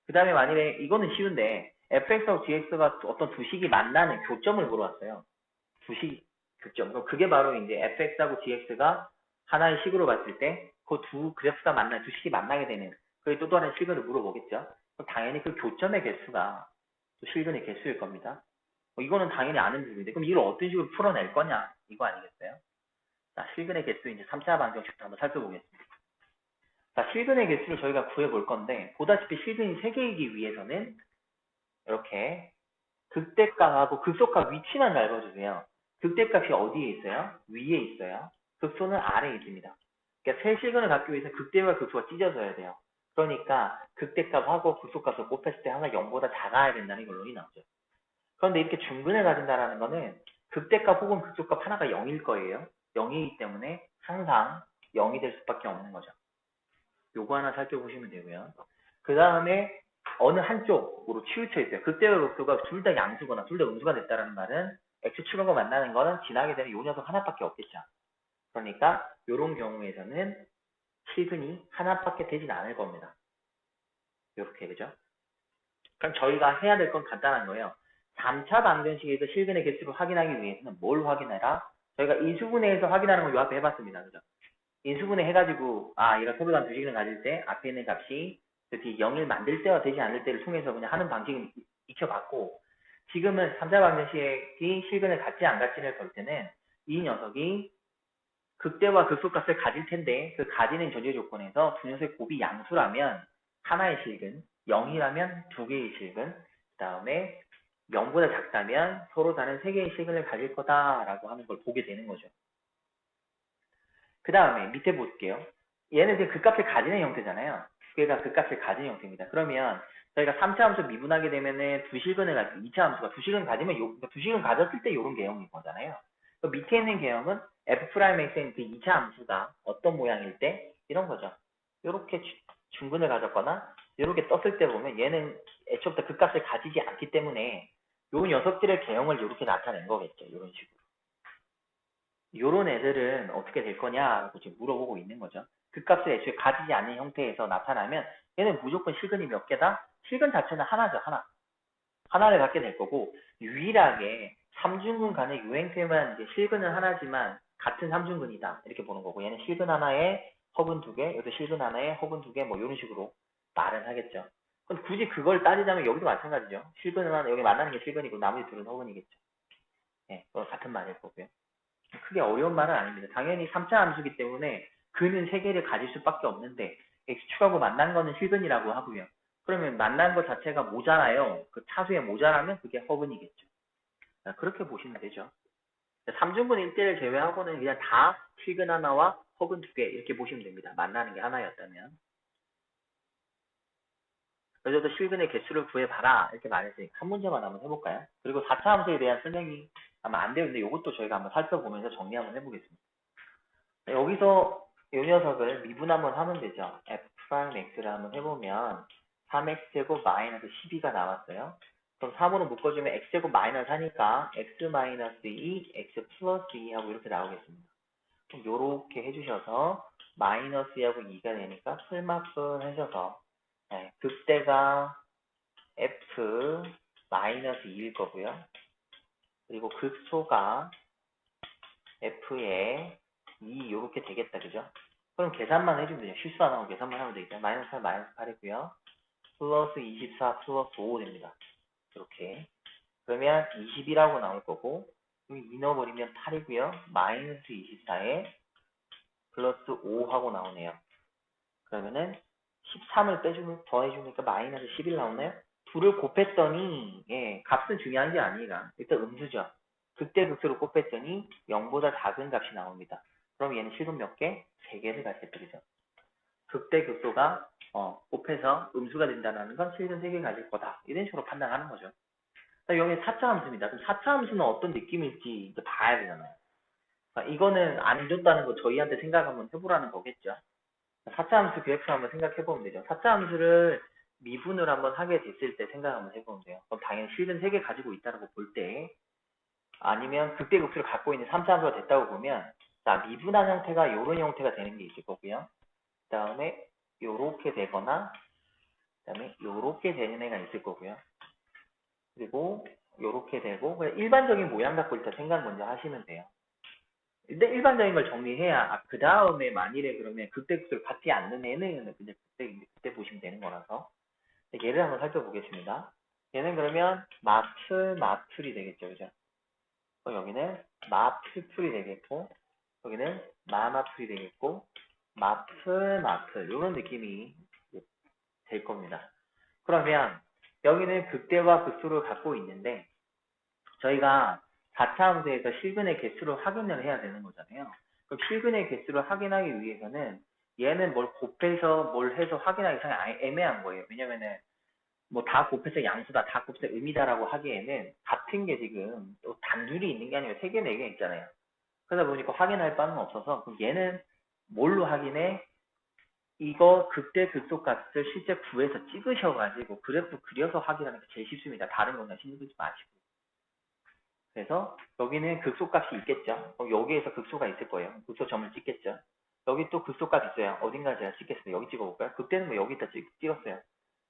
그 다음에 만일에 이거는 쉬운데 fx하고 gx가 어떤 두 식이 만나는 교점을 물어봤어요. 두식 교점. 그게 바로 이제 fx하고 gx가 하나의 식으로 봤을 때 그 두 그래프가 만나는 두 식이 만나게 되는 그게 또 다른 실근을 물어보겠죠. 그럼 당연히 그 교점의 개수가 또 실근의 개수일 겁니다. 이거는 당연히 아는 부분인데 그럼 이걸 어떤 식으로 풀어낼 거냐 이거 아니겠어요? 자, 실근의 개수 이제 3차 방정식도 한번 살펴보겠습니다. 자, 실근의 개수를 저희가 구해볼 건데 보다시피 실근이 3개이기 위해서는 이렇게 극대값하고 극소값 위치만 잘 봐주세요. 극대값이 어디에 있어요? 위에 있어요. 극소는 아래에 있습니다. 그러니까 세 실근을 갖기 위해서 극대와 극소가 찢어져야 돼요. 그러니까 극대값하고 극소값을 곱했을 때 항상 0보다 작아야 된다는 결론이 나오죠. 그런데 이렇게 중근을 가진다는 거는 극대값 혹은 극소값 하나가 0일 거예요. 0이기 때문에 항상 0이 될 수밖에 없는 거죠. 요거 하나 살펴보시면 되고요. 그 다음에 어느 한쪽으로 치우쳐 있어요. 극대와 극소가 둘 다 양수거나 둘 다 음수가 됐다는 말은 X축하고 만나는 거는 지나게 되는 요 녀석 하나밖에 없겠죠. 그러니까 이런 경우에서는 실근이 하나밖에 되진 않을 겁니다. 이렇게 그죠? 그럼 저희가 해야 될 건 간단한 거예요. 3차 방정식에서 실근의 개수를 확인하기 위해서는 뭘 확인해라? 저희가 인수분해해서 확인하는 걸 요 앞에 해봤습니다. 그죠? 인수분해 해가지고 얘가 서로간 두 식을 가질 때 앞에 있는 값이 이렇게 0을 만들 때와 되지 않을 때를 통해서 그냥 하는 방식을 익혀봤고 지금은 3차 방정식이 실근을 갖지 안 갖지를 볼 때는 이 녀석이 극대와 극소값을 가질 텐데 그 가지는 전제 조건에서 두 녀석의 곱이 양수라면 하나의 실근, 0이라면 두 개의 실근, 그 다음에 0보다 작다면 서로 다른 세 개의 실근을 가질 거다라고 하는 걸 보게 되는 거죠. 그 다음에 밑에 볼게요. 얘는 지금 그 값을 가지는 형태잖아요. 두 개가 그 값을 가지는 형태입니다. 그러면 저희가 3차 함수 미분하게 되면은 두 실근을 가지고 2차 함수가 두 실근 가지면 두 실근 가졌을 때 이런 개형인 거잖아요. 그 밑에 있는 개형은 f'xn 그 2차 함수가 어떤 모양일 때 이런 거죠. 이렇게 중근을 가졌거나 이렇게 떴을 때 보면 얘는 애초부터 그 값을 가지지 않기 때문에 요 녀석들의 개형을 이렇게 나타낸 거겠죠. 이런 식으로. 요런 애들은 어떻게 될 거냐라고 지금 물어보고 있는 거죠. 그 값을 애초에 가지지 않는 형태에서 나타나면 얘는 무조건 실근이 몇 개다? 실근 자체는 하나죠. 하나를 갖게 될 거고 유일하게 3중근 간의 유행태만 이제 실근은 하나지만 같은 3중근이다 이렇게 보는 거고 얘는 실근 하나에 허근 두 개, 여기도 실근 하나에 허근 두 개 뭐 이런 식으로 말은 하겠죠. 근데 굳이 그걸 따지자면 여기도 마찬가지죠. 실근은 하나, 여기 만나는 게 실근이고 나머지 둘은 허근이겠죠. 예, 그건 같은 말일 거고요. 크게 어려운 말은 아닙니다. 당연히 3차 함수기 때문에 그는 3개를 가질 수밖에 없는데 x축하고 만난 거는 실근이라고 하고요. 그러면 만난 것 자체가 모자라요. 그 차수에 모자라면 그게 허근이겠죠. 그렇게 보시면 되죠. 3중분 1대를 제외하고는 그냥 다 실근 하나와 허근 2개 이렇게 보시면 됩니다. 만나는 게 하나였다면. 그래도 실근의 개수를 구해봐라 이렇게 말했으니까 한 문제만 한번 해볼까요? 그리고 4차 함수에 대한 설명이 아마 안 되는데 이것도 저희가 한번 살펴보면서 정리 한번 해보겠습니다. 여기서 이 녀석을 미분 한번 하면 되죠. f'x를 한번 해보면 3x제곱 마이너스 12가 나왔어요. 그럼 3으로 묶어주면 x제곱 마이너스 하니까 x 마이너스 2, x 플러스 2 하고 이렇게 나오겠습니다. 그럼 요렇게 해주셔서 마이너스 2하고 2가 되니까 풀마분 하셔서 극대가 f 마이너스 2일 거고요. 그리고 극소가 f의 2 요렇게 되겠다. 그죠? 그럼 계산만 해주면 되죠. 실수 안 하고 계산만 하면 되겠죠. 마이너스 8 마이너스 8이고요. 플러스 24 플러스 5 됩니다. 이렇게. 그러면 20이라고 나올 거고 여기 2 넣어버리면 8이고요. 마이너스 24에 플러스 5 하고 나오네요. 그러면은 13을 빼주면 더해주니까 마이너스 11 나오나요? 둘을 곱했더니 값은 중요한 게 아니라 일단 음수죠. 극대 극소를 곱했더니 0보다 작은 값이 나옵니다. 그럼 얘는 실근 몇 개? 3개를 가지겠다. 그죠? 극대 극소가 곱해서 음수가 된다는 건 실근 3개 가질 거다. 이런 식으로 판단하는 거죠. 여기 4차 함수입니다. 그럼 4차 함수는 어떤 느낌일지 이제 봐야 되잖아요. 이거는 안 줬다는 거 저희한테 생각 한번 해보라는 거겠죠. 4차 함수 그래프 한번 생각해보면 되죠. 4차 함수를 미분을 한번 하게 됐을 때 생각 한번 해보면 돼요. 그럼 당연히 실근 3개 가지고 있다고 볼 때, 아니면 극대극수를 갖고 있는 3차 함수가 됐다고 보면, 자, 미분한 형태가 이런 형태가 되는 게 있을 거고요. 그 다음에 요렇게 되거나, 그 다음에 요렇게 되는 애가 있을 거고요. 그리고 요렇게 되고, 그냥 일반적인 모양 갖고 일단 생각 먼저 하시면 돼요. 일단 일반적인 걸 정리해야 그 다음에 만일에 그러면 극대극수를 받지 않는 애는 그냥 그때 보시면 되는 거라서 예를 한번 살펴보겠습니다. 얘는 그러면 마플이 되겠죠. 그죠? 그럼 여기는 마플이 되겠고, 여기는 마마플이 되겠고, 마플, 이런 느낌이 될 겁니다. 그러면 여기는 극대와 극소를 갖고 있는데, 저희가 4차 함수에서 실근의 개수를 확인을 해야 되는 거잖아요. 그럼 실근의 개수를 확인하기 위해서는 얘는 뭘 곱해서 뭘 해서 확인하기 상당히 애매한 거예요. 왜냐면은 뭐 다 곱해서 양수다, 다 곱해서 의미다라고 하기에는 같은 게 지금 또 단둘이 있는 게 아니고 3개, 4개 있잖아요. 그러다 보니까 확인할 바는 없어서 그럼 얘는 뭘로 확인해? 이거 극대 극소 값을 실제 구해서 찍으셔가지고 그래프 그려서 확인하는 게 제일 쉽습니다. 다른 거는 신경 쓰지 마시고. 그래서 여기는 극소값이 있겠죠. 여기에서 극소가 있을 거예요. 극소 점을 찍겠죠. 여기 또 극소값 있어요. 어딘가 제가 찍겠습니다. 여기 찍어볼까요? 그때는 뭐 여기다 찍었어요.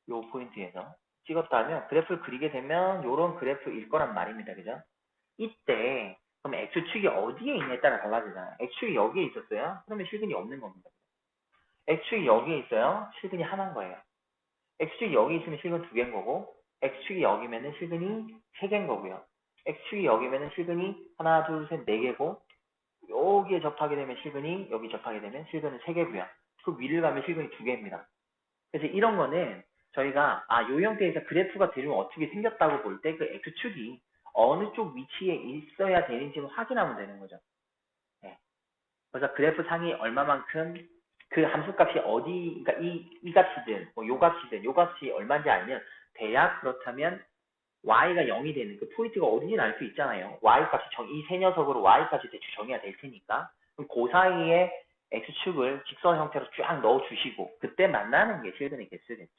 요 포인트에서 찍었다면 그래프를 그리게 되면 요런 그래프일 거란 말입니다. 그죠? 이때 그럼 X축이 어디에 있냐에 따라 달라지잖아요. X축이 여기에 있었어요. 그러면 실근이 없는 겁니다. X축이 여기에 있어요. 실근이 하나인 거예요. X축이 여기 있으면 실근 2개인 거고 X축이 여기면은 실근이 3개인 거고요. X축이 여기면은 실근이 하나, 둘, 셋, 4개고 여기에 접하게 되면 실근이 여기 접하게 되면 실근은 3개고요. 그 위를 가면 실근이 2개입니다. 그래서 이런 거는 저희가 요 형태에서 그래프가 대충 어떻게 생겼다고 볼 때 그 X축이 어느 쪽 위치에 있어야 되는지를 확인하면 되는 거죠. 네. 그래서 그래프 상이 얼마만큼 그 함수값이 어디, 그러니까 이 값이든 뭐 요 값이든 요 값이 얼마인지 알면 대략 그렇다면 y가 0이 되는 그 포인트가 어딘지는 알 수 있잖아요. y값이 이 세 녀석으로 y값이 대충 정의가 될 테니까 그럼 그 사이에 x축을 직선 형태로 쫙 넣어주시고 그때 만나는 게 실근의 개수겠죠.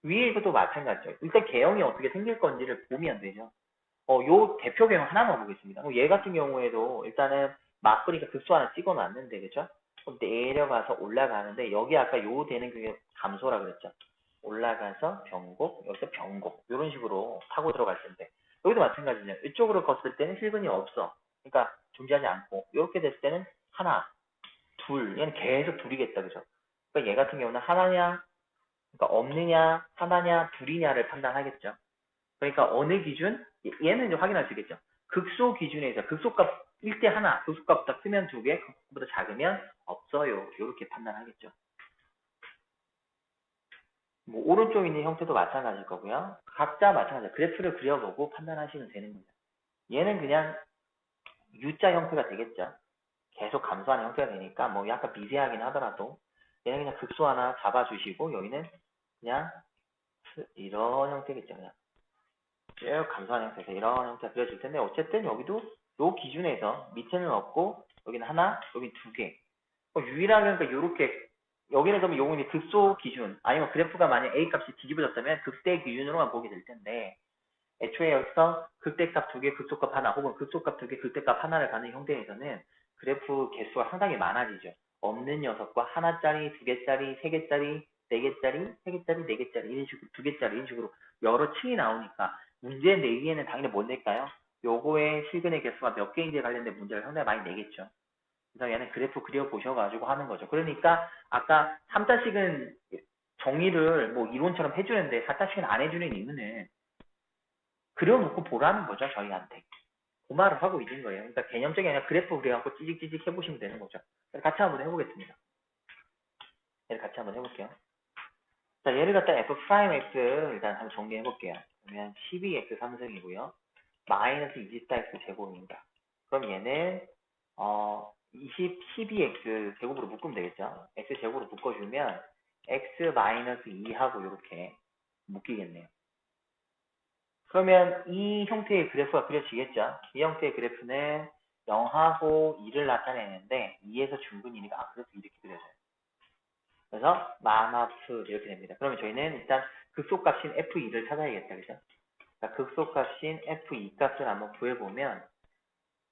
위에서도 마찬가지죠. 일단 개형이 어떻게 생길 건지를 보면 되죠. 요 대표 개형 하나만 보겠습니다. 얘 같은 경우에도 일단은 맞으니까 극소 하나 찍어놨는데, 그죠? 내려가서 올라가는데, 여기 아까 요 되는 그게 감소라 그랬죠? 올라가서 병곡, 여기서 병곡, 이런 식으로 타고 들어갈 텐데, 여기도 마찬가지죠. 이쪽으로 걷을 때는 실근이 없어. 그러니까 존재하지 않고, 이렇게 됐을 때는 하나, 둘, 얘는 계속 둘이겠다, 그죠? 그러니까 얘 같은 경우는 하나냐, 그러니까 없느냐, 하나냐, 둘이냐를 판단하겠죠. 그러니까 어느 기준? 얘는 이제 확인할 수 있겠죠. 극소 기준에서 극소값 1대 하나, 극소값보다 크면 2개, 극소값보다 작으면 없어요. 이렇게 판단하겠죠. 뭐 오른쪽에 있는 형태도 마찬가지일 거고요. 각자 마찬가지. 그래프를 그려보고 판단하시면 되는 거죠. 얘는 그냥 U자 형태가 되겠죠. 계속 감소하는 형태가 되니까 뭐 약간 미세하긴 하더라도 얘는 그냥 극소 하나 잡아주시고 여기는 그냥 이런 형태겠죠. 그냥 쭉 감소하는 형태에서 이런 형태가 그려질 텐데 어쨌든 여기도 요 기준에서 밑에는 없고 여기는 하나, 여기 2개. 유일하게 그러니까 요렇게 여기는 그러면 요거 이제 극소 기준 아니면 그래프가 만약 A 값이 뒤집어졌다면 극대 기준으로만 보게 될 텐데 애초에 여기서 극대값 2개, 극소값 하나 혹은 극소값 2개, 극대값 하나를 가는 형태에서는 그래프 개수가 상당히 많아지죠. 없는 녀석과 하나짜리, 2개짜리, 3개짜리, 4개짜리, 3개짜리, 4개짜리 이런 식으로 2개짜리 이런 식으로 여러 층이 나오니까 문제 내기에는 당연히 뭘 낼까요? 요거의 실근의 개수가 몇 개인지에 관련된 문제를 상당히 많이 내겠죠. 그래서 얘는 그래프 그려보셔가지고 하는 거죠. 그러니까 아까 3자식은 정의를 뭐 이론처럼 해주는데 4자식은 안 해주는 이유는 그려놓고 보라는 거죠, 저희한테. 그 말을 하고 있는 거예요. 그러니까 개념적인 아니라 그래프 그려갖고 찌직찌직 해보시면 되는 거죠. 같이 한번 해보겠습니다. 얘를 같이 한번 해볼게요. 자, 얘를 갖다 f'x 일단 한번 정리해볼게요. 그러면 12x 3승이고요. 마이너스 24x 제곱입니다. 그럼 얘는 12x 제곱으로 묶으면 되겠죠. x 제곱으로 묶어주면 x 마이너스 2하고 이렇게 묶이겠네요. 그러면 이 형태의 그래프가 그려지겠죠. 이 형태의 그래프는 0하고 2를 나타내는데 2에서 중근이니까 그래서 이렇게 그려져요. 그래서 마마프 이렇게 됩니다. 그러면 저희는 일단 극소값인 f2를 찾아야겠다. 그죠? 극소값인 f2 값을 한번 구해보면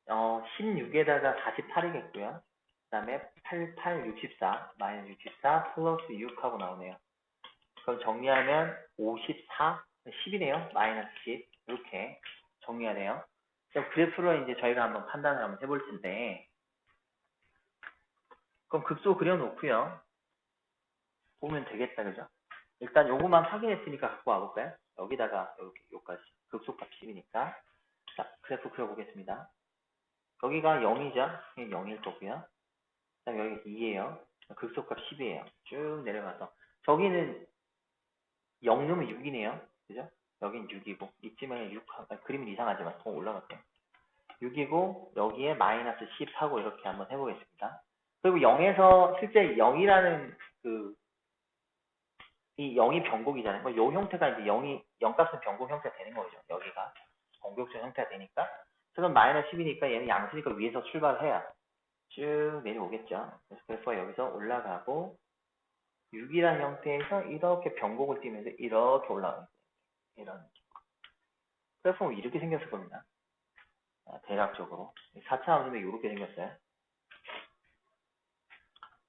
16에다가 48이겠고요. 그 다음에 88, 64, 마이너스 64 플러스 6하고 나오네요. 그럼 정리하면 54, 10이네요. 마이너스 10 이렇게 정리가 돼요. 그럼 그래프로 이제 저희가 한번 판단을 한번 해볼 텐데 그럼 극소 그려놓고요. 보면 되겠다. 그죠? 일단 요거만 확인했으니까 갖고 와볼까요? 여기다가 이렇게 요까지 극소값 10이니까 자 그래프 그려보겠습니다. 여기가 0이죠. 0일 거고요. 그다음 여기 2예요. 극소값 10이에요. 쭉 내려가서 저기는 0 넣으면 6이네요. 그죠? 여긴 6이고 이쯤에 6 그림이 이상하지만 더 올라갈게요. 6이고 여기에 마이너스 10하고 이렇게 한번 해보겠습니다. 그리고 0에서 실제 0이라는 이 0이 변곡이잖아요. 요 형태가 이제 0값은 변곡 형태가 되는 거죠. 여기가 공격적 형태가 되니까. 그럼 마이너스 10이니까 얘는 양수니까 위에서 출발해야 쭉 내려오겠죠. 그래서 그래프가 여기서 올라가고 6이라는 형태에서 이렇게 변곡을 띄면서 이렇게 올라가요. 이런 그래프는 이렇게 생겼을 겁니다. 대략적으로 4차 함수는 이렇게 생겼어요.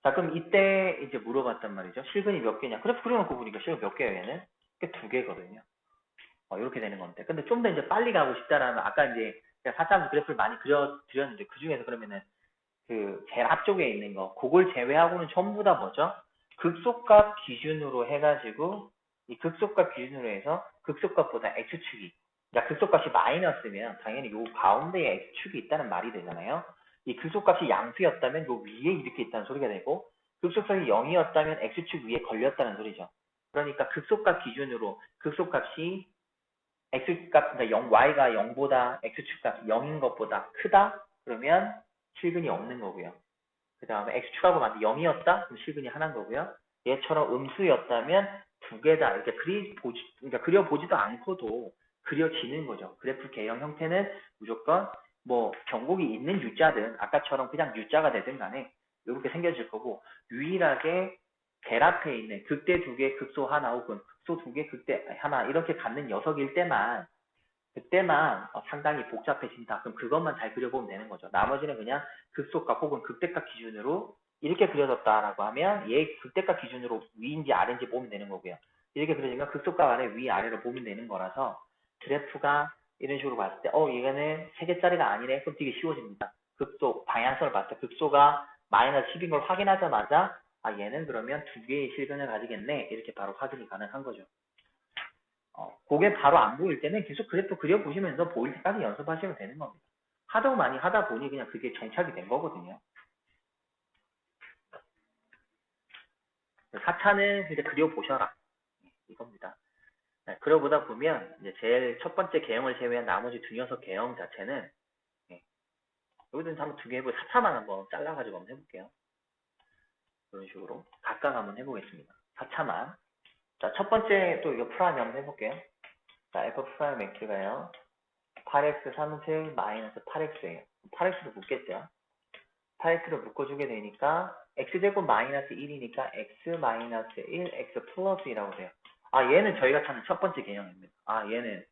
자 그럼 이때 이제 물어봤단 말이죠. 실근이 몇 개냐. 그래프 그려놓고 보니까 실근 몇 개예요 얘는? 두 개거든요. 이렇게 되는 건데. 근데 좀 더 이제 빨리 가고 싶다라면 아까 이제 제가 4차 함수 그래프를 많이 그려드렸는데 그 중에서 그러면은 그 제일 앞쪽에 있는 거 그걸 제외하고는 전부 다 뭐죠? 극소값 기준으로 해가지고 이 극소값 기준으로 해서 극소값보다 x축이 그러니까 극소값이 마이너스면 당연히 요 가운데에 x축이 있다는 말이 되잖아요. 이 극소값이 양수였다면 요 위에 이렇게 있다는 소리가 되고 극소값이 0이었다면 x축 위에 걸렸다는 소리죠. 그러니까 극소값 기준으로 극소값이 x값 그러니까 0, y가 0보다 x축값 0인 것보다 크다? 그러면 실근이 없는 거고요. 그 다음에 x축하고 만데 0이었다? 그럼 실근이 하나인 거고요. 얘처럼 음수였다면 두 개다. 이렇게 그러니까 그려보지도 않고도 그려지는 거죠. 그래프 개형 형태는 무조건 뭐 변곡이 있는 U자든 아까처럼 그냥 U자가 되든 간에 이렇게 생겨질 거고 유일하게 델 앞에 있는 극대 두 개, 극소 하나 혹은 극소 두 개, 극대 하나 이렇게 갖는 녀석일 때만 그때만 상당히 복잡해진다. 그럼 그것만 잘 그려보면 되는 거죠. 나머지는 그냥 극소값 혹은 극대값 기준으로 이렇게 그려졌다라고 하면 얘 극대값 기준으로 위인지 아래인지 보면 되는 거고요. 이렇게 그려지면 극소값 안에 위 아래로 보면 되는 거라서 그래프가 이런 식으로 봤을 때 얘는 3개짜리가 아니네. 그럼 되게 쉬워집니다. 극소 방향성을 봤을 때 극소가 마이너스 10인 걸 확인하자마자 얘는 그러면 2개의 실근을 가지겠네. 이렇게 바로 확인이 가능한 거죠. 그게 바로 안 보일 때는 계속 그래프 그려보시면서 보일 때까지 연습하시면 되는 겁니다. 하도 많이 하다 보니 그냥 그게 정착이 된 거거든요. 4차는 이제 그려보셔라. 이겁니다. 그려보다 보면 이제 제일 첫 번째 개형을 제외한 나머지 두 녀석 개형 자체는 여기든 한번 두 개 해보고 4차만 한번 잘라가지고 한번 해볼게요. 이런 식으로 각각 한번 해보겠습니다. 4차만. 자, 첫 번째 또 이거 프라임 한번 해볼게요. 자, f 프라임 x가요. 8x 3승 마이너스 8x예요. 8x로 묶겠죠. 8x로 묶어주게 되니까 x제곱 마이너스 1이니까 x 마이너스 1, x 플러스 1이라고 돼요. 얘는 저희가 찾는 첫 번째 개념입니다. 얘는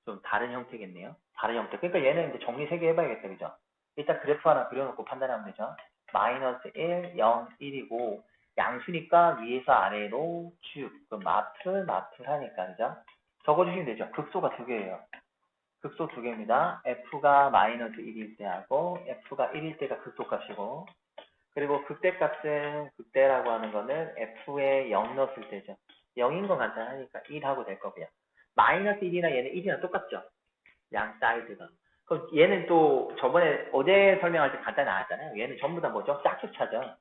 좀 다른 형태겠네요. 다른 형태. 그러니까 얘는 이제 정리 3개 해봐야겠다. 그죠? 일단 그래프 하나 그려놓고 판단하면 되죠. 마이너스 1, 0, 1이고 양수니까 위에서 아래로 쭉 마플 하니까 그죠? 적어주시면 되죠. 극소가 2개예요. 극소 2개입니다. f가 마이너스 1일 때하고 f가 1일 때가 극소값이고 그리고 극대값은 극대라고 하는 거는 f에 0 넣었을 때죠. 0인 건 간단하니까 1하고 될 거고요. 마이너스 1이나 얘는 1이나 똑같죠. 양 사이드가. 그럼 얘는 또 저번에 어제 설명할 때 간단히 나왔잖아요. 얘는 전부 다 뭐죠? 짝수차죠.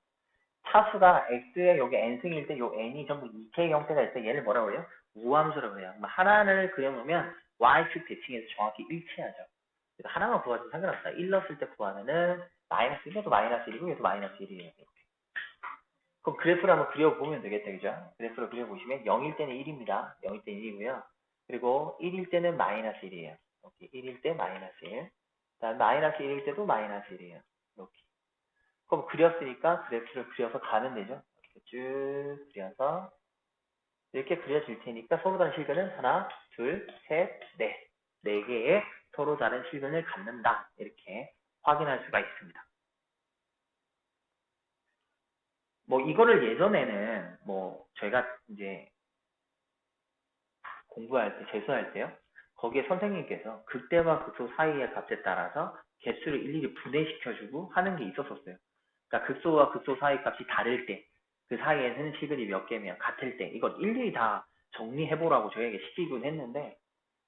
차수가 x에 여기 n승일 때 요 n이 전부 2k 형태가 있을 때 얘를 뭐라고 해요? 우함수라고 해요. 하나를 그려놓으면 y축 대칭해서 정확히 일치하죠. 그래서 하나만 구하지 상관없다. 1 넣었을 때 구하면은 마이너스 1도 마이너스 1이고 얘도 마이너스 1이에요. 그럼 그래프를 한번 그려보면 되겠다. 그죠? 그래프를 그려보시면 0일 때는 1입니다. 0일 때는 1이고요. 그리고 1일 때는 마이너스 1이에요. 이렇게 1일 때 마이너스 1. 그다음 마이너스 1일 때도 마이너스 1이에요. 이렇게. 그럼 그렸으니까 그래프를 그려서 가면 되죠. 이렇게 쭉 그려서 이렇게 그려질 테니까 서로 다른 실근은 하나, 둘, 셋, 넷. 4개의 서로 다른 실근을 갖는다. 이렇게 확인할 수가 있습니다. 뭐 이거를 예전에는 뭐 저희가 이제 공부할 때, 재수할 때요. 거기에 선생님께서 극대와 극소 사이의 값에 따라서 개수를 일일이 분해시켜주고 하는 게 있었었어요. 그러니까 극소와 극소 사이 값이 다를 때, 그 사이에는 시근이 몇 개면 같을 때, 이건 일일이 다 정리해보라고 저에게 시키곤 했는데,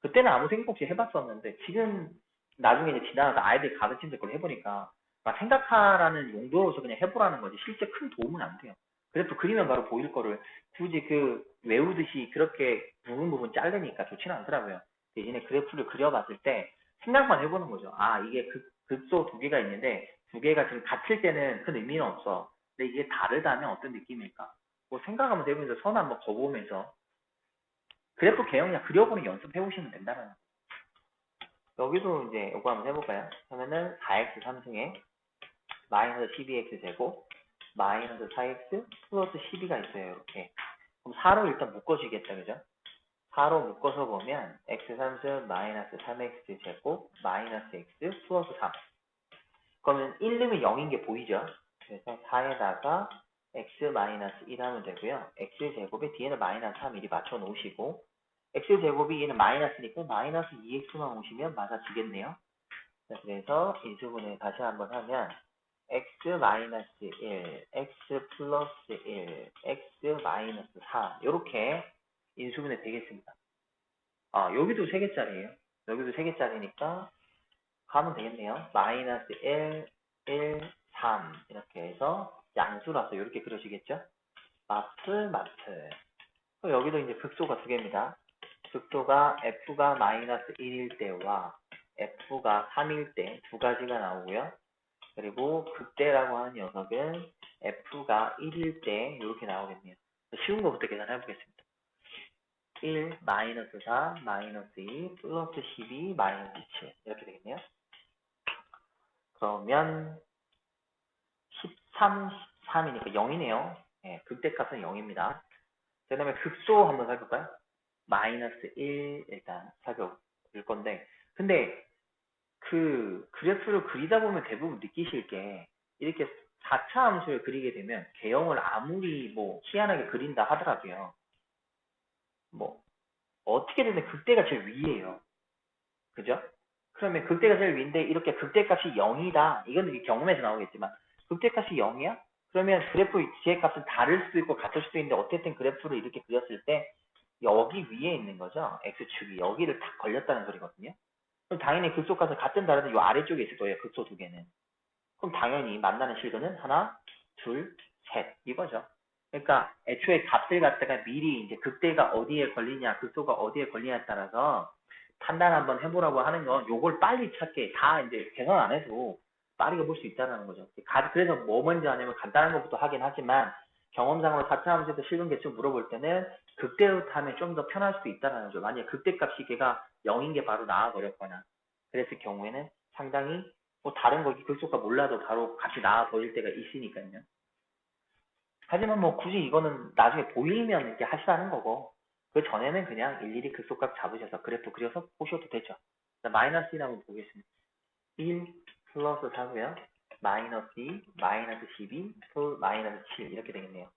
그때는 아무 생각 없이 해봤었는데, 지금 나중에 이제 지나가서 아이들 가르치면서 그걸 해보니까, 막 생각하라는 용도로서 그냥 해보라는 거지, 실제 큰 도움은 안 돼요. 그래프 그리면 바로 보일 거를 굳이 그 외우듯이 그렇게 부분 자르니까 좋지는 않더라고요. 대신에 그래프를 그려봤을 때 생각만 해보는 거죠. 아, 이게 극소 두 개가 있는데 두 개가 지금 같을 때는 큰 의미는 없어. 근데 이게 다르다면 어떤 느낌일까? 뭐 생각하면서 해보면서 선 한번 그어보면서 그래프 개형이야 그려보는 연습해 보시면 된다는. 여기도 이제 이거 한번 해볼까요? 그러면은 4x 3승에 마이너스 12x 제곱 마이너스 4x 플러스 12가 있어요. 이렇게. 그럼 4로 일단 묶어주겠다. 그죠? 4로 묶어서 보면 x 3승 마이너스 3x 제곱 마이너스 x 플러스 3. 그러면 1 넣으면 0인 게 보이죠? 그래서 4에다가 x 마이너스 1 하면 되고요. x 제곱에 뒤에는 마이너스 3 미리 맞춰 놓으시고 x 제곱이 얘는 마이너스니까 마이너스 2x만 오시면 맞아지겠네요. 자, 그래서 인수분해 다시 한번 하면 x 마이너스 1, x 플러스 1, x 마이너스 4 이렇게 인수분해 되겠습니다. 아, 여기도 3개짜리예요. 여기도 3개짜리니까 가면 되겠네요. 마이너스 1, 1, 3 이렇게 해서 양수라서 이렇게 그려지겠죠? 마플. 여기도 이제 극소가 2개입니다. 극소가 f가 마이너스 1일 때와 f가 3일 때 2가지가 나오고요. 그리고 극대라고 하는 녀석은 f가 1일 때 이렇게 나오겠네요. 쉬운 거부터 계산해 보겠습니다. 1, 마이너스 4, 마이너스 2, 플러스 12, 마이너스 7 이렇게 되겠네요. 그러면 13, 13이니까 0이네요. 네, 극대값은 0입니다. 그 다음에 극소 한번 살펴볼까요? 마이너스 1 일단 살펴볼 건데 근데 그 그래프를 그리다 보면 대부분 느끼실 게 이렇게 4차 함수를 그리게 되면 개형을 아무리 뭐 희한하게 그린다 하더라도요. 뭐 어떻게든 극대가 제일 위에요. 그죠? 그러면 극대가 제일 위인데 이렇게 극대값이 0이다. 이건 경험에서 나오겠지만 극대값이 0이야? 그러면 그래프 지혜값은 다를 수도 있고 같을 수도 있는데 어쨌든 그래프를 이렇게 그렸을 때 여기 위에 있는 거죠. X축이 여기를 딱 걸렸다는 소리거든요. 그럼 당연히 극소값은 같은 다르든 이 아래쪽에 있을 거예요. 극소 2개는. 그럼 당연히 만나는 실근은 하나, 둘, 셋 이거죠. 그러니까 애초에 값을 갖다가 미리 이제 극대가 어디에 걸리냐, 극소가 어디에 걸리냐에 따라서 판단 한번 해보라고 하는 건 요걸 빨리 찾게 다 이제 계산 안 해도 빠르게 볼 수 있다는 거죠. 그래서 뭐 먼저 하냐면 간단한 것부터 하긴 하지만 경험상으로 4차 함수에서 실근 계수 물어볼 때는 극대로 하면 좀 더 편할 수도 있다는 거죠. 만약에 극대값이 걔가 0인 게 바로 나와버렸거나 그랬을 경우에는 상당히 뭐 다른 거 극소가 몰라도 바로 값이 나와 버릴 때가 있으니까요. 하지만 뭐 굳이 이거는 나중에 보이면 이렇게 하시라는 거고 그 전에는 그냥 일일이 극소값 잡으셔서 그래프 그려서 보셔도 되죠. 마이너스 1 한번 보겠습니다. 1 플러스 4고요. 마이너스 2, 마이너스 12, 마이너스 7 이렇게 되겠네요.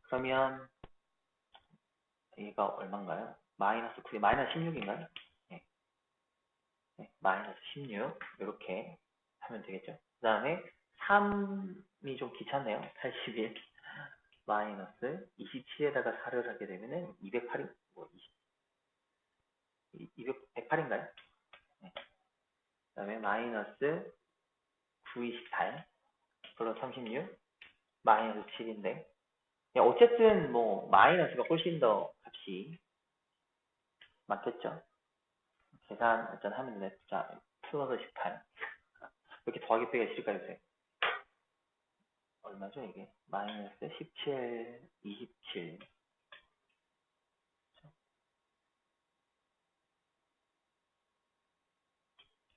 그러면 얘가 얼마인가요? 마이너스 9, 마이너스 16인가요? 네. 네, 마이너스 16 이렇게 하면 되겠죠. 그 다음에 3이 좀 귀찮네요. 81 마이너스 27에다가 4를 하게 되면은 208이 뭐 108인가요? 네. 그 다음에 마이너스 928 플러스 36 마이너스 7인데 어쨌든 뭐 마이너스가 훨씬 더 값이 많겠죠. 계산 일단 하면 되네. 자 플러스 18 이렇게 더하기 빼기가 싫을까요? 요새? 얼마죠 이게? 마이너스 17, 27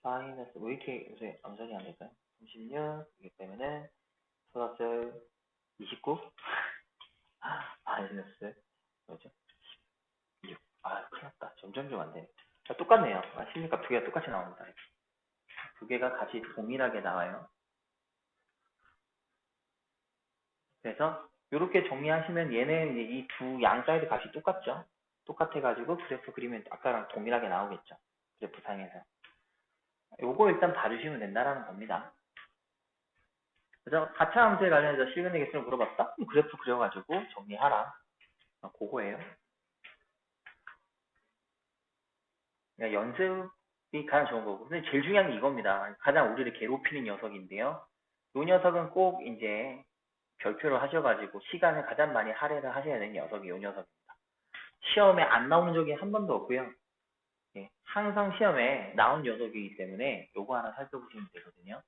마이너스 왜 이렇게 요새 암산이 안 될까요? 36이기 때문에 플러스 29 마이너스 뭐죠? 6 아 큰일 났다. 점점 좀 안 되네. 똑같네요. 16값 두 개가 똑같이 나옵니다. 두 개가 값이 동일하게 나와요. 그래서 이렇게 정리하시면 얘는 이 두 양 사이드 값이 똑같죠. 똑같아가지고 그래프 그리면 아까랑 동일하게 나오겠죠. 그래프 상에서. 요거 일단 봐주시면 된다라는 겁니다. 그래서 4차 함수에 관련해서 실근의 개수를 물어봤다? 그럼 그래프 그려가지고 정리하라. 그거예요. 그러니까 연습이 가장 좋은 거고. 근데 제일 중요한 게 이겁니다. 가장 우리를 괴롭히는 녀석인데요. 이 녀석은 꼭 이제 별표를 하셔가지고 시간을 가장 많이 할애를 하셔야 되는 녀석이 이 녀석입니다. 시험에 안 나오는 적이 한 번도 없고요. 예, 항상 시험에 나온 녀석이기 때문에 요거 하나 살펴보시면 되거든요.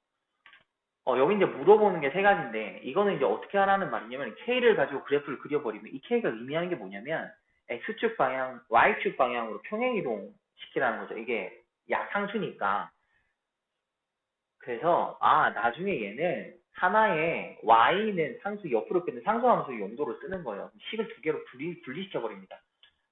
여기 이제 물어보는 게 세 가지인데, 이거는 이제 어떻게 하라는 말이냐면, K를 가지고 그래프를 그려버리면, 이 K가 의미하는 게 뭐냐면, X축 방향, Y축 방향으로 평행이동 시키라는 거죠. 이게 약상수니까. 그래서, 나중에 얘는 하나의 Y는 상수 옆으로 끄는 상수함수 용도로 쓰는 거예요. 식을 두 개로 분리시켜버립니다.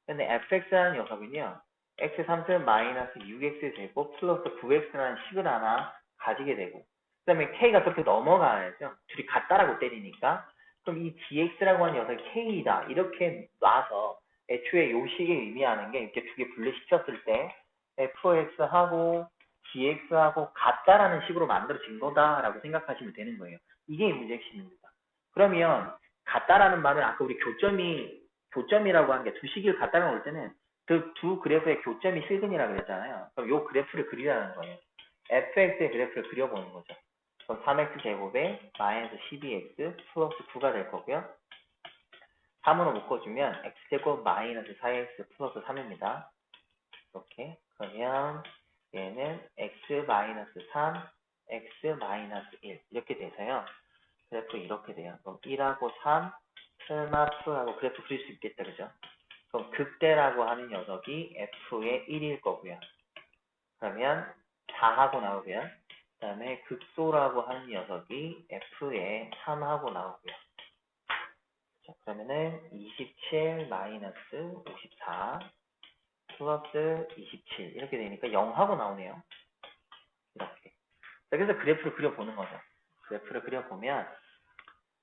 근데 fx라는 녀석은요, x 3승 마이너스 6x 되고 플러스 9x라는 식을 하나 가지게 되고, 그 다음에 k가 그렇게 넘어가야죠. 둘이 같다라고 때리니까. 그럼 이 dx라고 하는 녀석이 k이다. 이렇게 놔서 애초에 요 식이 의미하는 게 이렇게 두 개 분리시켰을 때 fx하고 dx하고 같다라는 식으로 만들어진 거다라고 생각하시면 되는 거예요. 이게 이 문제의 핵심입니다. 그러면 같다라는 말은 아까 우리 교점이라고 하는 게 두 식을 같다는 걸 때는 그 두 그래프의 교점이 실근이라고 그랬잖아요. 그럼 요 그래프를 그리라는 거예요. fx의 그래프를 그려보는 거죠. 그럼 3x 제곱에 마이너스 12x 플러스 9가 될 거고요. 3으로 묶어주면 x제곱 마이너스 4x 플러스 3입니다. 이렇게. 그러면 얘는 x 마이너스 3, x 마이너스 1 이렇게 돼서요. 그래프 이렇게 돼요. 그럼 1하고 3, 설마 2하고 그래프 그릴 수 있겠다. 그죠? 그럼 극대라고 하는 녀석이 f의 1일 거고요. 그러면 4하고 나오고요. 그 다음에 극소라고 하는 녀석이 f의 3하고 나오고요. 자, 그러면은 27 마이너스 54 플러스 27 이렇게 되니까 0하고 나오네요. 이렇게. 자, 그래서 그래프를 그려보는 거죠. 그래프를 그려보면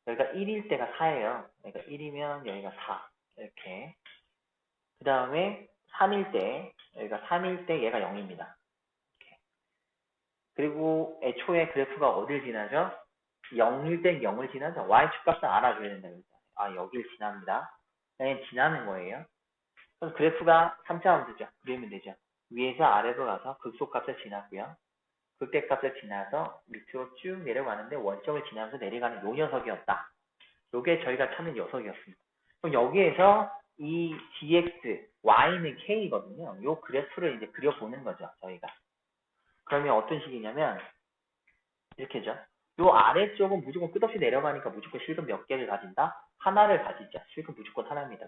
여기가 1일 때가 4예요. 여기가 1이면 여기가 4 이렇게. 그 다음에 3일 때, 여기가 3일 때 얘가 0입니다. 이렇게. 그리고 애초에 그래프가 어딜 지나죠? 0일 때 0을 지나죠. y축 값을 알아줘야 된다. 여길 지납니다. 그냥 지나는 거예요. 그럼 그래프가 3차 함수죠. 그리면 되죠. 위에서 아래로 가서 극소값을 지났고요. 극대값을 지나서 밑으로 쭉 내려가는데 원점을 지나면서 내려가는 요 녀석이었다. 요게 저희가 찾는 녀석이었습니다. 그럼 여기에서 이 dx, y는 k거든요. 요 그래프를 이제 그려보는 거죠, 저희가. 그러면 어떤 식이냐면, 이렇게죠. 요 아래쪽은 무조건 끝없이 내려가니까 무조건 실근 몇 개를 가진다? 하나를 가지죠. 실근 무조건 하나입니다.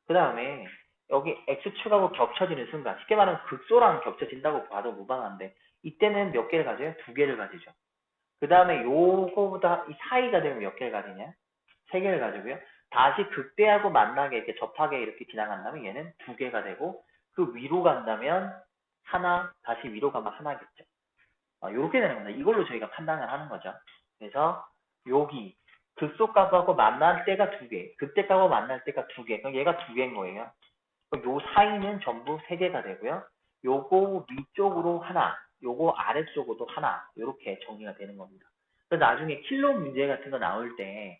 그 다음에, 여기 x축하고 겹쳐지는 순간, 쉽게 말하면 극소랑 겹쳐진다고 봐도 무방한데, 이때는 몇 개를 가져요? 두 개를 가지죠. 그 다음에 요거보다 이 사이가 되면 몇 개를 가지냐? 세 개를 가지고요. 다시 극대하고 만나게 이렇게 접하게 이렇게 지나간다면 얘는 두 개가 되고 그 위로 간다면 하나, 다시 위로 가면 하나겠죠. 이렇게 되는 겁니다. 이걸로 저희가 판단을 하는 거죠. 그래서 여기 극소값하고 만날 때가 두 개, 극대값하고 만날 때가 두 개. 그럼 얘가 두 개인 거예요. 그럼 요 사이는 전부 세 개가 되고요. 요거 위쪽으로 하나, 요거 아래쪽으로도 하나 이렇게 정리가 되는 겁니다. 그래서 나중에 킬로 문제 같은 거 나올 때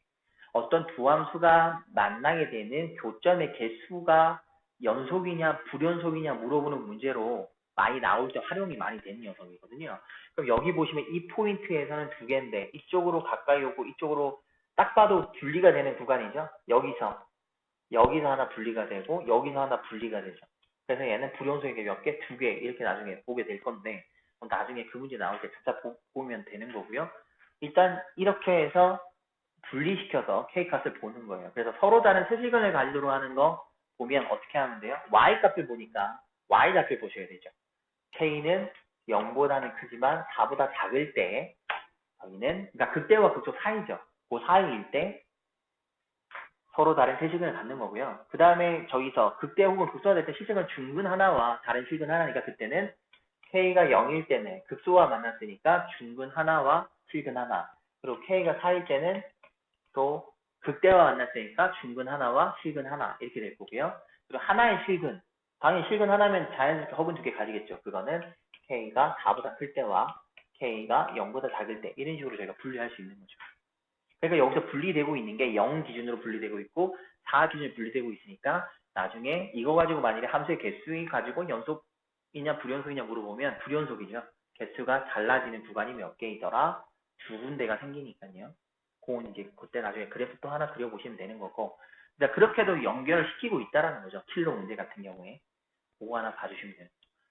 어떤 두 함수가 만나게 되는 교점의 개수가 연속이냐 불연속이냐 물어보는 문제로 많이 나올 때 활용이 많이 되는 녀석이거든요. 그럼 여기 보시면 이 포인트에서는 두 개인데 이쪽으로 가까이 오고 이쪽으로 딱 봐도 분리가 되는 구간이죠. 여기서 하나 분리가 되고 여기서 하나 분리가 되죠. 그래서 얘는 불연속의 몇 개? 두 개 이렇게 나중에 보게 될 건데 나중에 그 문제 나올 때 찾아보면 되는 거고요. 일단 이렇게 해서 분리시켜서 K값을 보는 거예요. 그래서 서로 다른 세시근을 가지도록 하는 거 보면 어떻게 하면 돼요? Y값을 보니까 Y값을 보셔야 되죠. K는 0보다는 크지만 4보다 작을 때 저희는 그러니까 극대와 극소 사이죠. 그 사이일 때 서로 다른 세시근을 갖는 거고요. 그 다음에 저기서 극대 혹은 극소가 될 때 실생은 중근 하나와 다른 실근 하나니까 그때는 K가 0일 때는 극소와 만났으니까 중근 하나와 실근 하나. 그리고 K가 4일 때는 또 극대와 만났으니까 중근 하나와 실근 하나 이렇게 될 거고요. 그리고 하나의 실근, 당연히 실근 하나면 자연스럽게 허분 두 개 가지겠죠. 그거는 K가 4보다 클 때와 K가 0보다 작을 때 이런 식으로 저희가 분리할 수 있는 거죠. 그러니까 여기서 분리되고 있는 게 0 기준으로 분리되고 있고 4 기준으로 분리되고 있으니까 나중에 이거 가지고 만일에 함수의 개수인 가지고 연속 연속이냐 불연속이냐 물어보면 불연속이죠. 개수가 달라지는 구간이 몇 개이더라? 두 군데가 생기니까요. 그건 이제 그때 나중에 그래프 또 하나 그려보시면 되는 거고. 그러니까 그렇게도 연결을 시키고 있다라는 거죠. 킬로 문제 같은 경우에. 그거 하나 봐주시면 돼요.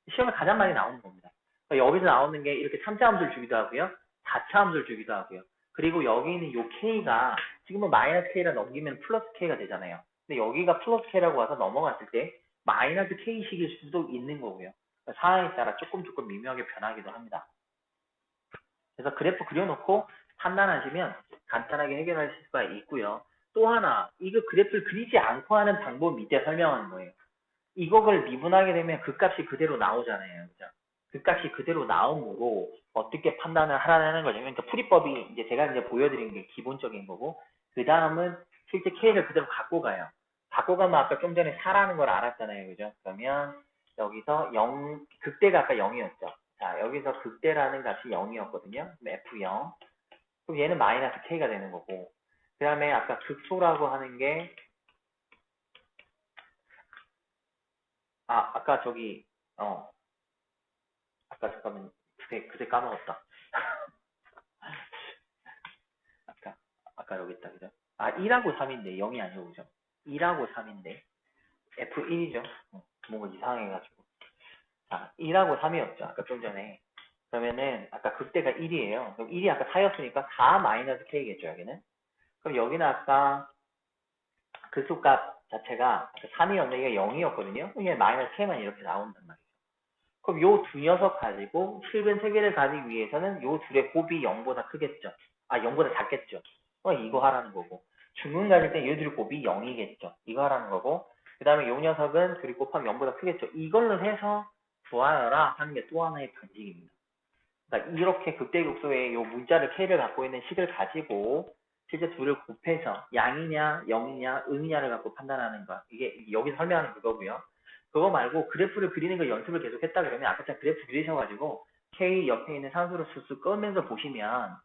시험에 가장 많이 나오는 겁니다. 그러니까 여기서 나오는 게 이렇게 3차 함수를 주기도 하고요. 4차 함수를 주기도 하고요. 그리고 여기 있는 요 K가 지금은 마이너스 K라 넘기면 플러스 K가 되잖아요. 근데 여기가 플러스 K라고 와서 넘어갔을 때 마이너스 K식일 수도 있는 거고요. 그러니까 상황에 따라 조금 미묘하게 변하기도 합니다. 그래서 그래프 그려놓고 판단하시면 간단하게 해결할 수가 있고요. 또 하나, 이거 그래프를 그리지 않고 하는 방법 밑에 설명하는 거예요. 이거를 미분하게 되면 그 값이 그대로 나오잖아요. 그죠? 그 값이 그대로 나오므로 어떻게 판단을 하라는 거죠. 그러니까 풀이법이 이제 제가 이제 보여드린 게 기본적인 거고, 그 다음은 실제 K를 그대로 갖고 가요. 갖고 가면 아까 좀 전에 4라는 걸 알았잖아요. 그죠? 그러면 여기서 0, 극대가 아까 0이었죠. 자, 여기서 극대라는 값이 0이었거든요. F0. 그럼 얘는 마이너스 K가 되는 거고, 그 다음에 아까 극소라고 하는 게, 아까 저기, 아까 잠깐만, 그새 까먹었다. 아까, 아까 여기 있다, 그죠? 1하고 3인데, 0이 아니고, 그죠? 1하고 3인데, F1이죠? 뭔가 이상해가지고. 자, 1하고 3이었죠, 아까 좀 전에. 그러면은, 아까 극대가 1이에요. 그럼 1이 아까 4였으니까 4 마이너스 K겠죠, 여기는? 그럼 여기는 아까 그 수값 자체가 3이었는데, 이게 0이었거든요? 그럼 얘 마이너스 K만 이렇게 나온단 말이에요. 그럼 요 두 녀석 가지고 실근 세 개를 가지기 위해서는 요 둘의 곱이 0보다 크겠죠. 0보다 작겠죠. 이거 하라는 거고. 중근 가질 때 얘들의 곱이 0이겠죠. 이거 하라는 거고. 그 다음에 요 녀석은 둘이 곱하면 0보다 크겠죠. 이걸로 해서 구하여라 하는 게 또 하나의 방식입니다. 그러니까 이렇게 극대극소의 요 문자를 K를 갖고 있는 식을 가지고 실제 둘을 곱해서 양이냐, 0이냐, 응이냐를 갖고 판단하는 거. 이게 여기서 설명하는 그거고요. 그거 말고 그래프를 그리는 거 연습을 계속 했다 그러면 아까처럼 그래프 그리셔가지고 K 옆에 있는 산수를 쑥쑥 꺼면서 보시면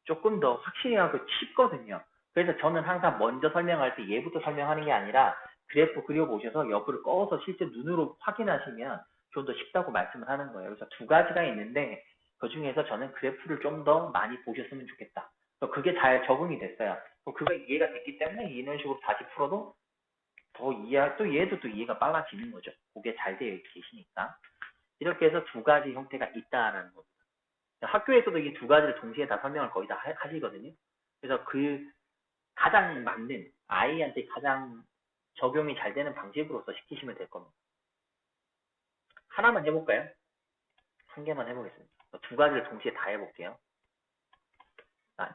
조금 더 확실히 하고 쉽거든요. 그래서 저는 항상 먼저 설명할 때 얘부터 설명하는 게 아니라 그래프 그려보셔서 옆을 꺼서 실제 눈으로 확인하시면 좀 더 쉽다고 말씀을 하는 거예요. 그래서 두 가지가 있는데 그 중에서 저는 그래프를 좀 더 많이 보셨으면 좋겠다. 그게 잘 적응이 됐어요. 그거 이해가 됐기 때문에 이런 식으로 다시 풀어도 더 또 얘도 또 이해가 빨라지는 거죠. 그게 잘 되어 계시니까. 이렇게 해서 두 가지 형태가 있다라는 겁니다. 학교에서도 이 두 가지를 동시에 다 설명을 거의 다 하시거든요. 그래서 그 가장 맞는 아이한테 가장 적용이 잘 되는 방식으로서 시키시면 될 겁니다. 하나만 해볼까요? 한 개만 해보겠습니다. 두 가지를 동시에 다 해볼게요.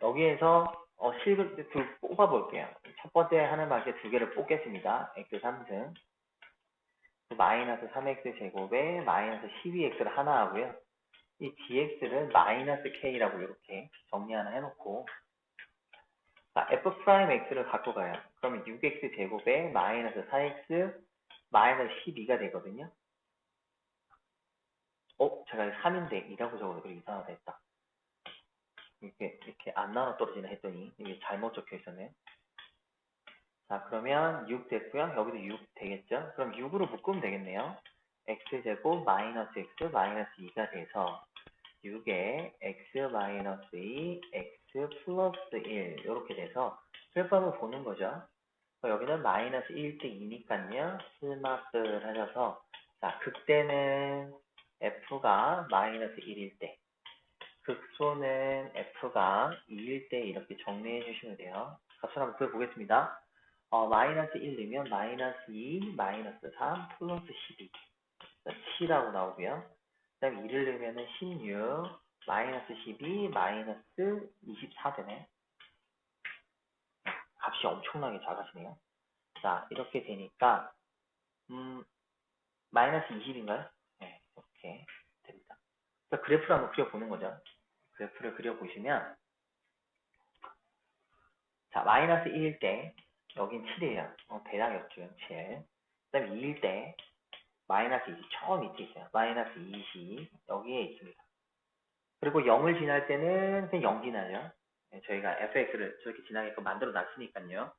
여기에서 실을 뽑아볼게요. 첫 번째 하는 방식 두 개를 뽑겠습니다. x 3승 마이너스 3x 제곱에 마이너스 12x를 하나 하고요. 이 dx를 마이너스 k라고 이렇게 정리 하나 해놓고 f'x를 갖고 가요. 그러면 6x 제곱에 마이너스 4x 마이너스 12가 되거든요. 제가 3인데 2라고 적어서 그렇게 이상하다 했다. 이렇게 안 나눠 떨어지나 했더니 이게 잘못 적혀 있었네요. 자, 그러면 6 됐고요. 여기도 6 되겠죠? 그럼 6으로 묶으면 되겠네요. x제곱 마이너스 x 마이너스 2가 돼서 6에 x 마이너스 2, x 플러스 1 이렇게 돼서 풀법을 보는 거죠. 여기는 마이너스 1대 2니까요. 스마트를 하셔서 자, 극대는 f가 마이너스 1일 때 극소는 f가 2일 때 이렇게 정리해 주시면 돼요. 값을 한번 구해보겠습니다. 마이너스 1 넣으면 마이너스 2, 마이너스 3, 플러스 12 7라고 나오고요. 그 다음에 2를 넣으면 16, 마이너스 12, 마이너스 24 되네. 값이 엄청나게 작아지네요. 자, 이렇게 되니까 마이너스 20인가요? 네, 이렇게 됩니다. 그래프를 한번 그려보는 거죠. 그래프를 그려보시면 자, 마이너스 1일 때 여긴 7이에요. 대략이었죠. 7. 그 다음에 2일 때 마이너스 20 처음 밑에 있어요. 마이너스 20 여기에 있습니다. 그리고 0을 지날 때는 그냥 0 지나죠. 저희가 fx를 저렇게 지나게끔 만들어 놨으니까요.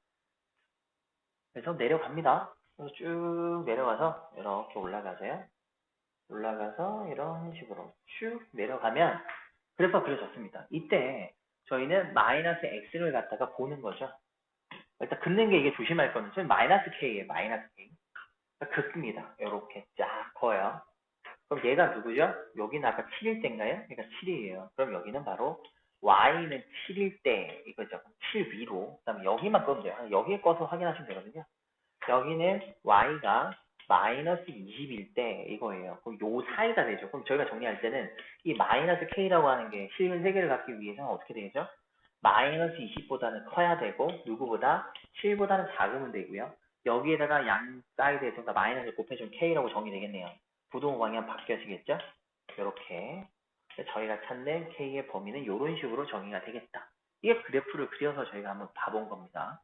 그래서 내려갑니다. 그래서 쭉 내려가서 이렇게 올라가세요. 올라가서 이런 식으로 쭉 내려가면 그래프가 그려졌습니다. 이때 저희는 마이너스 x를 갖다가 보는 거죠. 일단 긋는 게 이게 조심할 거는 저는 마이너스 k예요. 마이너스 k. 그러니까 긋습니다. 이렇게 쫙 커요. 그럼 얘가 누구죠? 여기는 아까 7일 때인가요? 그러니까 7이에요. 그럼 여기는 바로 y는 7일 때 이거죠. 7 위로. 그다음에 여기만 꺼면 돼요. 여기에 꺼서 확인하시면 되거든요. 여기는 y가 마이너스 20일 때 이거예요. 그럼 요 사이가 되죠. 그럼 저희가 정리할 때는 이 마이너스 k라고 하는 게 실근 3개를 갖기 위해서는 어떻게 되죠? 마이너스 20보다는 커야 되고 누구보다 7보다는 작으면 되고요. 여기에다가 양 사이드에 전부 다 마이너스 곱해주면 k라고 정의되겠네요. 부동 방향 바뀌어지겠죠? 이렇게 저희가 찾는 k의 범위는 이런 식으로 정의가 되겠다. 이게 그래프를 그려서 저희가 한번 봐본 겁니다.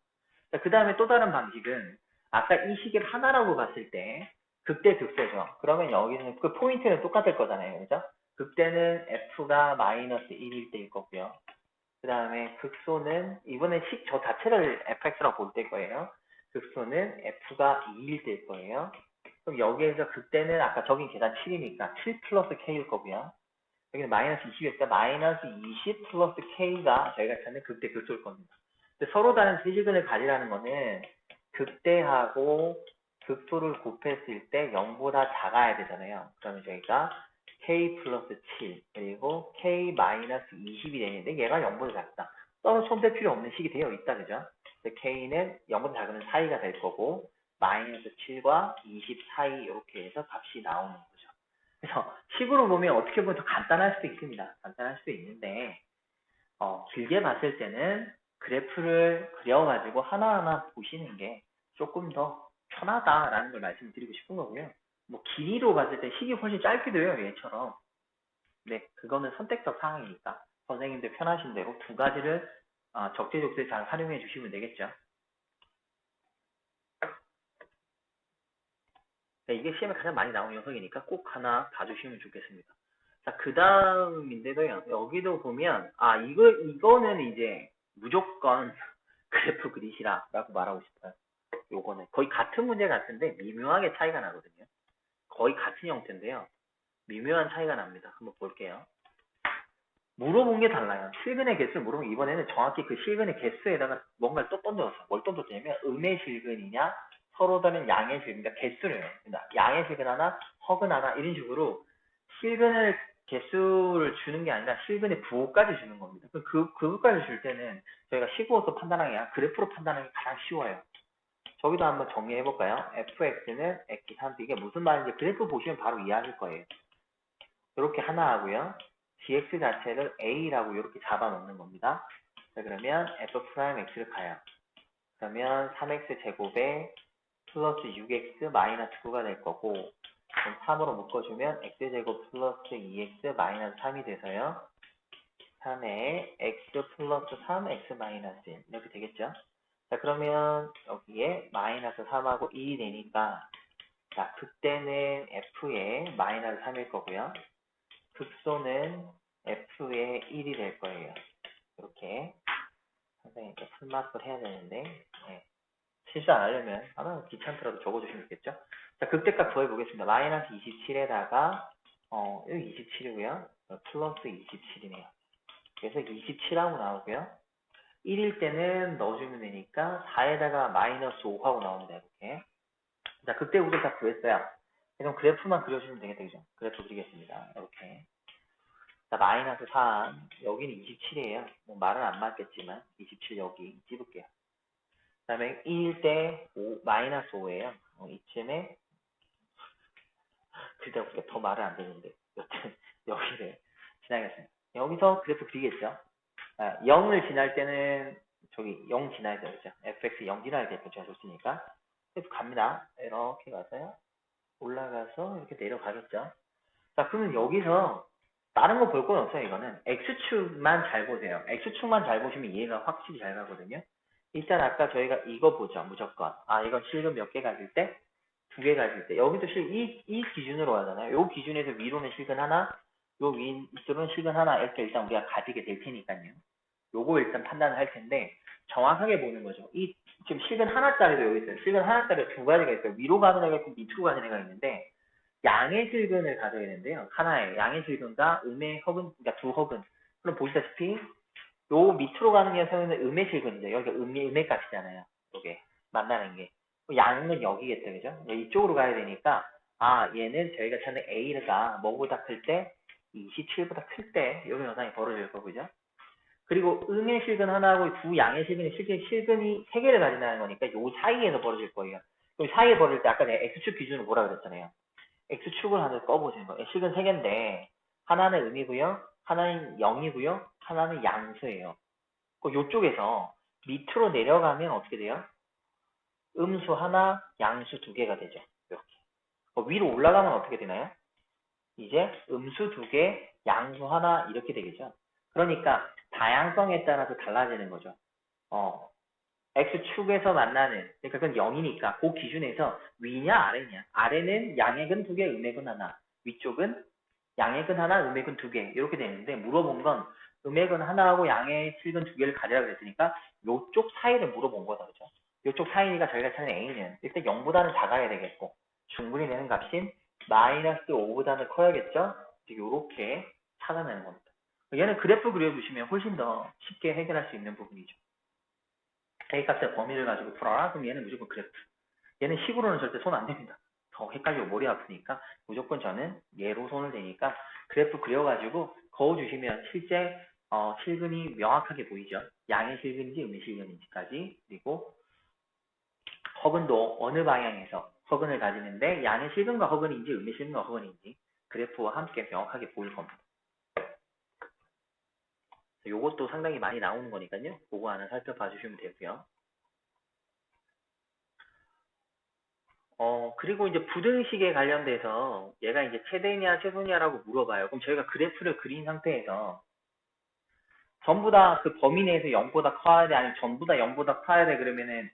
그 다음에 또 다른 방식은 아까 이 식을 하나라고 봤을 때 극대 극소죠. 그러면 여기는 그 포인트는 똑같을 거잖아요. 그죠? 극대는 f가 마이너스 1일 때일 거고요. 그 다음에 극소는 이번에 식 저 자체를 fx라고 볼 때일 거예요. 극소는 f가 2일 때일 거예요. 그럼 여기에서 극대는 아까 저긴 계산 7이니까 7 플러스 k일 거고요. 여기는 마이너스 20이니까 마이너스 20 플러스 k가 저희가 찾는 극대 극소일 겁니다. 근데 서로 다른 세시근을 가지라는 거는 극대하고 극소를 곱했을 때 0보다 작아야 되잖아요. 그러면 저희가 k 플러스 7 그리고 k 마이너스 20이 되는데 얘가 0보다 작다. 따로 손댈 필요 없는 식이 되어 있다. 그죠? k는 0보다 작으면 사이가 될 거고 마이너스 7과 20 사이 이렇게 해서 값이 나오는 거죠. 그래서 식으로 보면 어떻게 보면 더 간단할 수도 있습니다. 간단할 수도 있는데 길게 봤을 때는 그래프를 그려가지고 하나하나 보시는 게 조금 더 편하다라는 걸 말씀드리고 싶은 거고요. 뭐 길이로 봤을 때 식이 훨씬 짧기도 해요. 얘처럼. 네, 그거는 선택적 사항이니까 선생님들 편하신 대로 두 가지를 적재적소에 잘 활용해 주시면 되겠죠. 네, 이게 시험에 가장 많이 나오는 녀석이니까 꼭 하나 봐주시면 좋겠습니다. 자, 그 다음인데도요, 여기도 보면, 이거는 이제 무조건 그래프 그리시라라고 말하고 싶어요. 요거는 거의 같은 문제 같은데 미묘하게 차이가 나거든요. 거의 같은 형태인데요. 미묘한 차이가 납니다. 한번 볼게요. 물어본 게 달라요. 실근의 개수를 물어보면 이번에는 정확히 그 실근의 개수에다가 뭔가를 또 던져서 뭘 던졌냐면 음의 실근이냐 서로 다른 양의 실근, 그러니까 개수를 해요. 그러니까 양의 실근 하나, 허근 하나 이런 식으로 실근을 개수를 주는 게 아니라 실근의 부호까지 주는 겁니다. 그것까지 줄 때는 저희가 시구어서 판단하기 아니라 그래프로 판단하기 가장 쉬워요. 저기도 한번 정리해 볼까요? fx는 x 3 이게 무슨 말인지 그래프 보시면 바로 이해하실 거예요. 이렇게 하나 하고요. gx 자체를 a라고 이렇게 잡아놓는 겁니다. 자, 그러면 f'x를 가요. 그러면 3x 제곱에 플러스 6x 마이너스 9가 될 거고 그럼 3으로 묶어주면 x제곱 플러스 2x 마이너스 3이 돼서요. 3에 x 플러스 3, x 마이너스 1 이렇게 되겠죠. 자, 그러면 여기에 마이너스 3하고 2이 되니까 자, 극대는 f의 마이너스 3일 거고요. 극소는 f의 1이 될 거예요. 이렇게 선생님 풀마크를 해야 되는데 네. 실수 안 하려면 귀찮더라도 적어주시면 되겠죠. 자, 극대값 구해보겠습니다. 마이너스 27에다가 여기 27이고요. 플러스 27이네요. 그래서 27하고 나오고요. 1일 때는 넣어주면 되니까 4에다가 마이너스 5하고 나옵니다. 이렇게. 자, 극대 구조 다 구했어요. 그럼 그래프만 그려주면 되겠다. 그죠? 그래프 그리겠습니다. 이렇게. 자, 마이너스 3. 여기는 27이에요. 뭐 말은 안 맞겠지만 27 여기 찝을게요. 그 다음에 1일 때 마이너스 5예요. 이쯤에 그때부터 더 말은 안 되는데 여튼 여기를 지나겠습니다. 여기서 그래프 그리겠죠. 0을 지날 때는 저기 0 지나야 되죠. fx 0 지나야 될 때 좋으니까 그래프 갑니다. 이렇게 가서요. 올라가서 이렇게 내려가겠죠. 자, 그러면 여기서 다른 거 볼 건 없어요. 이거는 x축만 잘 보세요. x축만 잘 보시면 이해가 확실히 잘 가거든요. 일단 아까 저희가 이거 보죠. 무조건. 이건 실근 몇 개 가질 때? 2개 가질 때. 여기도 이 기준으로 하잖아요. 이 기준에서 위로는 실근 하나, 요 밑으로는 실근 하나 이렇게 일단 우리가 가지게 될 테니까요. 요거 일단 판단을 할 텐데 정확하게 보는 거죠. 지금 실근 하나짜리도 여기 있어요. 실근 하나짜리 두 가지가 있어요. 위로 가는 애가 있고 밑으로 가는 애가 있는데 양의 실근을 가져야 되는데요. 하나의 양의 실근과 음의 허근, 그러니까 두 허근. 그럼 보시다시피 요 밑으로 가는 녀석은 음의 실근이죠. 여기가 음의 값이잖아요. 요게 만나는 게. 양은 여기겠죠, 그죠? 이쪽으로 가야 되니까 얘는 저희가 찾는 A가 뭐보다 클 때 27보다 클 때 여기 현상이 벌어질 거고, 그죠? 그리고 음의 실근 하나하고 두 양의 실근이 실제 실근이 세 개를 가진다는 거니까 요 사이에서 벌어질 거예요. 그럼 사이에 벌어질 때 아까 내가 X축 기준으로 뭐라 그랬잖아요. X축을 하나 꺼보시는 거예요. 실근 세 개인데 하나는 음이고요. 하나는 0이고요. 하나는 양수예요. 요쪽에서 밑으로 내려가면 어떻게 돼요? 음수 하나, 양수 두 개가 되죠. 이렇게. 위로 올라가면 어떻게 되나요? 이제 음수 두 개, 양수 하나 이렇게 되겠죠. 그러니까 다양성에 따라서 달라지는 거죠. X축에서 만나는, 그러니까 그건 0이니까 그 기준에서 위냐 아래냐. 아래는 양액은 두 개, 음액은 하나. 위쪽은 양액은 하나, 음액은 두 개. 이렇게 되는데 물어본 건 음액은 하나하고 양의 실근 두 개를 가지라 그랬으니까 요쪽 사이를 물어본 거다. 그죠? 요쪽 사이니까 저희가 찾는 A는 일단 0보다는 작아야 되겠고 충분히 되는 값인 마이너스 5보다는 커야겠죠? 이렇게 찾아내는 겁니다. 얘는 그래프 그려주시면 훨씬 더 쉽게 해결할 수 있는 부분이죠. A값의 범위를 가지고 풀어라? 그럼 얘는 무조건 그래프. 얘는 식으로는 절대 손 안 됩니다. 더 헷갈리고 머리 아프니까 무조건 저는 얘로 손을 대니까 그래프 그려가지고 그어주시면 실제 실근이 명확하게 보이죠. 양의 실근인지 음의 실근인지까지. 그리고 허근도 어느 방향에서 허근을 가지는데 양의 실근과 허근인지 음의 실근과 허근인지 그래프와 함께 명확하게 보일 겁니다. 요것도 상당히 많이 나오는 거니까요. 그거 하나 살펴봐 주시면 되고요. 그리고 이제 부등식에 관련돼서 얘가 이제 최대냐 최소냐라고 물어봐요. 그럼 저희가 그래프를 그린 상태에서 전부 다 그 범위 내에서 0보다 커야 돼? 아니면 전부 다 0보다 커야 돼? 그러면은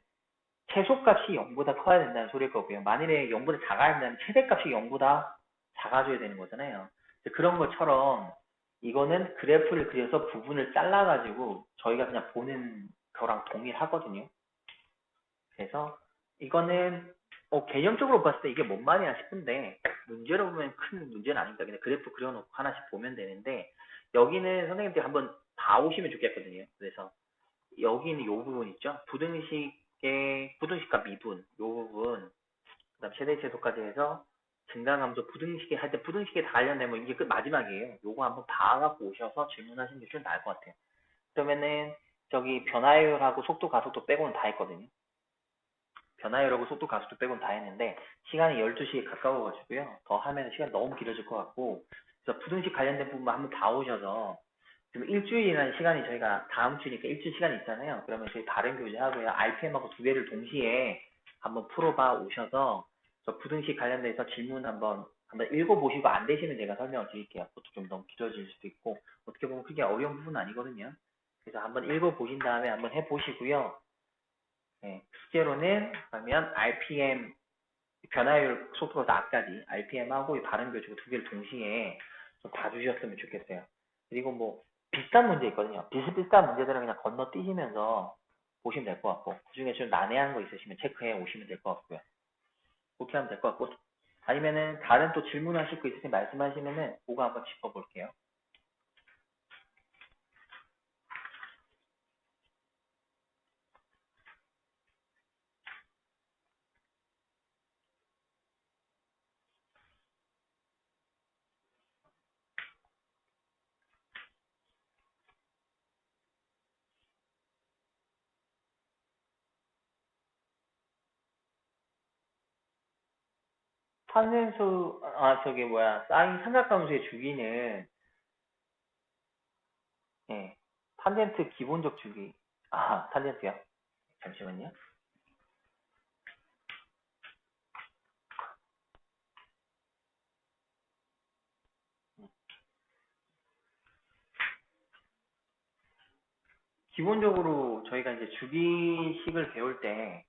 최소값이 0보다 커야 된다는 소리일 거고요. 만일에 0보다 작아야 된다면 최대값이 0보다 작아져야 되는 거잖아요. 그런 것처럼 이거는 그래프를 그려서 부분을 잘라가지고 저희가 그냥 보는 거랑 동일하거든요. 그래서 이거는 개념적으로 봤을 때 이게 뭔 말이야 싶은데 문제로 보면 큰 문제는 아닙니다. 그냥 그래프 그려놓고 하나씩 보면 되는데 여기는 선생님들이 한번 봐오시면 좋겠거든요. 그래서 여기는 요 부분 있죠. 부등식과 미분 요 부분 그다음 최대 최소까지 해서 증가함수 부등식에 할 때 부등식에 다 관련되면 이게 끝 마지막이에요. 요거 한번 봐갖고 오셔서 질문하시는 게 좀 나을 것 같아요. 그러면은 저기 변화율하고 속도 가속도 빼고는 다 했거든요. 변화율하고 속도 가속도 빼고는 다 했는데 시간이 12시에 가까워가지고요. 더 하면 시간이 너무 길어질 것 같고 그래서 부등식 관련된 부분만 한번 다 오셔서 지금 일주일이라는 시간이 저희가 다음 주니까 일주일 시간이 있잖아요. 그러면 저희 발음 교재하고요. RPM하고 두 개를 동시에 한번 풀어봐 오셔서 저 부등식 관련돼서 질문 한번 읽어보시고 안 되시면 제가 설명을 드릴게요. 그것도 좀 너무 길어질 수도 있고 어떻게 보면 그게 어려운 부분은 아니거든요. 그래서 한번 읽어보신 다음에 한번 해보시고요. 네, 숙제로는 그러면 RPM 변화율 속도가 앞까지 RPM하고 이 발음 교재고 두 개를 동시에 좀 봐주셨으면 좋겠어요. 그리고 뭐 비슷한 문제 있거든요. 비슷비슷한 문제들은 그냥 건너뛰시면서 보시면 될 것 같고 그 중에 좀 난해한 거 있으시면 체크해 오시면 될 것 같고요. 그렇게 하면 될 것 같고 아니면은 다른 또 질문하실 거 있으시면 말씀하시면은 그거 한번 짚어볼게요. 탄생수 저기 뭐야 사인 삼각함수의 주기는 예, 탄젠트 기본적 주기 탄젠트요? 잠시만요. 기본적으로 저희가 이제 주기식을 배울 때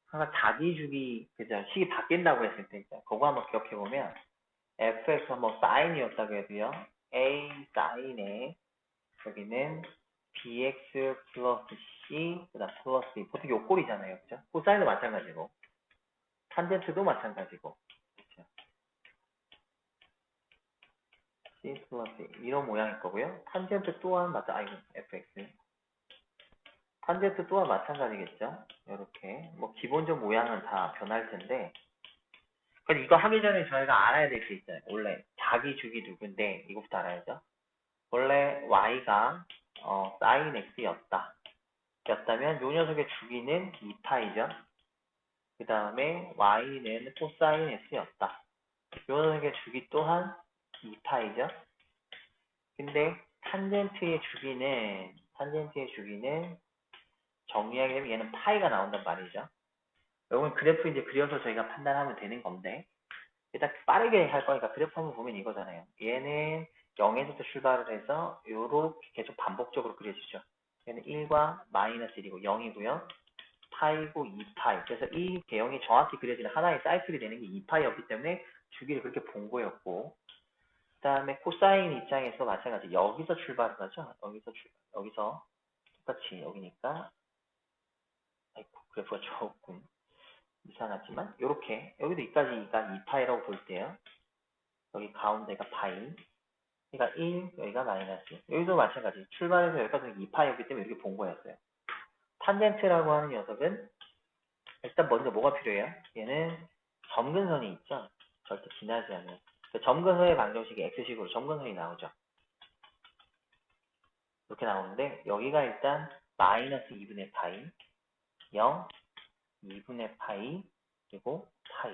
항상 자기 주기 그죠 식이 바뀐다고 했을 때 그거 한번 기억해 보면 fx 한번 사인이었다고 해도요 a 사인에 여기는 bx 플러스 c 그다음 플러스 2 보통 요 꼴이잖아요 그죠 코사인도 마찬가지고 탄젠트도 마찬가지고 그렇죠? 이런 모양일 거고요. 탄젠트 또한 fx. 탄젠트 또한 마찬가지겠죠. 이렇게 뭐 기본적 모양은 다 변할 텐데, 그럼 이거 하기 전에 저희가 알아야 될 게 있어요. 원래 자기 주기 누군데 이거부터 알아야죠. 원래 y가 sin x였다면 요 녀석의 주기는 2파이죠. 그 다음에 y는 코사인 x였다. 요 녀석의 주기 또한 2파이죠. 근데 탄젠트의 주기는 정리하게 되면 얘는 파이가 나온단 말이죠. 이건 그래프 이제 그려서 저희가 판단하면 되는 건데, 일단 빠르게 할 거니까 그래프 한번 보면 이거잖아요. 얘는 0에서부터 출발을 해서 요렇게 계속 반복적으로 그려지죠. 얘는 1과 마이너스 1이고 0이고요. 파이고 2파이. 그래서 이 개형이 정확히 그려지는 하나의 사이클이 되는 게 2파이였기 때문에 주기를 그렇게 본 거였고, 그 다음에 코사인 입장에서 마찬가지 여기서 출발을 하죠. 여기서 똑같이 여기니까, 아이고 그래프가 조금 이상하지만 요렇게 여기도 여기까지가 2파이라고 볼 때요. 여기 가운데가 파이, 여기가 1, 여기가 마이너스. 여기도 마찬가지 출발해서 여기까지 2파이였기 때문에 이렇게 본 거였어요. 탄젠트라고 하는 녀석은 일단 먼저 뭐가 필요해요? 얘는 점근선이 있죠. 절대 지나지 않는. 그 점근선의 방정식이 x식으로 점근선이 나오죠. 이렇게 나오는데 여기가 일단 마이너스 2분의 파이, 0, 2분의 파이, 그리고 파이,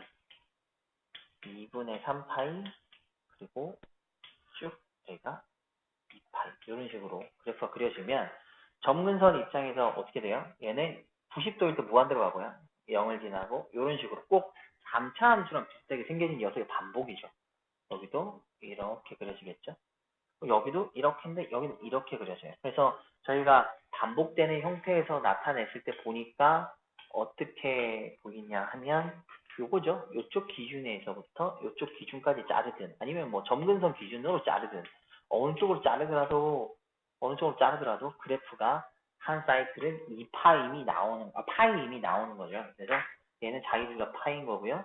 2분의 3파이, 그리고 쭉 여기가 2파이. 이런 식으로 그래프가 그려지면 점근선 입장에서 어떻게 돼요? 얘는 90도일 때 무한대로 가고요. 0을 지나고 이런 식으로 꼭 3차 함수랑 비슷하게 생겨진 녀석의 반복이죠. 여기도 이렇게 그려지겠죠. 여기도 이렇게인데 여기는 이렇게 그려져요. 그래서 저희가 반복되는 형태에서 나타냈을 때 보니까 어떻게 보이냐 하면 요거죠. 요쪽 기준에서부터 요쪽 기준까지 자르든 아니면 뭐 점근선 기준으로 자르든 어느 쪽으로 자르더라도 그래프가 한 사이클은 2파임이 파임이 나오는 거죠. 그래서 얘는 자기들과 파인 거고요.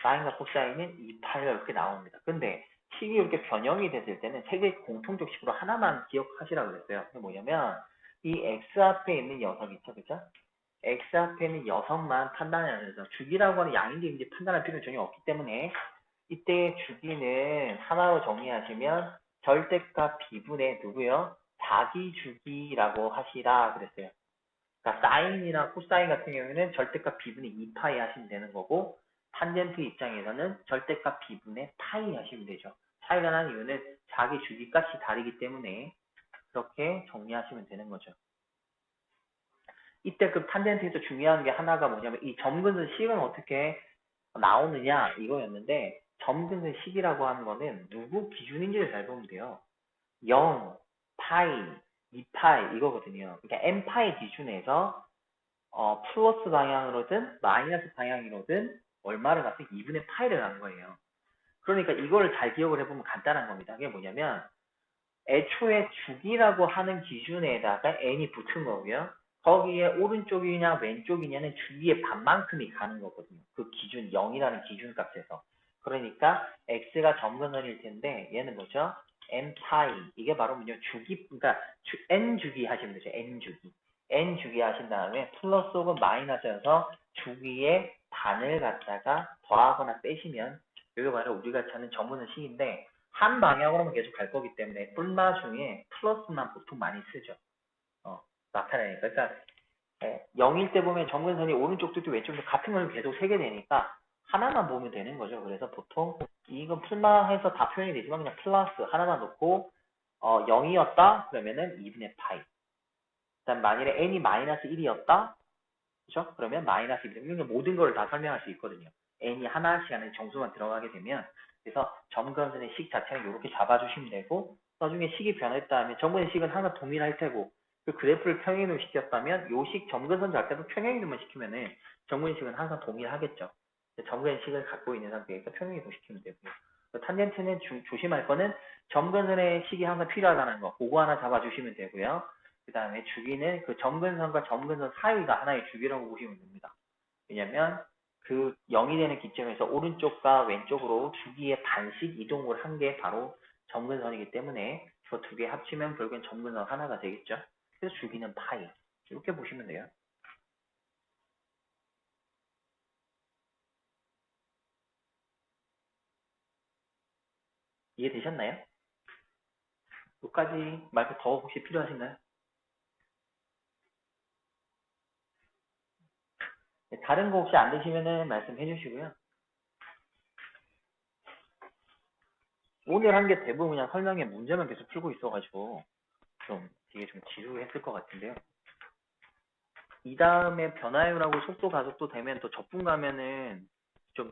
사인과 코사인은 2파이가 이렇게 나옵니다. 근데 식이 이렇게 변형이 됐을 때는 세 개 공통적 식으로 하나만 기억하시라고 그랬어요. 그게 뭐냐면 이 x 앞에 있는 녀석 있죠, 그죠? x 앞에 있는 녀석만 판단하면서 주기라고 하는 양인지 인지 판단할 필요는 전혀 없기 때문에 이때 주기는 하나로 정리하시면 절대값 비분의 누구요? 자기 주기라고 하시라 그랬어요. 그러니까 사인이나 코사인 같은 경우에는 절대값 비분의 2파이 하시면 되는 거고 탄젠트 입장에서는 절대값 비분의 파이 하시면 되죠. 차이가 나는 이유는 자기 주기값이 다르기 때문에 그렇게 정리하시면 되는 거죠. 이때 그 탄젠트에서 중요한 게 하나가 뭐냐면 이 점근선 식은 어떻게 나오느냐 이거였는데 점근선 식이라고 하는 거는 누구 기준인지를 잘 보면 돼요. 0, 파이, 2파이 이거거든요. 그러니까 n파이 기준에서 플러스 방향으로든 마이너스 방향으로든 얼마를 갖고 2분의 파이를 한 거예요. 그러니까 이거를 잘 기억을 해보면 간단한 겁니다. 그게 뭐냐면 애초에 주기라고 하는 기준에다가 n이 붙은 거고요. 거기에 오른쪽이냐 왼쪽이냐는 주기의 반만큼이 가는 거거든요. 그 기준 0이라는 기준값에서. 그러니까 x가 점근선일 텐데 얘는 뭐죠? n 파이. 이게 바로 뭐냐 주기, 그러니까 n 주기 하시면 되죠. n 주기. n 주기 하신 다음에 플러스 혹은 마이너스여서 주기의 반을 갖다가 더하거나 빼시면 이게 바로 우리가 찾는 점근선 식인데 한 방향으로만 계속 갈 거기 때문에 뿔마 중에 플러스만 보통 많이 쓰죠. 나타내니까. 그러니까 0일 때 보면 점근선이 오른쪽도 왼쪽도 같은 걸 계속 세게 되니까 하나만 보면 되는 거죠. 그래서 보통 이건 풀마해서 다 표현이 되지만 그냥 플러스 하나만 놓고 0이었다 그러면은 2분의 파이. 일단 만일에 n이 마이너스 1이었다 그죠? 그러면 마이너스 1. 이런 모든 걸 다 설명할 수 있거든요. n이 하나씩 안에 정수만 들어가게 되면 그래서 점근선의 식 자체는 이렇게 잡아주시면 되고 나중에 식이 변했다 하면 점근의 식은 항상 동일할 테고 그 그래프를 평행이동 시켰다면 요 식 점근선 자체도 평행이동만 시키면은 점근의 식은 항상 동일하겠죠. 점근의 식을 갖고 있는 상태에서 평행이동 시키면 되고요. 탄젠트는 조심할 거는 점근선의 식이 항상 필요하다는 거 그거 하나 잡아주시면 되고요. 그 다음에 주기는 그 점근선과 점근선 사이가 하나의 주기라고 보시면 됩니다. 왜냐면 그 0이 되는 기점에서 오른쪽과 왼쪽으로 주기의 반씩 이동을 한 게 바로 점근선이기 때문에 저 두 개 합치면 결국엔 점근선 하나가 되겠죠. 그래서 주기는 파이. 이렇게 보시면 돼요. 이해되셨나요? 여기까지 말고 더 혹시 필요하신가요? 네, 다른 거 혹시 안 되시면은 말씀해 주시고요. 오늘 한 게 대부분 그냥 설명에 문제만 계속 풀고 있어가지고 좀 되게 좀 지루했을 것 같은데요. 이 다음에 변화율하고 속도 가속도 되면 또 적분 가면은 좀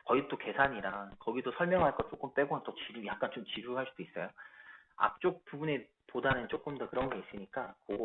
거의 또 계산이라 거기도 설명할 거 조금 빼고는 또 약간 좀 지루할 수도 있어요. 앞쪽 부분에 보다는 조금 더 그런 게 있으니까 그거